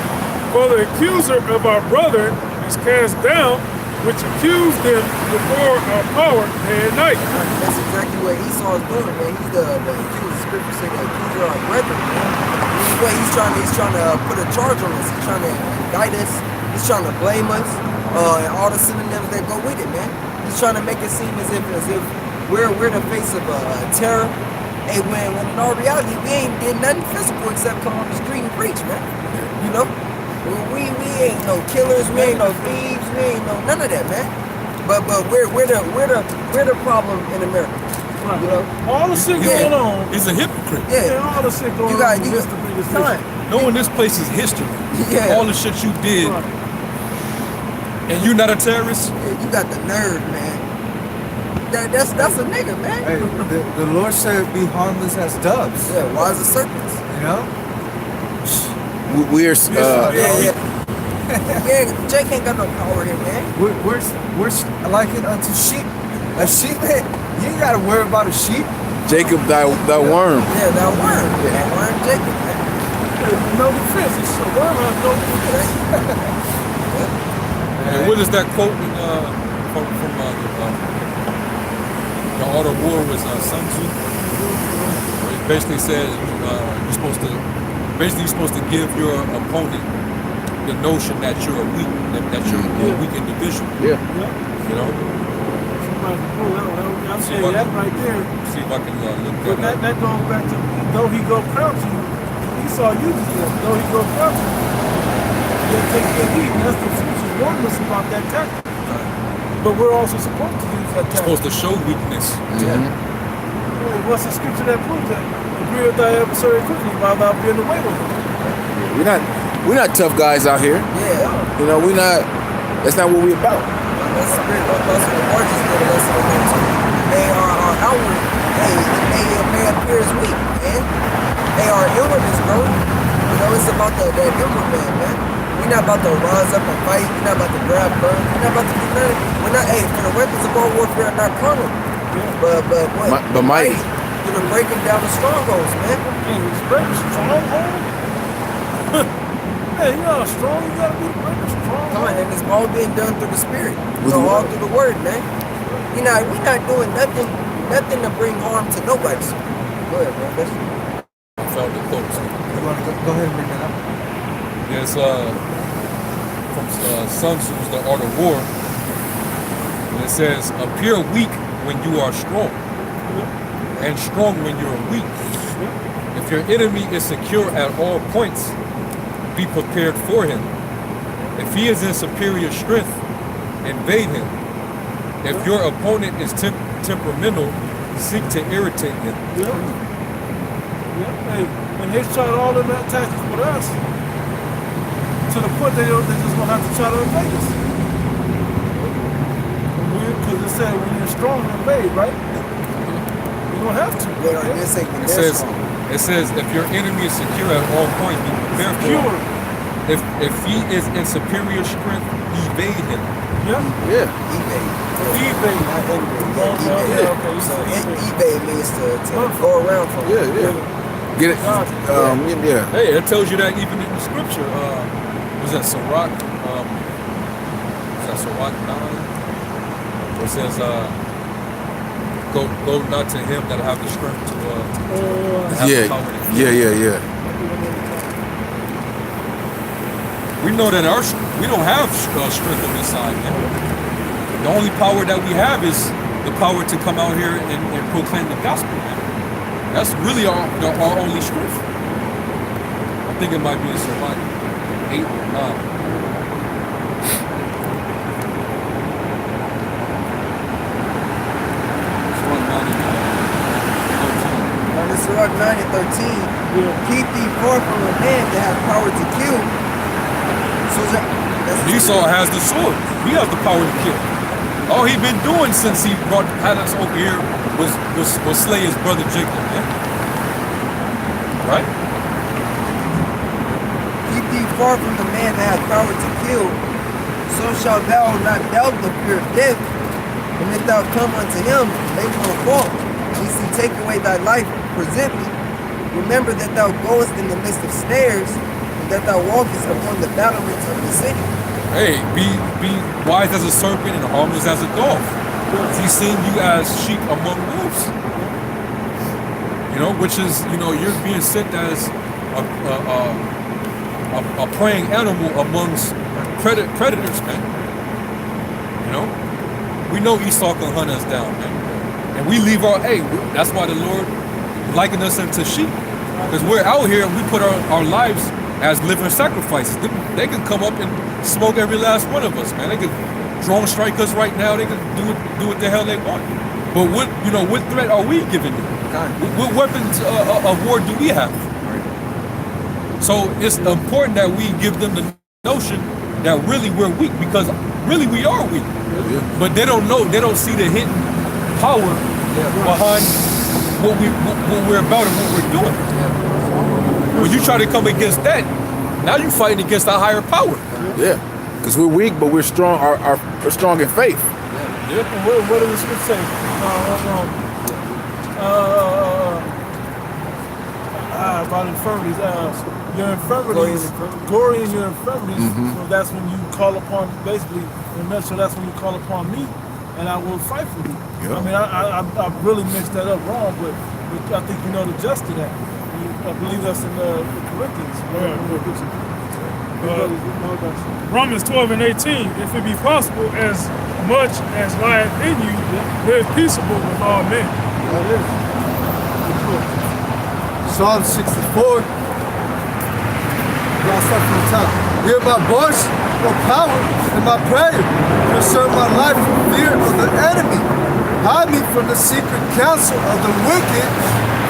For the accuser of our brethren is cast down, which accused them before our power day and night. That's exactly what Esau is doing, man. He's the accuser. Scripture say the accuser of our brethren, man. He's trying to put a charge on us. He's trying to indict us. He's trying to blame us. And all the synonyms that go with it, man. He's trying to make it seem as if we're in the face of terror. Hey, when in all reality we ain't did nothing physical except come on the street and preach, man. We ain't no killers, we ain't no thieves, we ain't no none of that, man. But we're the problem in America. Right. All the shit going on. He's a hypocrite. Yeah, all the shit going on. You knowing this place is history. Yeah. All the shit you did, and you're not a terrorist. Yeah, you got the nerve, man. That's a nigga, man. Hey, the Lord said, "Be harmless as doves." Yeah, wise as serpents. You know. We're Yeah, Jake ain't got no power here, man. We're likened unto sheep. A sheep, you ain't gotta worry about a sheep. Jacob, thy worm. Yeah, that worm. Yeah, that worm Jacob, man. No defense. It's a worm has no defense. And what is that quote from the Art of War was Sun Tzu? Where it basically says you're supposed to give your opponent the notion that you're weak, that you're a weak individual. Yeah. You know. Somebody pull that one. I'm saying that right there. See if I can look But that up. that goes back to though he go crouching, Esau uses it. Though he go crouching, he'll take the heat. That's the future warning us about that tactic. But we're also supposed to use that tactic. Supposed to show weakness. Well, what's the scripture that proves that? Agree with thy adversary quickly while thou being away with him. We're not tough guys out here. Yeah. You know, that's not what we about. That's the spirit of us. The Lord just gave us a mental. They are outward. They may appear as weak, man. They are inward as bro. You know, it's about the inward man. We're not about to rise up and fight. We're not about to grab guns. We're not about to do nothing. We're not, for the weapons of our warfare are not carnal. But what? But mighty. Through the breaking down the strongholds, man. It's breaking stronghold. Hey, you know how strong you gotta be to break a stronghold. Come on, and it's all being done through the spirit. All through the word, man. We're not doing nothing to bring harm to nobody. Go ahead, man. I found the quote. You want to go ahead and bring that up? Yes, from Sun Tzu's The Art of War. And it says, appear weak when you are strong, and strong when you are weak. If your enemy is secure at all points, be prepared for him. If he is in superior strength, invade him. If your opponent is temperamental, seek to irritate him. Yeah. Hey, and they tried all of that tactics with us to the point they just gonna have to try to invade us. Because it said when you're strong, invade, right? You don't have to. It says if your enemy is secure at all points, be prepared for him. If he is in superior strength, evade him. Evade. So evade means to go around from. Get it? Hey, it tells you that even in the scripture. Was that Sirach? Was that Sirach 9? It says, go not to him that have the strength to have the power to kill. Yeah. We know that we don't have strength on this side, man. The only power that we have is the power to come out here and proclaim the gospel, man. That's really our only strength. I think it might be in Sirach 8 or 9. Sirach 9 and 13. Keep thee far from a man that have power to kill. Esau has the sword. He has the power to kill. All he been doing since he had us over here was slay his brother Jacob. Yeah? Right? Keep thee far from the man that hath power to kill. So shalt thou not doubt the fear of death. And if thou come unto him, they will fall. Lest he take away thy life presently. Remember that thou goest in the midst of snares, and that thou walkest upon the battlements of the city. Hey, be wise as a serpent and harmless as a dove. He's seen you as sheep among wolves. You know, which is, you're being sent as a preying animal amongst predators, man. You know? We know Esau can hunt us down, man. And we leave that's why the Lord likened us into sheep. Because we're out here and we put our lives as living sacrifices. They can come up and smoke every last one of us, man. They can drone strike us right now. They can do what the hell they want. But what threat are we giving them? What weapons of war do we have? So it's important that we give them the notion that really we're weak, because really we are weak. But they don't know, they don't see the hidden power behind what we're about and what we're doing. When you try to come against that, now you're fighting against a higher power. Yeah, because we're weak, but we're strong. We're strong in faith. Yeah. What does the scripture say? About infirmities. Your infirmities, glory in your infirmities. So that's when you call upon, basically, so that's when you call upon me, and I will fight for you. Yeah. I mean, I really mixed that up wrong, but I think you know the gist of that. I believe that's in the Corinthians. Romans 12 and 18, if it be possible, as much as lieth in you, live peaceable with all men. That is. Psalm 64. I'll start from the top. Hear my voice, my power, and my prayer. Preserve my life from fear of the enemy. Hide me from the secret counsel of the wicked,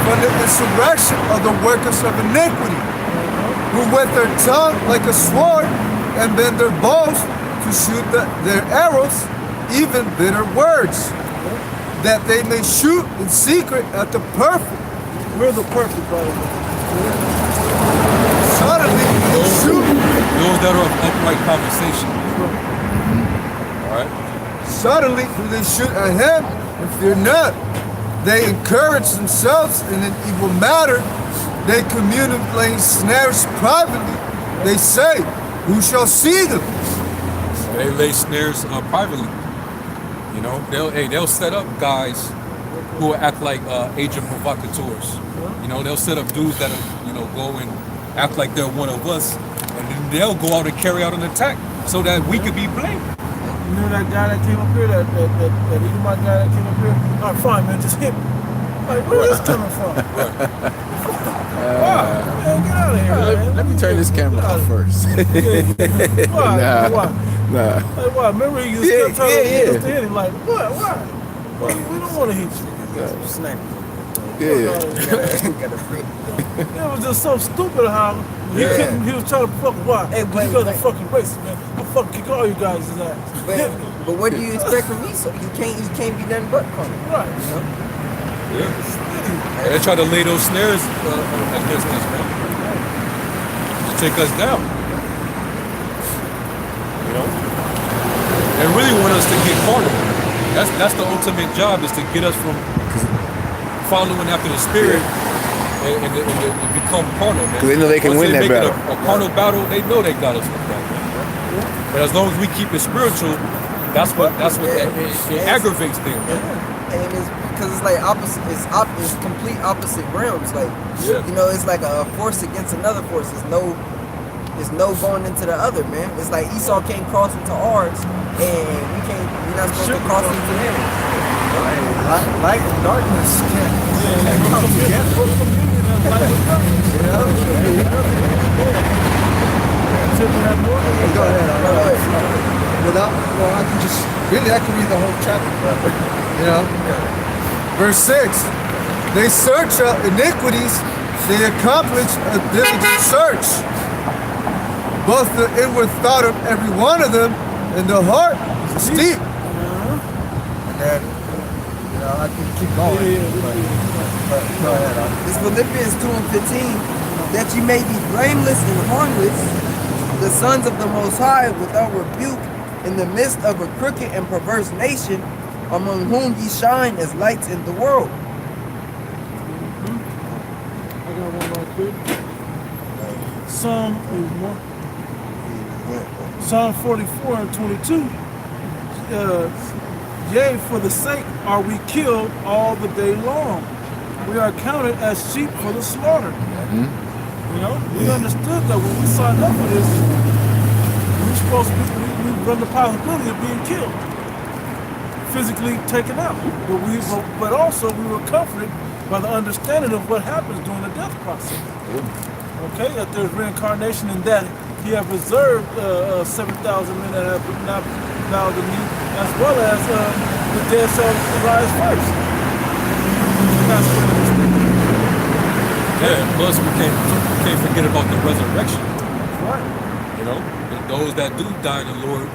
from the insurrection of the workers of iniquity, who with their tongue like a sword, and bend their bows to shoot their arrows, even bitter words, that they may shoot in secret at the perfect. We're the perfect, brother. Suddenly, they shoot. Those that are of upright conversation. All right. Suddenly, do they shoot at him and fear not. They encourage themselves in an evil matter. They communicate snares privately. They say, who shall see them? They lay snares privately. You know, they'll set up guys who will act like agent provocateurs. You know, they'll set up dudes that go and act like they're one of us, and then they'll go out and carry out an attack so that we could be blamed. You know that guy that came up here, that Edomite guy that came up here? All right, fine, man, just hit me. Like, where is this coming from? Wow, man, get out of here, man. Let me turn this camera off first. Why? Nah. Like, why? Remember, you kept trying to hit him. Like, what? Why? We don't want to hit you. Snap. Yeah. It was just so stupid how he couldn't. He was trying to fuck. Why? Hey, you guys are fucking racist, man. I'll fucking kick all you guys' ass. But what do you expect from me? So you can't be nothing but corny. Right. You know? Yeah. They try to lay those snares against us, man. To take us down. You know? They really want us to get carnal. That's the ultimate job, is to get us from following after the spirit and become carnal, man. Because they know they can win that battle. A carnal battle, they know they got us with that. But as long as we keep it spiritual, that's what it aggravates them. And it's because it's like opposite. It's complete opposite realms. Like you know, it's like a force against another force. It's no going into the other, man. It's like Esau can't cross into ours, and we're not supposed to cross into theirs. Light and darkness can't come together. Go ahead. I can read the whole chapter. You know? Verse 6. They search out iniquities, they accomplish a diligent search. Both the inward thought of every one of them and the heart is deep. And then, I can keep going. But go ahead. It's Philippians 2 and 15, that you may be blameless and harmless, the sons of the Most High, without rebuke, in the midst of a crooked and perverse nation, among whom ye shine as lights in the world. I got one right quick. Psalm 44 and 22. Yea, for the sake are we killed all the day long. We are counted as sheep for the slaughter. You know, we understood that when we signed up for this, we run the possibility of being killed, physically taken out. But also we were comforted by the understanding of what happens during the death process. Okay, that there's reincarnation, and that He has reserved 7,000 men that have not bowed the knee, as well as the dead shall rise first. That's what it is. Yeah, and plus we can't forget about the resurrection. Right. You know, and those that do die in the Lord,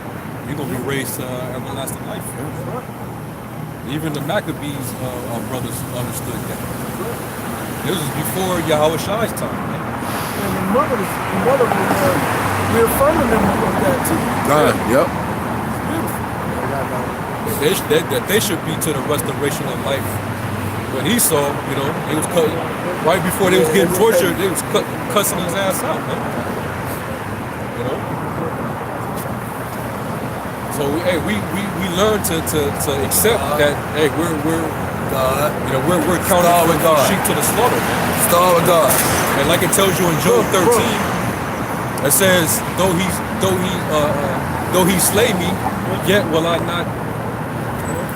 you're gonna be raised to everlasting life. Even the Maccabees brothers understood that. This was before Yahweh Shai's time. Man. And the mother was reaffirming them of that too. Yep. Beautiful. That they should be to the restoration of life. When he saw, you know, they was cut right before they was getting tortured. They was cussing his ass out, man. You know. So hey, we learn to accept that. Hey, we're God. you know we're counted Start with God. sheep to the slaughter, man. Start with God. And like it tells you in Job 13, it says, though he slay me, yet will I not.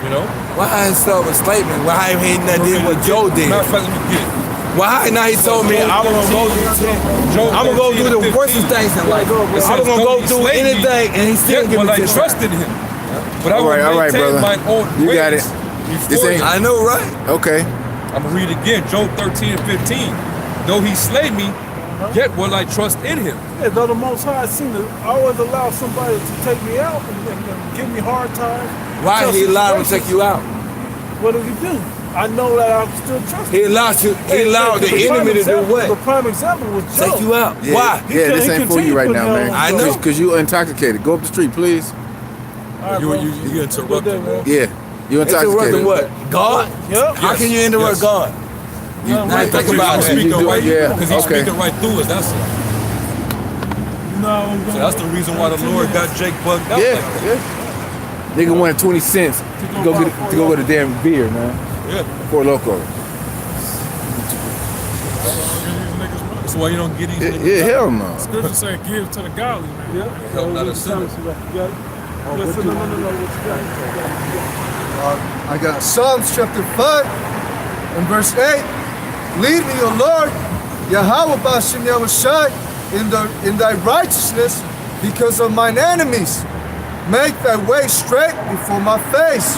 You know. Why I ain't start with slavery? Why ain't he nothing did what Joe did? Matter of fact, let me get it. Why now he told me I'm gonna go through the worst things in life. I'm gonna go through anything, and he still give me I this. trusted him. But I All will right, maintain brother. my own You ways got it. This before ain't- him. I know, right? Okay. I'm gonna read again, Job 13 and 15. Though he slay me, yet will I trust in him. Yeah, though the Most High seem to always allow somebody to take me out and give me hard times. Why tough he allowed him to situations. take you out? What did he do? I know that I still trust He him. allowed you. He allowed the enemy to do The what? prime example was Job. Take you out. Yeah. Why? He Yeah, can- this he ain't for you continued right putting now, it man. on I know. Because you intoxicated. Go up the street, please. All right, You bro. you interrupted, man. Yeah. You Interrupted intoxicated. what? God? Yep. How can you interrupt Yes. God? You know, Now right, think He's about it. speaking You do- right, yeah, because he's okay. speaking right through us. That's it. you know, So that's the reason why the Lord got Jake bugged out Yeah. like that. Yeah. Nigga wanted 20 cents to go get a damn beer, man. Yeah. For Loco. That's why you don't get these Yeah, niggas. yeah, hell no. Scripture say give to the godly, man. Yeah. Help not a sinner. You got it? Listen, no. What you got? I got Psalms chapter 5 and verse 8. Lead me, O Lord, Yahweh Bashem Yahushai, in thy righteousness because of mine enemies. Make thy way straight before my face.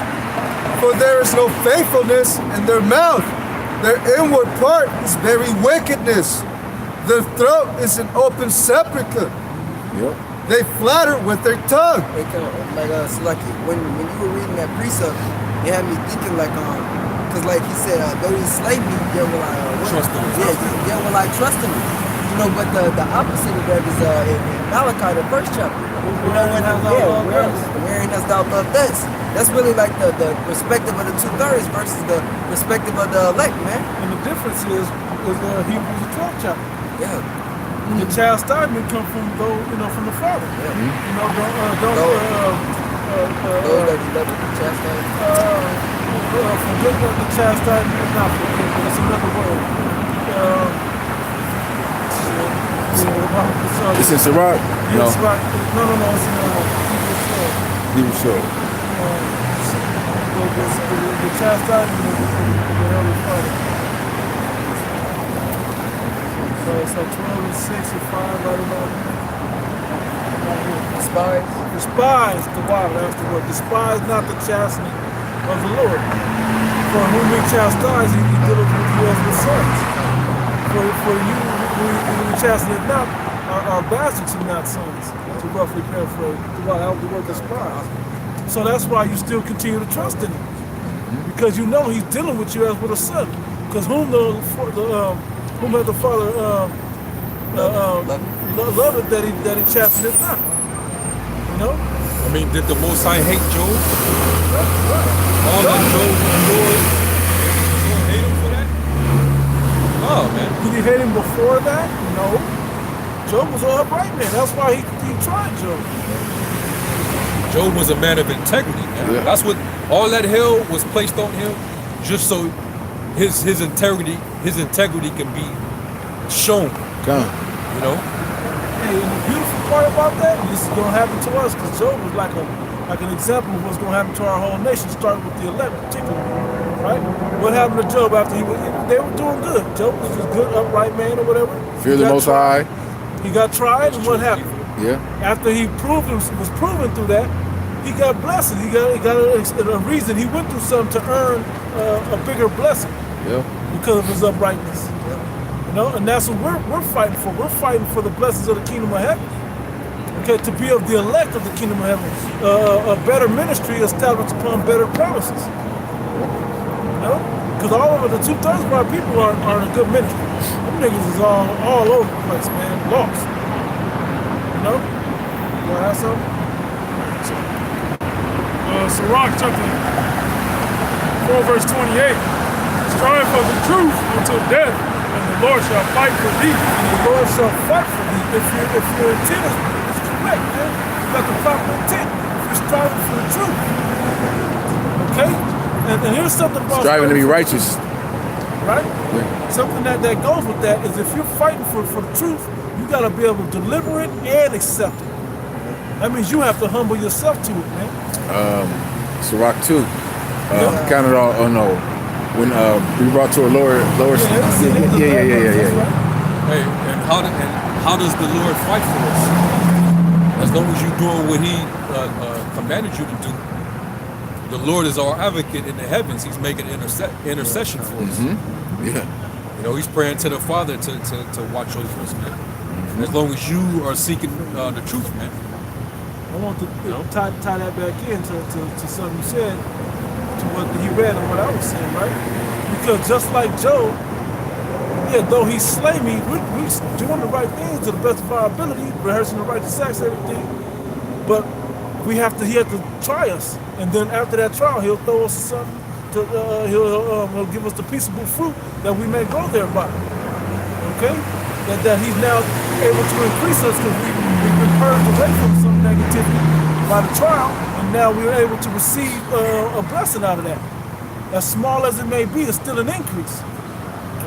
For there is no faithfulness in their mouth. Their inward part is very wickedness. Their throat is an open sepulchre. Yep. They flatter with their tongue. It kind of, like Sluggy, when you were reading that precept, it had me thinking like cause like he said, though he slay me, yet will I Trust him. yet will I trust him. You know, but the opposite of that is in Malachi, the first chapter. You know, wherein hast thou loved us. That's really like the perspective of the 2/3 versus the perspective of the elect, man. And the difference is Hebrews the 12th chapter. Yeah. The chastisement come from from the Father. Yeah. You know, Those that he loved with the chastisement. forget what the chastisement is not forget, but it's another word. It's in Sirach? No. Yes, right. No, it's in Hebrew show. the chastisement is the Heavenly Father. So it's like 12 and 6 and 5 right about here. Despise. Despise the water, that's the word. Despise not the chastening of the Lord. For whom we chastise, he dealeth with you as with sons. For you, who we chasten not, are bastards and not sons, to roughly paraphrase. The word despise. So that's why you still continue to trust in him. Because you know he's dealing with you as with a son. Because whom had the Father loveth that he chasteneth not. You know? I mean, did the Most High hate Job? All that Job endured? You don't hate him for that? Oh, man. Did he hate him before that? No. Job was an upright man. That's why he tried Job. Job was a man of integrity, man. Yeah. That's what all that hell was placed on him, just so his integrity can be shown. Come. You know? Hey, and the beautiful part about that, this is gonna happen to us, because Job was like an example of what's gonna happen to our whole nation, starting with the elect particularly. Right? What happened to Job after they were doing good? Job was a good, upright man or whatever. Fear the Most High. He got tried, and what happened? Yeah. After he was proven through that, he got blessed. He got a reason. He went through something to earn a bigger blessing Yeah. because of his uprightness. You know, and that's what we're fighting for. We're fighting for the blessings of the kingdom of heaven. Okay, to be of the elect of the kingdom of heaven. A better ministry established upon better promises. You know? Because all over the 2/3 of our people are in a good ministry. Them niggas is all over the place, man. Lost. You know? You want to have something? Sirach chapter 4 verse 28. Strive for the truth until death, and the Lord shall fight for thee. And the Lord shall fight for thee. If your intent is correct, man, you got the proper intent. If you're striving for the truth. Okay? And here's something about Striving to be righteous. right? Something that goes with that is if you're fighting for the truth, you got to be able to deliver it and accept it. That means you have to humble yourself to it, man. Sirach 2. Count it all. Oh no. When we brought to a lower. Yeah. Hey, and how does the Lord fight for us? As long as you're doing what He commanded you to do. The Lord is our advocate in the heavens. He's making intercession for us. Yeah. You know, He's praying to the Father to watch over us, man. And as long as you are seeking the truth, man. I want to tie that back in to something you said, to what he read and what I was saying, right? Because just like Job, yeah, though he slay me, we're doing the right things to the best of our ability, rehearsing the righteous acts, everything. But he had to try us, and then after that trial, he'll throw us something. He'll give us the peaceable fruit that we may go thereby. Okay, that he's now able to increase us because we've been purged away from some negativity by the trial, and now we're able to receive a blessing out of that. As small as it may be, it's still an increase.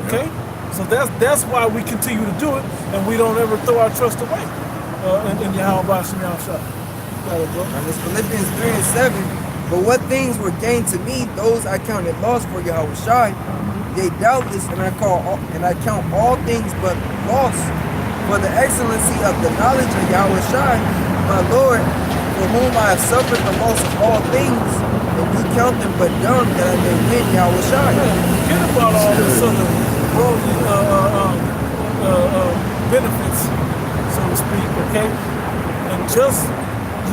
Okay, so that's why we continue to do it, and we don't ever throw our trust away in Yahweh Shem Yahshua. And it's Philippians 3:7. But what things were gained to me, those I counted loss for Yahweh Shai. Yea, doubtless, and I count all things but loss for the excellency of the knowledge of Yahweh Shai, my Lord, for whom I have suffered the loss of all things, and do count them but dung that I may win Yahweh Shai. Forget about all this other worldly benefits, so to speak, okay? And just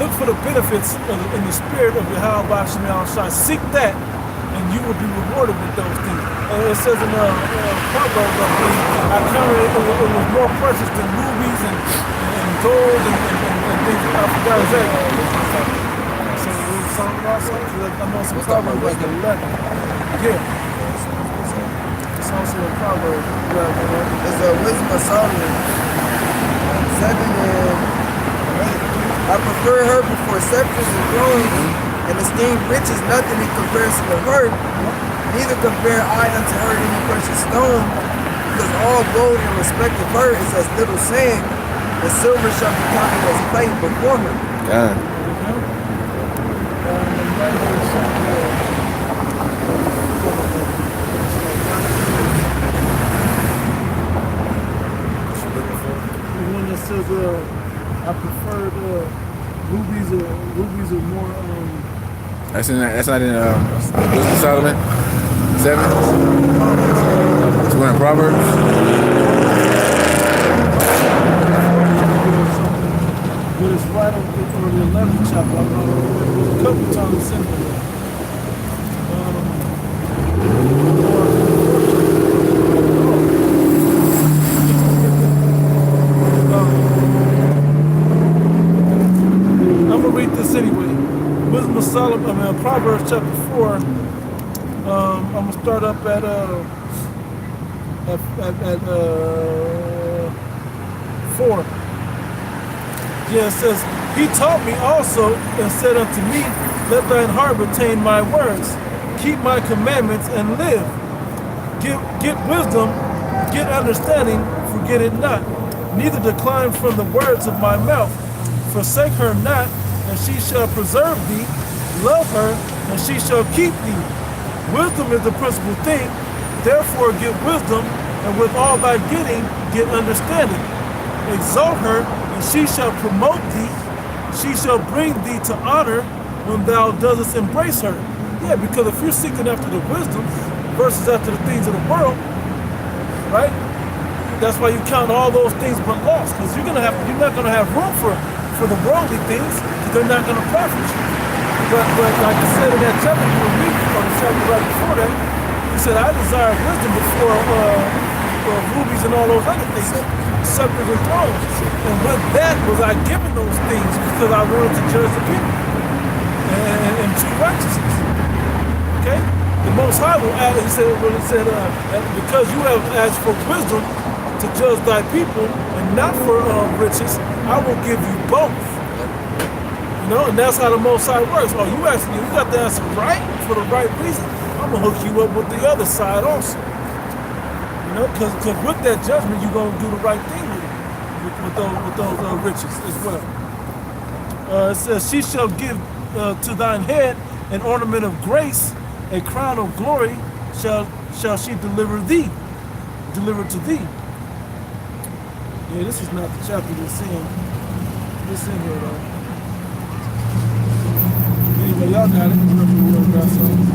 look for the benefits in the spirit of Yahweh Shem Yahshua. Seek that, and you will be rewarded with those things. It says in Proverbs, I counted it was more precious than rubies and gold and things. I forgot exactly. So it was something about something. I know some Proverbs like 11. Yeah. It's also a proverb. It's a wisdom of Solomon. 7 and 8. I prefer her before scepters and thrones, and esteem riches nothing in comparison to her. Neither compare I unto her any precious stone, because all gold in respect of her is as little sand, and silver shall be counted as clay before her. God. The one that says, I preferred rubies are more. That's not in Wisdom of Solomon 7. It's one in Proverbs. But it's right on the 11th chapter. I know there's a couple times in there. I'm gonna read this anyway. Wisdom of Solomon, Proverbs chapter 4. I'm gonna start up at 4. Yeah, it says, he taught me also and said unto me, let thine heart retain my words, keep my commandments and live. Get wisdom, get understanding, forget it not. Neither decline from the words of my mouth. Forsake her not, and she shall preserve thee. Love her, and she shall keep thee. Wisdom is the principal thing. Therefore get wisdom, and with all thy getting, get understanding. Exalt her, and she shall promote thee. She shall bring thee to honor when thou dost embrace her. Yeah, because if you're seeking after the wisdom versus after the things of the world, right? That's why you count all those things but loss, because you're not gonna have room for the worldly things, because they're not gonna profit you. But like I said in that chapter you were reading, or the chapter right before that, he said, I desire wisdom before rubies and all those other things, scepters and thrones. And with that was I given those things because I wanted to judge the people and true righteousness. Okay? The Most High will add, he said, because you have asked for wisdom to judge thy people and not for riches, I will give you both. You know, and that's how the Most High works. Oh, you got the answer right for the right reason. I'm gonna hook you up with the other side also. You know, because with that judgment, you're gonna do the right thing with those riches as well. It says, she shall give to thine head an ornament of grace, a crown of glory shall she deliver to thee. Yeah, this is not the chapter that's in. This in here though. Anyway, y'all got it. Whoever got something.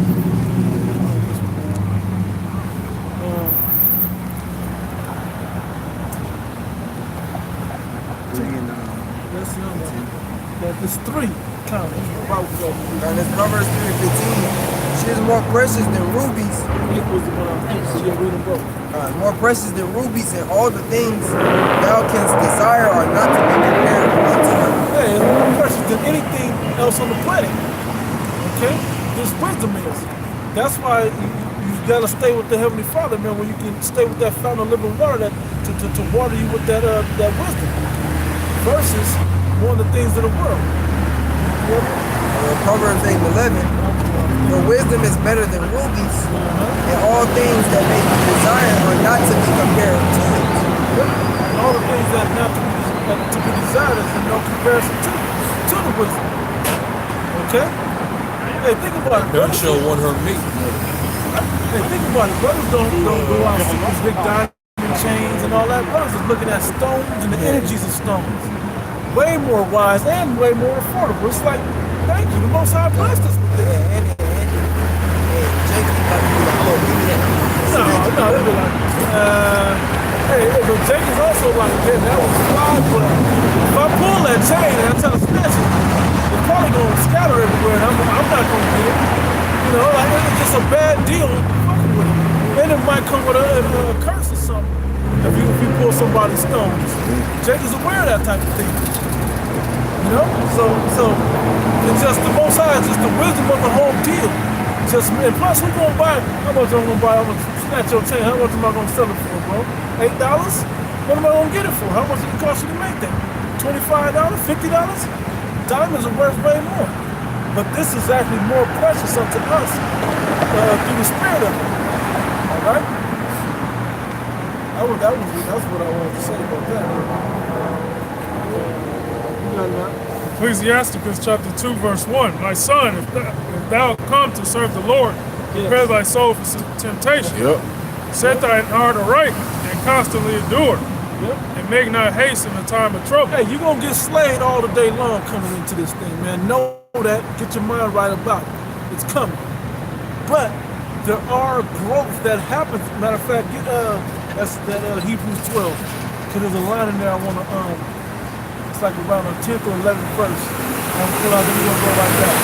There's 3 count. And it's Proverbs 3:15. She is more precious than rubies. More precious than rubies, and all the things thou canst desire are not to be compared unto her. Yeah, it's more precious than anything else on the planet. Okay? This wisdom is. That's why you gotta stay with the Heavenly Father, man, where you can stay with that fountain of living water to water you with that wisdom. Versus one of the things of the world. Proverbs 8:11. For wisdom is better than rubies, and all things that may be desired are not to be compared to it. And all the things that are not to be desired is in no comparison to the wisdom. Okay? Hey, think about it. None shall want her mate. Hey, think about it. Brothers don't go out and see these big diamond chains and all that. Brothers is looking at stones and the energies of stones. Way more wise and way more affordable. It's like, thank you, the Most High blessed us with this. And Jacob got to be like, oh, give me that. No, they'll be like, but Jacob's also like, man, that was fly, but if I pull that chain and I try to snatch it, it's probably going to scatter everywhere, and I'm not going to get it. You know, like, it's just a bad deal fucking with it. And it might come with a curse or something if you pull somebody's stones. Jacob's aware of that type of thing. You know? So it's just the Most High, it's just the wisdom of the whole deal. And plus, who's gonna buy? How much I'm gonna buy? I'm gonna snatch your chain. How much am I gonna sell it for, bro? $8? What am I gonna get it for? How much did it cost you to make that? $25? $50? Diamonds are worth way more. But this is actually more precious unto us through the spirit of it. All right? That's what I wanted to say about that. Ecclesiasticus chapter 2, verse 1. My son, if thou come to serve the Lord, prepare thy soul for temptation. Yep. Set thine heart aright and constantly endure. And make not haste in the time of trouble. Hey, you're going to get slayed all the day long coming into this thing, man. Know that. Get your mind right about it. It's coming. But there are growth that happens. Matter of fact, that's that Hebrews 12. Because there's a line in there I want to, it's like around the 10th or 11th verse. I'm pull out, then we're going to go like that.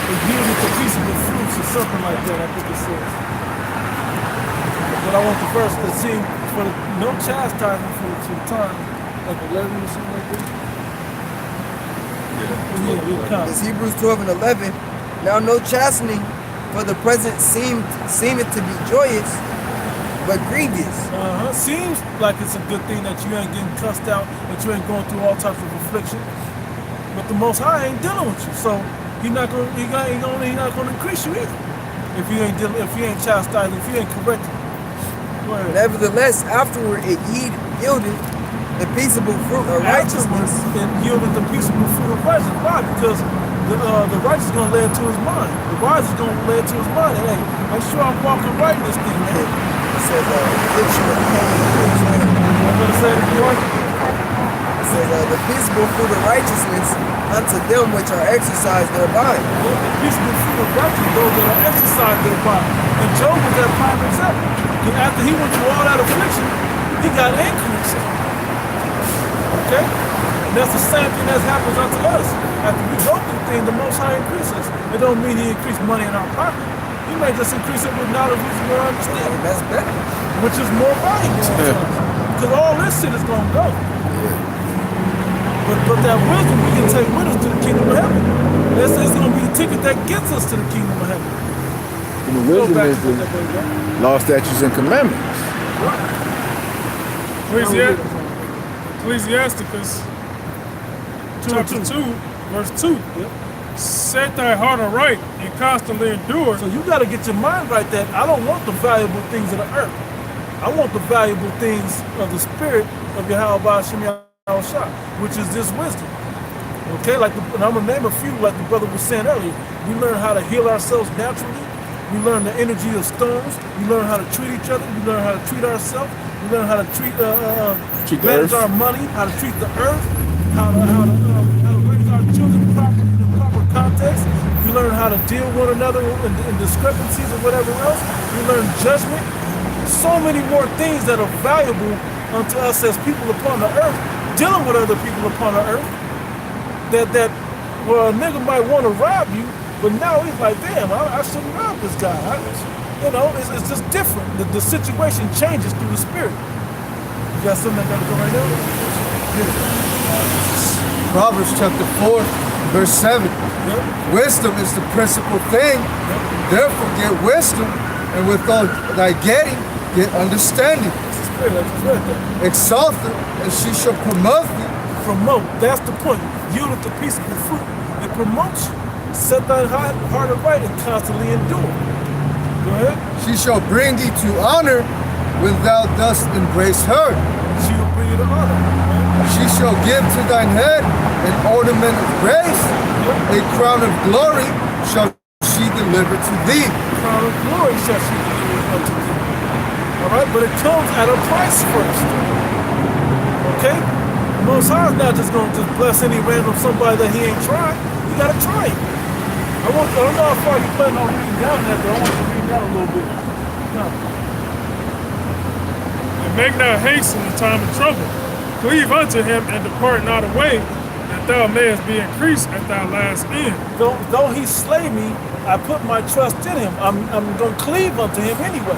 It yielded to peaceable fruits or something like that, I think it says. But I want the verse that seems for no chastisement for the time, like 11 or something like that. Yeah, It's Hebrews 12:11. Now no chastening for the present seemeth to be joyous, but grievous. Seems like it's a good thing that you ain't getting cussed out, that you ain't going through all types of affliction. But the Most High ain't dealing with you, so He's not gonna increase you either. If you ain't chastised, if you ain't corrected. Nevertheless, afterward it yielded the peaceable fruit of righteousness. It yielded the peaceable fruit of righteousness. Why? Because the righteous is going to lay it to his mind. The wise is going to lay it to his mind. And, hey, make sure I'm walking right in this thing, man. It says, affliction of pain. I'm going to say it again. It says, the peaceable fruit of righteousness unto them which are exercised thereby. The peaceable fruit of righteousness, those that are exercised thereby. And Job was that prime example. Because after he went through all that affliction, he got increase. Okay? And that's the same thing that happens unto us. After we go through things, the Most High increases. It don't mean he increased money in our pocket. He may just increase it with knowledge, wisdom, and understanding. That's better. Which is more valuable to us. Because all this shit is going to go. But that wisdom we can take with us to the kingdom of heaven. It's going to be the ticket that gets us to the kingdom of heaven. And the wisdom is the law, statutes, and commandments. Ecclesiasticus chapter 2, verse 2. Set thy heart aright and constantly endure. So you got to get your mind right that I don't want the valuable things of the earth. I want the valuable things of the spirit of Yahweh Shem Yahushua, which is this wisdom. Okay, and I'm going to name a few like the brother was saying earlier. We learn how to heal ourselves naturally. We learn the energy of stones. We learn how to treat each other. We learn how to treat ourselves. We learn how to manage our money, how to treat the earth, how to raise our children in the proper context. We learn how to deal with one another in discrepancies or whatever else. We learn judgment. So many more things that are valuable unto us as people upon the earth, dealing with other people upon the earth. That a nigga might want to rob you, but now he's like, damn, I shouldn't rob this guy. It's just different. The situation changes through the spirit. You got something that gotta go right now? Yeah. Proverbs chapter 4, verse 7. Yeah. Wisdom is the principal thing. Therefore get wisdom, and with all thy getting, get understanding. Exalt her, and she shall promote thee. Promote, that's the point. Yield it to peaceable fruit. It promotes you. Set thy heart aright and constantly endure. Go ahead. She shall bring thee to honor when thou dost embrace her. She will bring you to honor. She shall give to thine head an ornament of grace, a crown of glory shall she deliver to thee. Crown of glory shall she deliver unto thee. All right, but it comes at a price first. Okay? The Most High is not just going to just bless any random somebody that he ain't tried. You got to try it. I don't know how far you plan on reading down that, but I want you to read down a little bit. No. And make not haste in the time of trouble. Cleave unto him and depart not away, that thou mayest be increased at thy last end. Though he slay me, I put my trust in him. I'm going to cleave unto him anyway.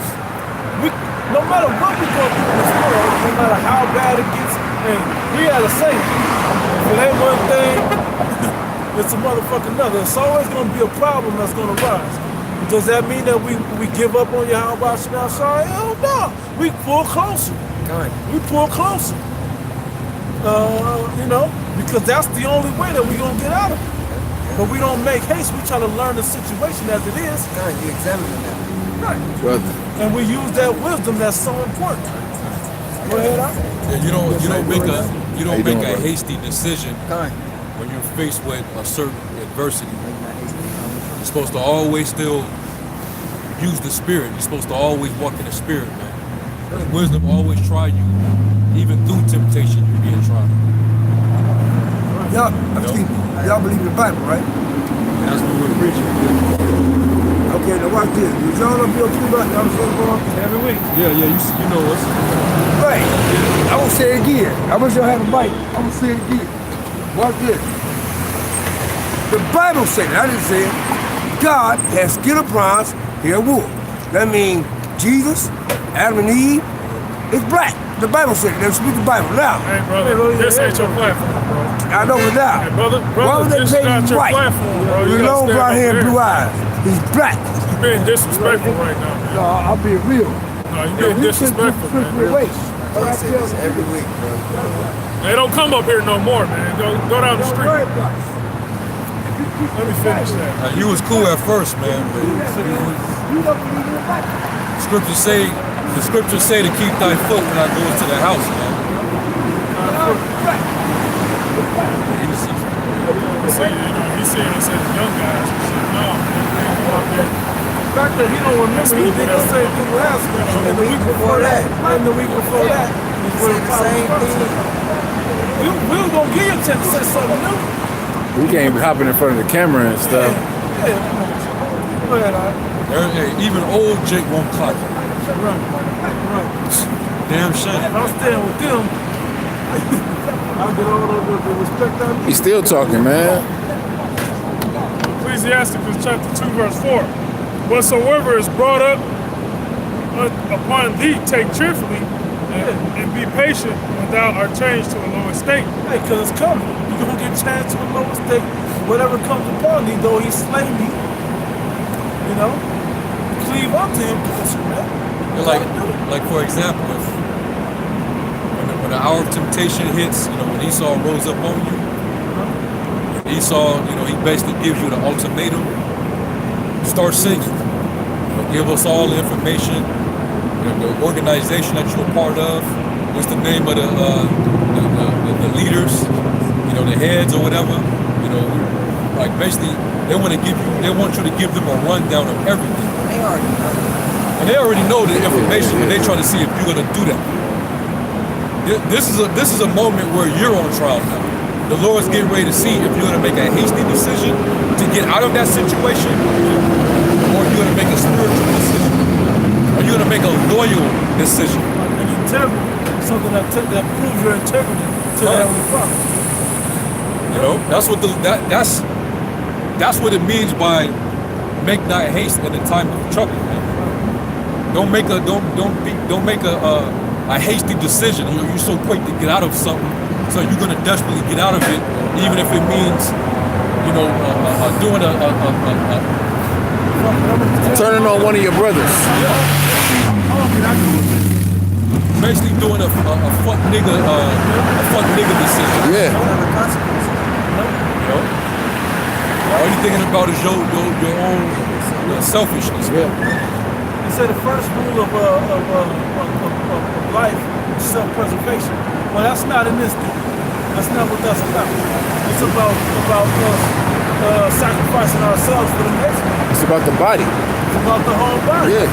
No matter what we go through in this world, no matter how bad it gets, and we had a saying, if it ain't one thing, it's a motherfucking another. It's always going to be a problem that's going to rise. Does that mean that we give up on Yahweh Shem Yahushua? Hell no. We pull closer. We pull closer. Because that's the only way that we're going to get out of it. But we don't make haste. We try to learn the situation as it is. You examine that. Right. Brother. And we use that wisdom that's so important. Go ahead, Yeah, you don't make a hasty decision Kind. when you're faced with a certain adversity. You're supposed to always still use the spirit. You're supposed to always walk in the spirit, man. Wisdom always try you, even through temptation. You're being tried. Y'all believe in the Bible, right? That's what we're preaching. Okay, now watch this. Did y'all up here too much? Y'all saying for every week. Yeah, you know us. right. I will say it again. I wish y'all had a mic. I'm gonna say it again. Watch this. The Bible said, I didn't say it. God has skin of bronze, hair of wool. That means Jesus, Adam and Eve, is black. The Bible said it. Let's speak the Bible now. Hey, brother, this ain't your platform, bro. I know it now. Hey, brother, Why would they this say is not he's your white? platform, bro. You With gotta long stand brown up hair and there. blue eyes. He's black. You're being disrespectful right now, man. No, I'm being real. No, you're being disrespectful, man. I say this every week, bro. They don't come up here no more, man. Go down the street. Let me finish that. You was cool at first, man. But the scriptures say to keep thy foot when I go into the house, man. He's saying this as young guys and shit. No, man. Come up there. The fact that he don't remember, he did the same thing last week. And the week before that. And the week before that. He said the same thing. We was going to give you a chance to say something new. We can't be hopping in front of the camera and stuff. Yeah. Go ahead, all right. Hey, even old Jake won't clock it. Damn shame. If I'm staying with them, I'll get all the respect I need. He's still talking, man. Ecclesiasticus chapter 2, verse 4. Whatsoever is brought up upon thee, take cheerfully, and be patient when thou art changed to a lower state. Hey, because it's coming. You're going to get changed to a lower state. Whatever comes upon thee, though he slay me, you know, cleave unto him, man. Like for example, if when the hour of temptation hits, when Esau rose up on you, Esau, he basically gives you the ultimatum. Start singing. Give us all the information, the organization that you're a part of. What's the name of the leaders? The heads or whatever. Like basically, they want you to give them a rundown of everything. They already know. And they already know the information, but they try to see if you're gonna do that. This is a moment where you're on trial now. The Lord's getting ready to see if you're gonna make a hasty decision to get out of that situation, or you're gonna make a spiritual decision, or you're gonna make a loyal decision. And integrity, something that proves your integrity to the Heavenly Father. That's what it means by make not haste in the time of trouble, man. Don't make a hasty decision. You're so quick to get out of something, so you're gonna desperately get out of it, even if it means, doing Turning on one of your brothers. basically doing a fuck nigga decision. Yeah. All you're thinking about is your own selfishness. Yeah. He said the first rule of life is self-preservation. Well, that's not in this thing. That's not what that's about. It's about us sacrificing ourselves for the next one. It's about the body. It's about the whole body. Yeah.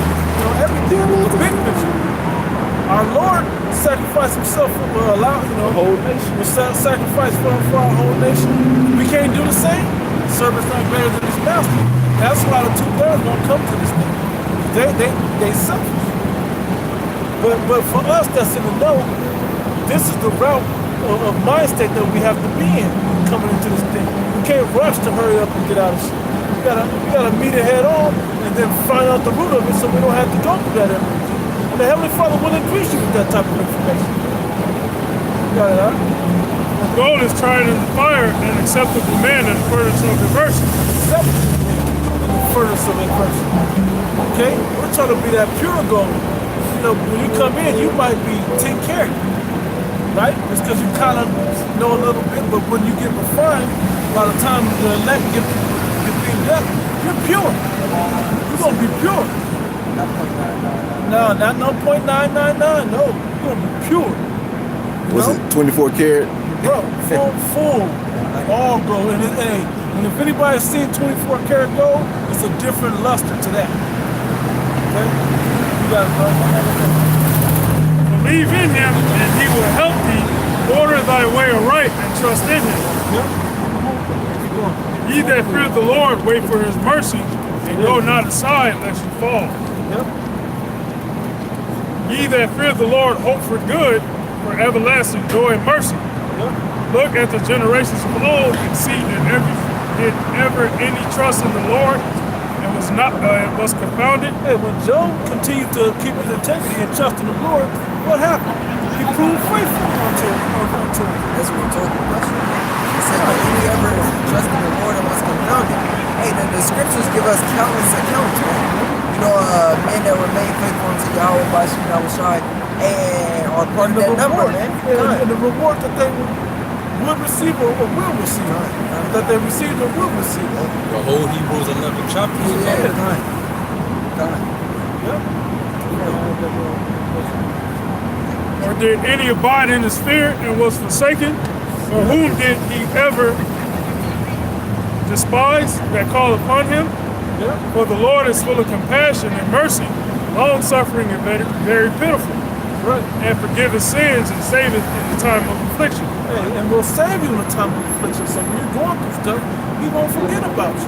Everything. The big picture. Our Lord sacrificed himself for the whole nation. We sacrificed for our whole nation. We can't do the same. Servant's not greater than his master. That's why the 2/3 won't come to this thing. They selfish. But for us that's in the know, this is the route of mind state that we have to be in coming into this thing. We can't rush to hurry up and get out of shit. We gotta meet it head on and then find out the root of it so we don't have to go through that every day. And the Heavenly Father will increase you with that type of information. You got it, huh? Gold is tried in the fire, an acceptable man in the furnace of adversity. Acceptable in the furnace of adversity. Okay? We're trying to be that pure gold. When you come in, you might be 10 karat, right? It's because you kind of know a little bit, but when you get refined, by the time the elect get beamed up, you're pure. You're going to be pure. No, not no .999. No, you're going to be pure. Was it 24 karat? Bro, full, all gold. And if anybody's seen 24 karat gold, it's a different luster to that. Okay? You got it, bro. Believe in him, and he will help thee. Order thy way aright, and trust in him. Yep. Keep going. Ye that fear the Lord, wait for his mercy, and go not aside lest you fall. Yep. Ye that fear the Lord, hope for good, for everlasting joy and mercy. Yep. Look at the generations of old, and see did ever any trust in the Lord, and was confounded. Hey, when Job continued to keep his integrity and trust in the Lord, what happened? He proved faithful unto him. That's what we're talking about. He said, "Did any ever trust in the Lord and was confounded?" Hey, the scriptures give us countless accounts, man. Men that remain faithful unto Yahweh by Shai and are part of that number, man. And the reward that they would receive or will receive. That they received or will receive. The whole Hebrews 11 chapters is about it. Or did any abide in his fear and was forsaken? Or whom did he ever despise that called upon him? Yeah. For the Lord is full of compassion and mercy, long-suffering and very pitiful. Right. And forgiveth sins and saveth in the time of affliction. Hey, and we'll save you in the time of affliction. So when you're going through stuff, he won't forget about you.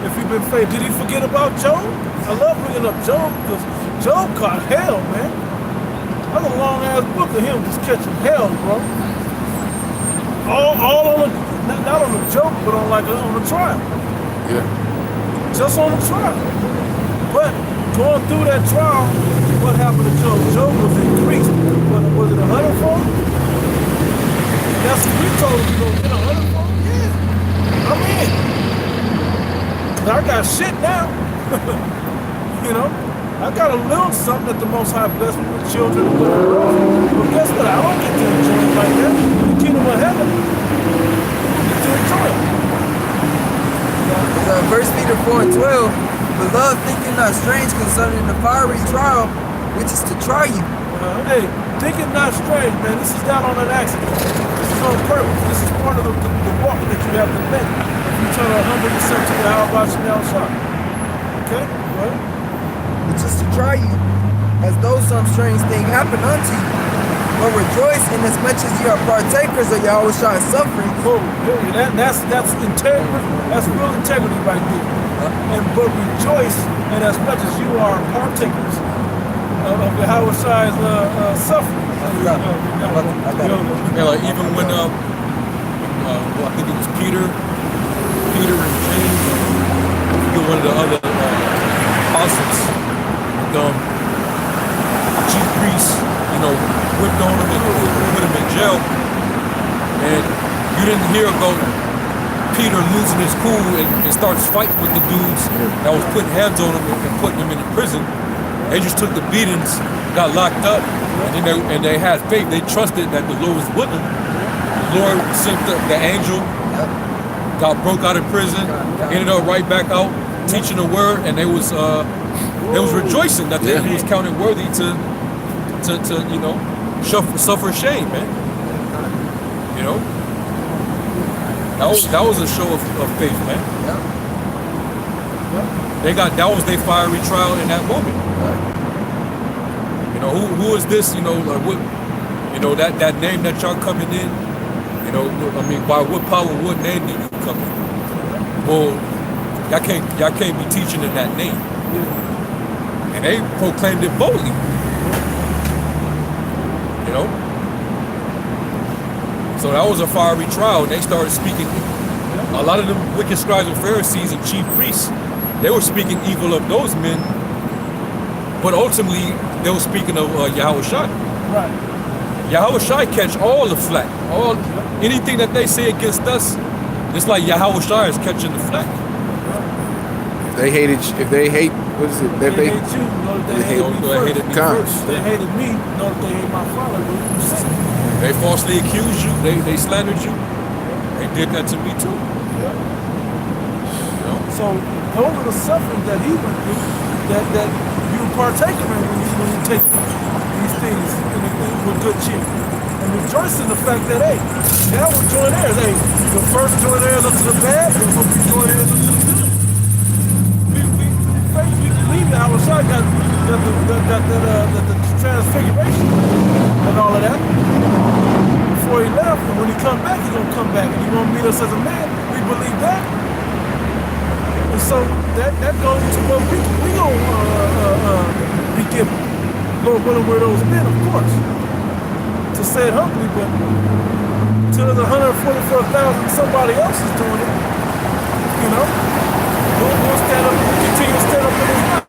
if he'd been faithful. Did he forget about Job? I love bringing up Job because Job caught hell, man. That's a long ass book of him just catching hell, bro. All on not on a joke, but on a trial. Yeah. Just on a trial. But going through that trial, what happened to Job? Job was increased. Was it 100-fold? That's what we told him to go get 100-fold? Yeah. I'm in. I got shit now. You know? I got a little something that the Most High blessed me with children and whatever else. But guess what? I don't get to enjoy it like that. In the kingdom of heaven, you get to enjoy it. First Peter 4:12, beloved, thinking not strange concerning the fiery trial, which is to try you. Hey, thinking not strange, man. This is not on an accident. This is on purpose. This is part of the walk that you have to make. If you turn 100% to the how about you now shot. Okay? Right? Which is to try you, as though some strange thing happened unto you. But rejoice in as much as you are partakers of Yahushua's suffering. Oh, that's integrity. That's real integrity right there. But rejoice in as much as you are partakers of Yahushua's suffering. Yeah, like even when I think it was Peter and James, one of the other apostles, the chief priests, whipped on him and put him in jail. And you didn't hear about Peter losing his cool and starts fighting with the dudes that was putting hands on him and putting him in prison. They just took the beatings, got locked up, and they had faith. They trusted that the Lord was with them. The Lord sent the angel, got broke out of prison, ended up right back out, teaching the word, and they was rejoicing that they was counted worthy to suffer shame, man. That was a show of faith, man. That was their fiery trial in that moment. Who is this? That name that y'all coming in. By what power, what name did you come in? Well, y'all can't be teaching in that name. And they proclaimed it boldly. So that was a fiery trial. And they started speaking. A lot of them wicked scribes and Pharisees and chief priests, they were speaking evil of those men. But ultimately, they were speaking of Yahushua. Right. Yahushua catch all the flack. Anything that they say against us, it's like Yahushua is catching the flack. If they hate, what is it? They hate you, know that they hate me first. They hated me, know that they hate my father. They falsely accused you. They slandered you. They did that to me too. So those are the sufferings that he went through that you partake in when you take these things with good cheer. And rejoice in the fact that, hey, now we're joint heirs. Hey, the first joint heirs unto the bad, and we'll be joint heirs unto the good. We believe that our son got the transfiguration and all of that before he left. And when he come back, he's gonna come back and he's gonna meet us as a man. We believe that. And so that goes to what we gonna be given. Lord willing, we're those men, of course. To say it humbly, but till there's 144,000, somebody else is doing it. We'll stand up, continue to stand up in his mouth.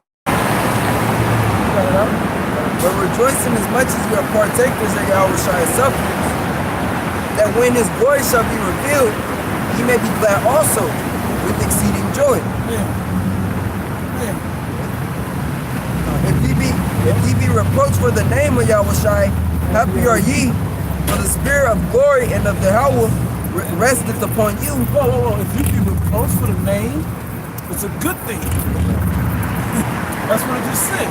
But rejoicing as much as you are partakers of Yahushua's sufferings, that when his glory shall be revealed, ye may be glad also with exceeding joy. If ye be reproached for the name of Yahushua, happy are ye, for the spirit of glory and of the Yahweh resteth upon you. Whoa. If you be reproached for the name, it's a good thing. That's what it just said.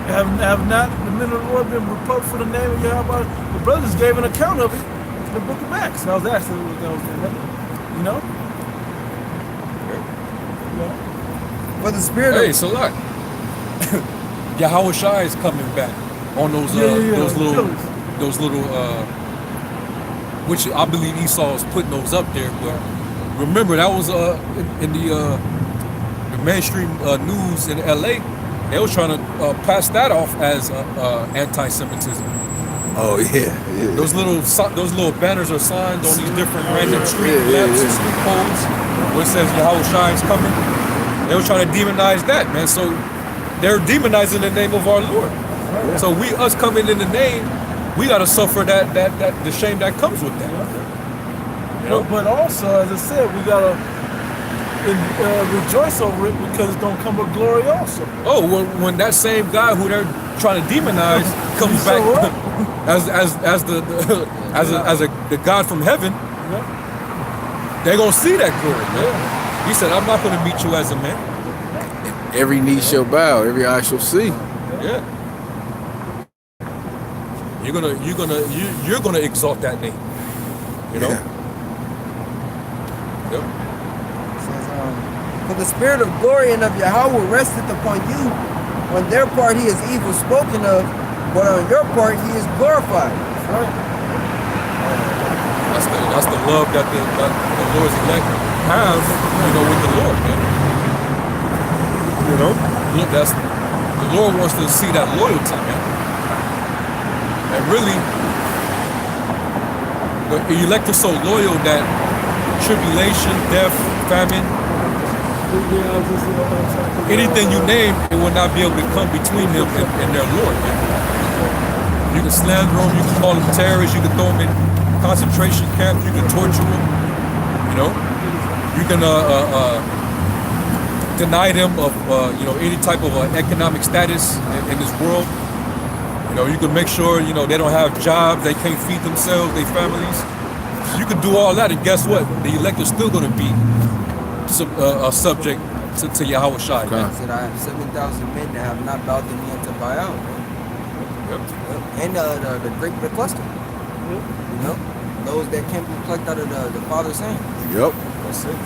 Have not the men of the Lord been reproached for the name of Yahweh? The brothers gave an account of it in the book of Acts. That was actually what that was in. For the spirit Hey, so look. Yahushua is coming back on those little which I believe Esau is putting those up there, but remember that was in the mainstream news in LA. They was trying to pass that off as anti-Semitism. Oh yeah. Those little banners or signs on these different random street lamps and street poles where it says Yahushua is coming. They were trying to demonize that, man. So they're demonizing the name of our Lord. So us coming in the name, we gotta suffer that the shame that comes with that. You know? But also, as I said, we gotta rejoice over it because it's gonna come with glory also. Oh, when that same guy who they're trying to demonize comes back as the God from heaven, they're gonna see that glory, man. He said, "I'm not gonna meet you as a man." Every knee shall bow, every eye shall see. Yeah. You're gonna exalt that name. You know. Yep. Says, for the spirit of glory and of Yahweh resteth upon you. On their part he is evil spoken of, but on your part he is glorified. Right? That's the love that the Lord's elect have, with the Lord, man. Look, the Lord wants to see that loyalty, man. And really, the elect is so loyal that tribulation, death, famine, anything you name, it will not be able to come between them and their Lord, man. You can slander them, you can call them terrorists, you can throw them in concentration camps, you can torture them, You can deny them of, any type of economic status in this world. You can make sure, they don't have jobs, they can't feed themselves, their families. You can do all that, and guess what? The elect is still going to be subject to Yahweh Shai. Okay. I said, I have 7,000 men that have not bowed the knee unto Baal. Yep. And the great cluster. Yep. Those that can't be plucked out of the Father's hand. Yep. That's it.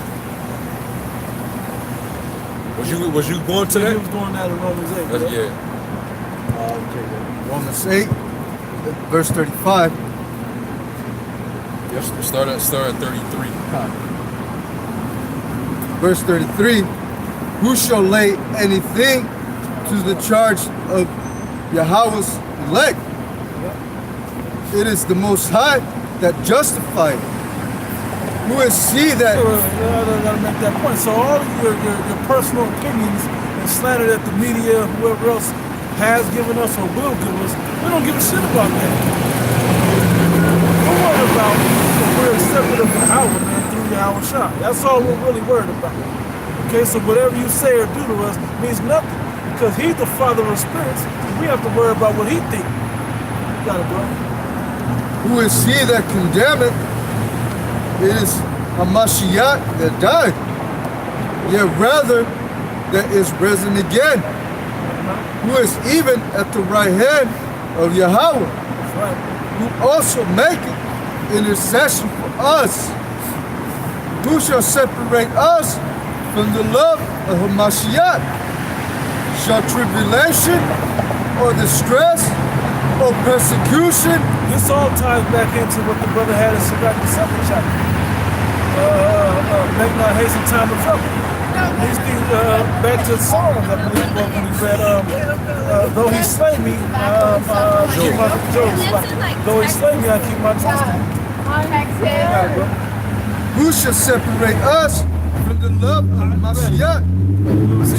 Was you going to that? He was going out of Romans 8. Yeah. Romans 8, verse 35. Yes, start at 33. Verse 33. Who shall lay anything to the charge of Yahweh's elect? It is the Most High that justifieth. Who is he that... I gotta make that point. So all of your personal opinions and slander that the media, whoever else has given us or will give us, we don't give a shit about that. We're worried about we're accepted of Yahweh, man, through Yahweh Shai. That's all we're really worried about. Okay, so whatever you say or do to us means nothing because he's the Father of spirits. And we have to worry about what he thinks. Got it, bro. Who is he that condemneth? It is Hamashiach that died, yet rather that is risen again, who is even at the right hand of Yahweh, who also maketh intercession for us. Who shall separate us from the love of Hamashiach? Shall tribulation or distress or persecution? This all ties back into what the brother had in Shabbat the second chapter. Make not hasten time of trouble. These things, back to Psalms, I believe, when he read, though he slay me, keep my though he slay me, I keep my trust in him. Who shall separate us from the love of Mashiach?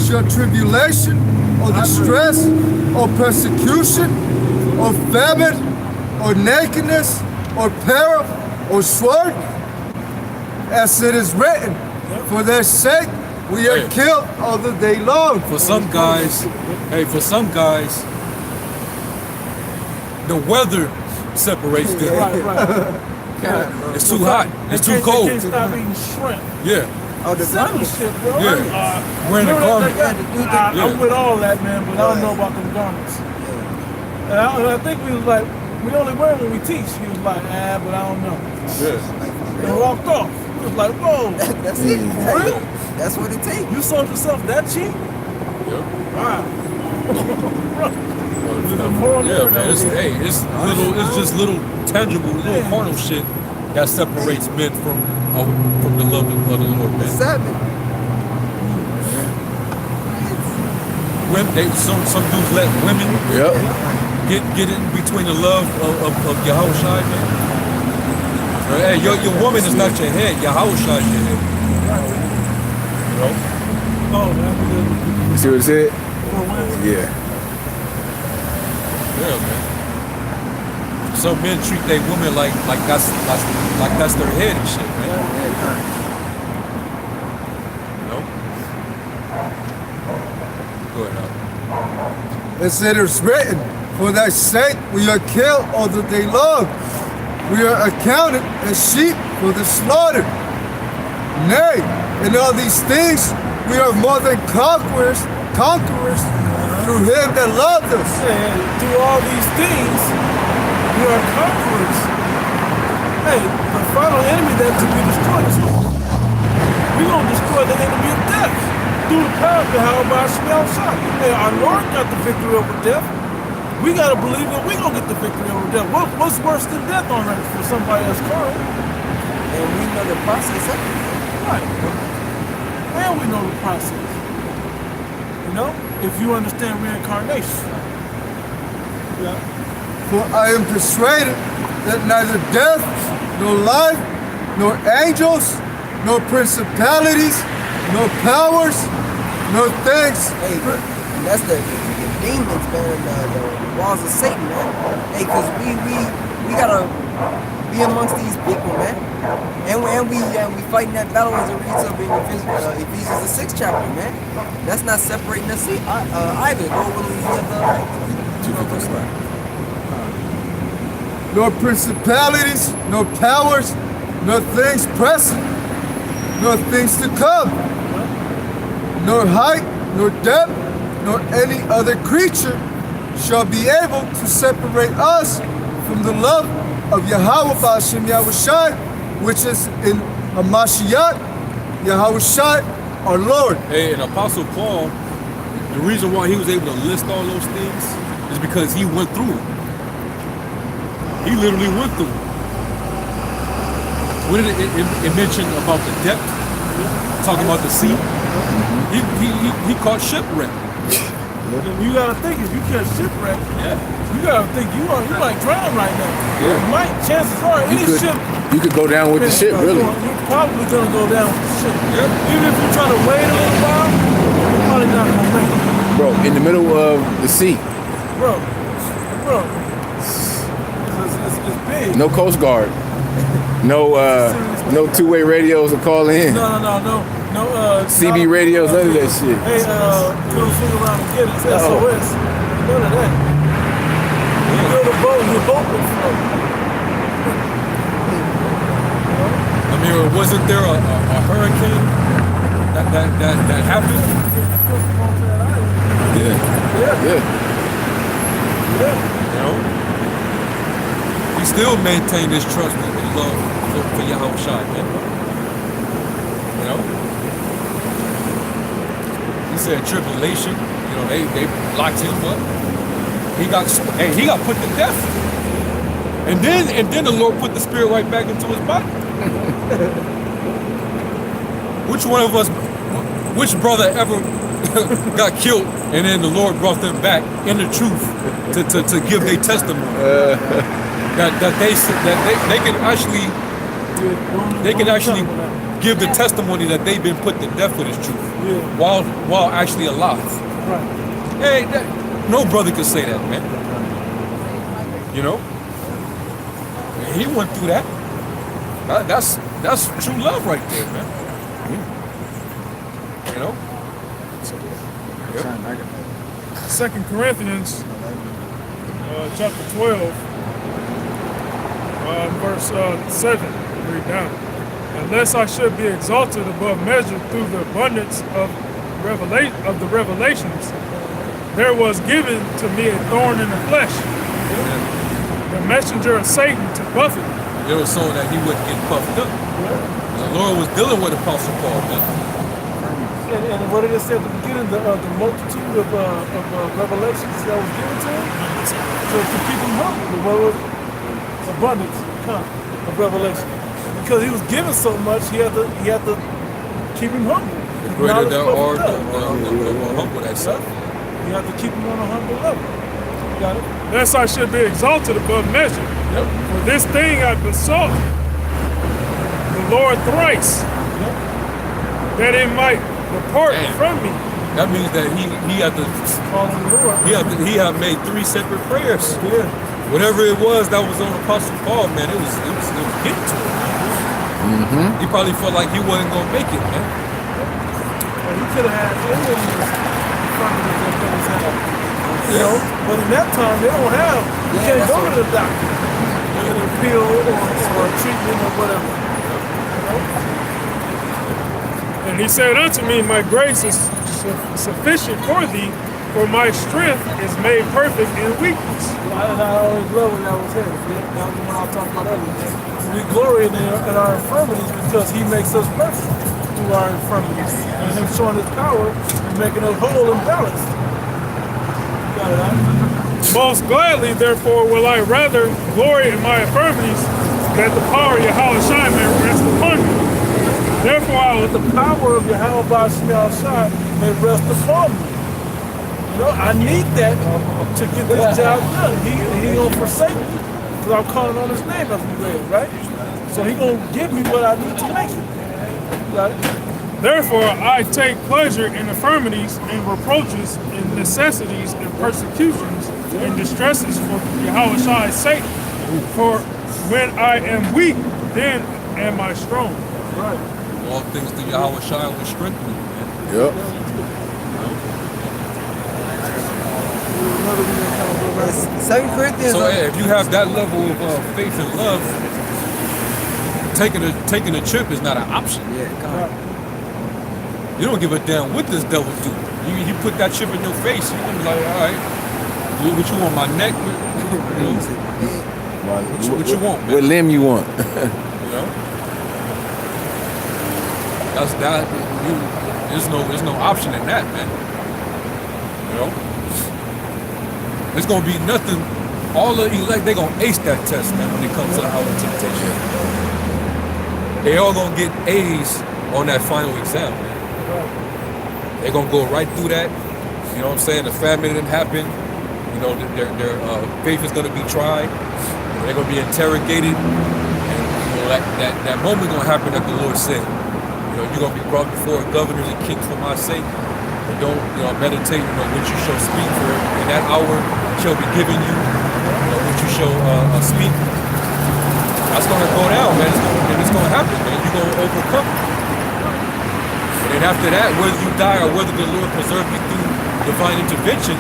Shall tribulation or distress or persecution or famine or nakedness or peril or sword? As it is written, for their sake we are killed all the day long. For some guys, the weather separates them. Right. It's too hot. It's too cold. They can't stop eating shrimp. Yeah. Oh, the garments shit, bro. Yeah. Wearing a garment. I'm with all that, man, but I don't know about them garments. And I think we was like, we only wear them when we teach. He was like, but I don't know. Yeah. And walked off. He was like, whoa. That's it. Really? That's what it takes. You sold yourself that cheap? Yep. Wow. Yeah, man. It's just little tangible, little carnal shit that separates men from the love of the Lord, man. Sabbath. Women, some dudes let women get in between the love of Yahushua, man. Hey, your woman is not your head. Yahushua is your head. You know? Oh, man. You see what it said? Yeah. Yeah, man. Some men treat their women like that's their head and shit, man. You know? Go ahead, now. As it is written, for thy sake we are killed all the day long. We are accounted as sheep for the slaughter. Nay, in all these things we are more than conquerors through him that loved us. And through all these things, we are conquerors. Hey, the final enemy that to be destroyed is who? We're going to destroy the enemy of death through the power of the Shai. Hey, our Lord got the victory over death. We got to believe that we're going to get the victory over death. What's worse than death on earth for somebody that's called? And we know the process of it. Right. And we know the process. You know, if you understand reincarnation. Yeah. For I am persuaded that neither death, nor life, nor angels, nor principalities, nor powers, nor things. Hey, and that's the demons, man, the walls of Satan, man. Hey, cause we gotta be amongst these people, man. And we fighting that battle as it reads up in Ephesians the 6th chapter, man. That's not separating us either. Lord willing, we have the Nor principalities, nor powers, nor things present, nor things to come, nor height, nor depth, nor any other creature shall be able to separate us from the love of Yahweh B'Hashem Yahushai, which is in Hamashiach, Yahushai, our Lord. Hey, and Apostle Paul, the reason why he was able to list all those things is because he went through it. He literally went through it. What did it mention about the depth? Talking about the sea? He caught shipwreck. You gotta think, if you catch shipwreck, you gotta think you might drown right now. Yeah. You might, chances are, any ship. You could go down with the ship, really. You're probably gonna go down with the ship. Yeah. Even if you're trying to wait a little while, you're probably not gonna make it. Bro, in the middle of the sea. Bro. It's big. No Coast Guard. No two-way radios to call in. No. CB radios, none of that shit. Hey, you don't swing around and get it. It's SOS. None of that. You build a boat, your boat will float. I mean, wasn't there a hurricane that happened? Yeah. You know? He still maintained his trust and love for Yahushua, man. You know? He said tribulation, you know, they locked him up. He got put to death. And then the Lord put the spirit right back into his body. Which brother ever got killed and then the Lord brought them back in the truth to give their testimony? that they can actually give the testimony that they've been put to death for this truth while actually alive. Right. Hey, no brother can say that, man. You know? And he went through that. That's true love right there, man. You know? Yep. 2 Corinthians chapter 12, verse 7, read down. Unless I should be exalted above measure through the abundance of the revelations, there was given to me a thorn in the flesh, the messenger of Satan to buffet. It was so that he wouldn't get puffed up. The Lord was dealing with Apostle Paul, man. And what did it say at the beginning? The multitude of revelations that was given to him? So to keep him humble. What was abundance of revelation? because he was given so much, he had to keep him humble. The greater thou art, the more humble that self. You have to keep him on a humble level. You got it? Lest I should be exalted above measure. Yep. For this thing I besought the Lord thrice, that it might depart from me. That means that he had to Call on the Lord. he had made 3 separate prayers. Yeah. Whatever it was that was on Apostle Paul, man, it was getting to him. Man. He probably felt like he wasn't gonna make it, man. Well, he could have had any of these infirmities that brothers have. You know, but in that time they don't have. You can't go to the doctor and get a pill or a treatment or whatever. You know? And he said unto me, my grace is sufficient for thee, for my strength is made perfect in weakness. I always love when that was here. That was when I was talking about earlier. We glory in our infirmities because he makes us perfect through our infirmities. And him showing his power and making us whole and balanced. You got it, huh? Most gladly, therefore, will I rather glory in my infirmities, that the power of Yahweh Shai may rest upon me. Therefore, I will... The power of Yahweh Shai may rest upon me. You know, I need that to get this job done. He gonna forsake me because I'm calling on his name as we read, right? So he gonna give me what I need to make it. You got it? Therefore, I take pleasure in infirmities, in reproaches, in necessities, in persecutions, in distresses for Yahweh Shai's sake. For when I am weak, then am I strong. Right. All things through Yahweh Shai will strengthen you, man. Yep. 2 Corinthians. So if you have that level of faith and love, taking a trip is not an option. Yeah, come on. You don't give a damn what this devil do. You put that chip in your face, you're gonna be like, all right, what you want, my neck? What you want, man? What limb you want? You know? That's that. There's no option in that, man. You know? It's gonna be nothing. All the elect, they gonna ace that test, man, when it comes to the hour of temptation. They all gonna get A's on that final exam, man. They're gonna go right through that. You know what I'm saying? The famine didn't happen. You know, their faith is gonna be tried. They're gonna be interrogated. And you know, that moment gonna happen that the Lord said. You know, you're gonna be brought before governors and kings for my sake. And don't, meditate, what you shall speak, for in that hour shall be given you, what you shall speak. That's gonna go down, man. It's gonna happen, man. You're gonna overcome. And then after that, whether you die or whether the Lord preserve you through divine intervention,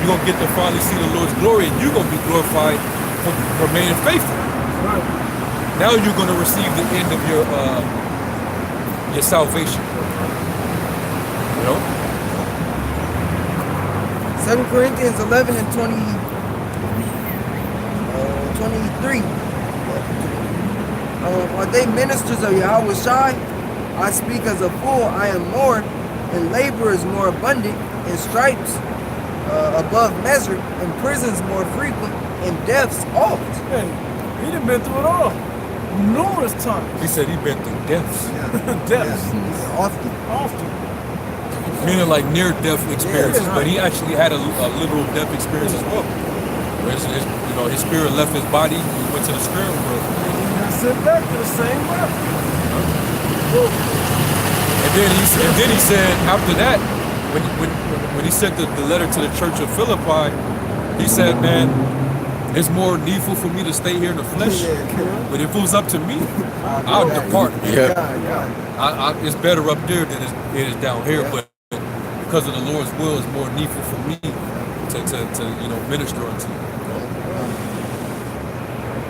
you're gonna get to finally see the Lord's glory, and you're gonna be glorified for remaining faithful. Now you're gonna receive the end of your salvation. You know? 2 Corinthians 11 and 23. Are they ministers of Yahweh Shai? I speak as a fool, I am more, and labor is more abundant, and stripes above measure, and prisons more frequent, and deaths oft. Hey, he done been through it all. Numerous times. He said he been through deaths. Deaths. Often. Meaning like near-death experiences, but he actually had a literal death experience as well. Where his spirit left his body, he went to the spirit world. And sent back to the same level. And then he said after that, when he sent the letter to the church of Philippi, he said, man, it's more needful for me to stay here in the flesh. But if it was up to me, I'll depart. It's better up there than it is down here. But because of the Lord's will, it's more needful for me to minister unto you.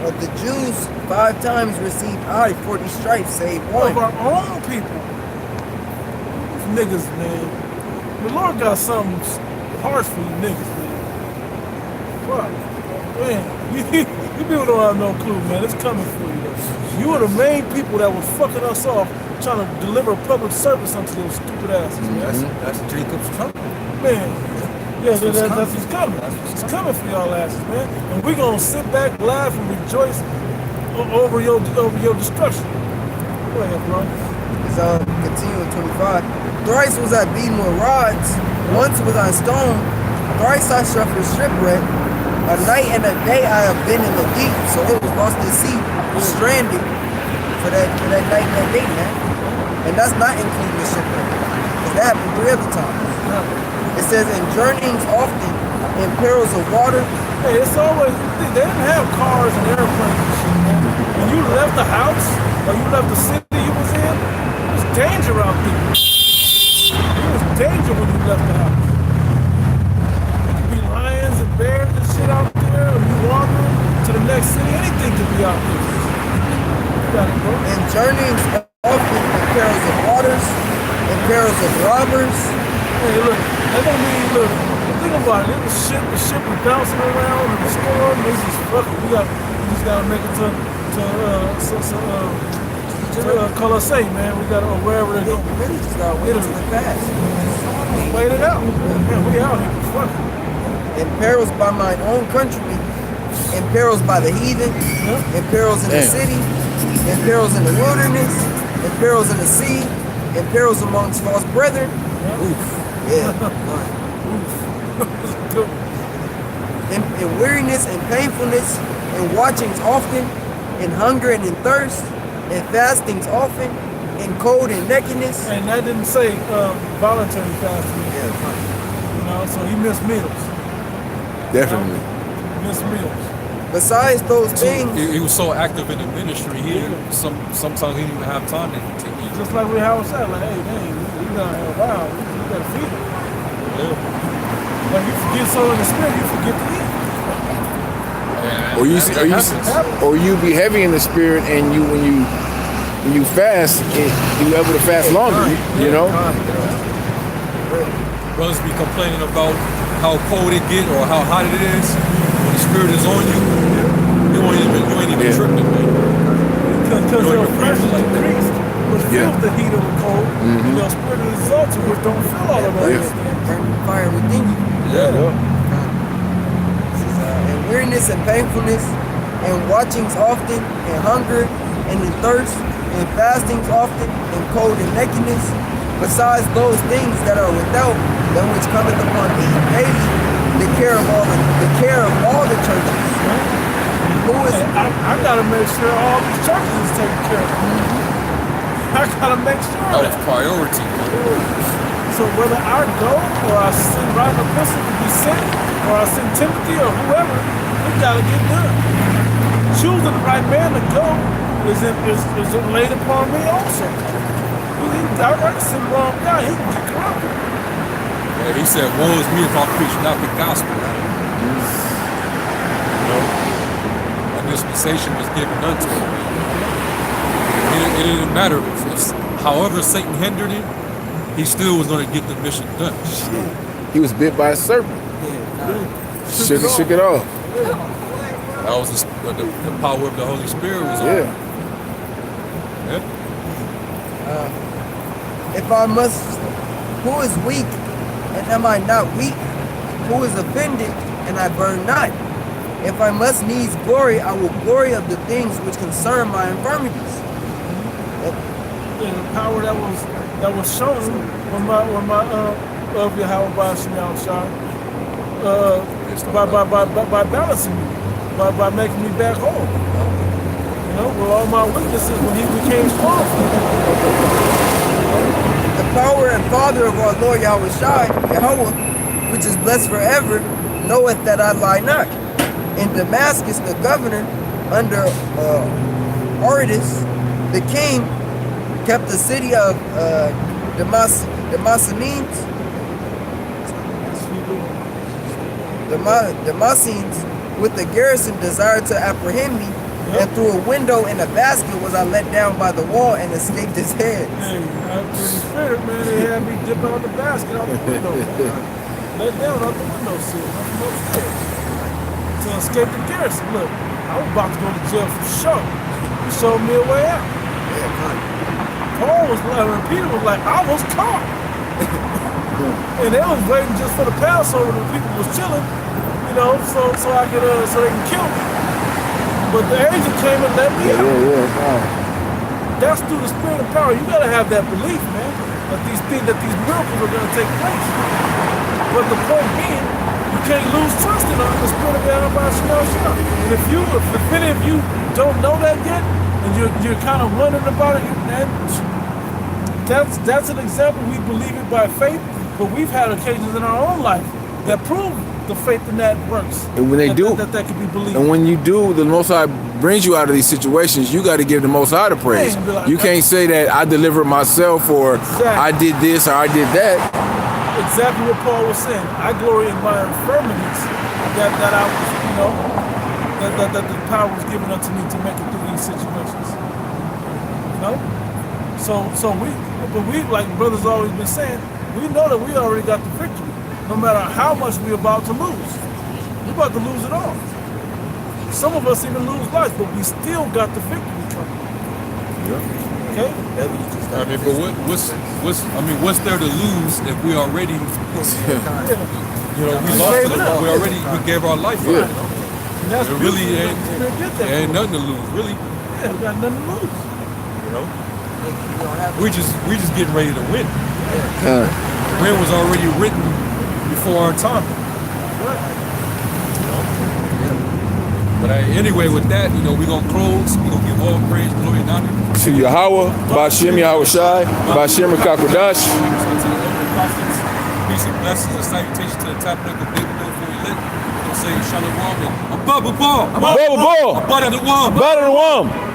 The Jews 5 times received 40 stripes, save one. Of our own people. Niggas, man. The Lord got something harsh for you niggas, man. What? Man, you people don't have no clue, man. It's coming for you, though. You are the main people that was fucking us off trying to deliver public service unto those stupid asses, man. That's Jacob's trouble. Man. Yeah, that's what's coming. It's coming for y'all asses, man. And we're gonna sit back, laugh, and rejoice over your destruction. Go ahead, bro. It's continue in 25. Thrice was I beaten with rods, once was I stoned, thrice I suffered shipwreck. A night and a day I have been in the deep, so it was lost at sea, stranded for that night and that day, man. And that's not including the shipwreck, because that happened 3 other times. It says in journeyings often, in perils of water. Hey, it's always, they didn't have cars and airplanes and shit, man. When you left the house, or you left the city you was in, it was danger out there. It was danger when you left the house. There could be lions and bears and shit out there, or you wandering to the next city, anything could be out there. You got it, bro. In journeyings often, in perils of waters, in perils of robbers. Hey, look, that don't mean, look, think about it. The ship was bouncing around and the storm. This is fucking. We just gotta make it to Colosseum, man. We gotta wherever they're going. We really just gotta wait till it pass. Wait it out. Man, we out here. Fuck it. In perils by mine own countrymen, in perils by the heathen, in perils in the city, in perils in the wilderness, in perils in the sea, in perils amongst false brethren. Oof. Yeah. In weariness and painfulness, in watchings often, in hunger and in thirst, in fastings often, in cold and nakedness. And that didn't say voluntary fasting. Yeah. You know, so he missed meals. Definitely. Missed meals. Besides those things, He was so active in the ministry. Sometimes he didn't even have time to eat. Just like we have said, like, hey, dang, you gotta have wow, you gotta feed it. Yeah. Like you forget so in the spirit, you forget to eat. Or you be heavy in the spirit, and when you fast, you able to fast longer. You know. Brothers be complaining about how cold it get or how hot it is. When the spirit is on you, you ain't even tripping, man. Because your flesh is increased, which feels the heat of the cold. And your spirit is exalted, which don't feel all of those things. burning fire within you. In weariness and painfulness, in watchings often, in hunger and in thirst, in fastings often, in cold and nakedness, besides those things that are without, that which cometh upon me daily, the care of all the churches. Who is I gotta make sure all these churches is taken care of. I gotta make sure That that. was priority. So whether I go or I send right an epistle to be sent, or I send Timothy or whoever, it gotta get done. Choosing the right man to go is it laid upon me also. I can send the wrong guy, he can get corrupted. Yeah, he said, woe is me if I preach not the gospel. You know, a dispensation was given unto him. It didn't matter. However Satan hindered it, he still was going to get the mission done. He was bit by a serpent. Shook it off. That was the power of the Holy Spirit was on. Yeah. if I must, who is weak, and am I not weak? Who is offended, and I burn not? If I must needs glory, I will glory of the things which concern my infirmities. The power that was shown when my of Yahweh by balancing me, by making me back home. You know, with all my weaknesses when he became strong. The power and Father of our Lord Yahweh, which is blessed forever, knoweth that I lie not. In Damascus, the governor, under Aretas, the king, kept the city of Damascenes with the garrison desired to apprehend me, and through a window in a basket was I let down by the wall and escaped his head. Hey, after the spirit, man, they had me dip out the basket out the window. Let down out the window sill, to escape the garrison. Look, I was about to go to jail for sure. He showed me a way out. Paul was like, Peter was like, I was caught. And they was waiting just for the Passover when people was chilling, you know, so I could so they can kill me. But the angel came and let me out. that's through the spirit of power. You gotta have that belief, man, that these miracles are gonna take place. But the point being, you can't lose trust in the spirit of God. And if any of you don't know that yet, and you're kind of wondering about it, and that's an example. We believe it by faith, but we've had occasions in our own life that prove the faith in that works. And when they that can be believed. and when you do, the Most High brings you out of these situations. You got to give the Most High the praise. Man, be like, You can't say that I delivered myself or Exactly. I did this or I did that. Exactly what Paul was saying. I glory in my infirmities that I was, that the power was given unto me to make it through these situations. So we, like brothers always been saying, we know that we already got the victory. No matter how much we're about to lose. We're about to lose it all. Some of us even lose life, but we still got the victory coming. Okay? I mean, but what's there to lose if we already, we lost it? We gave our life for it. And that's It really beautiful. ain't nothing to lose, really. Yeah, we got nothing to lose. We just getting ready to win. The win was already written before our time. But anyway, with that, we're gonna close. We're gonna give all praise, glory, and honor To Yahweh, Ba'Shem Yahweh Shai, Ba'Shem Rakakwadash. peace and blessings and salutations to the tabernacle of David before we lit. We're gonna say Shalom and above the wall. Above the wall. Above the wall. Above the wall.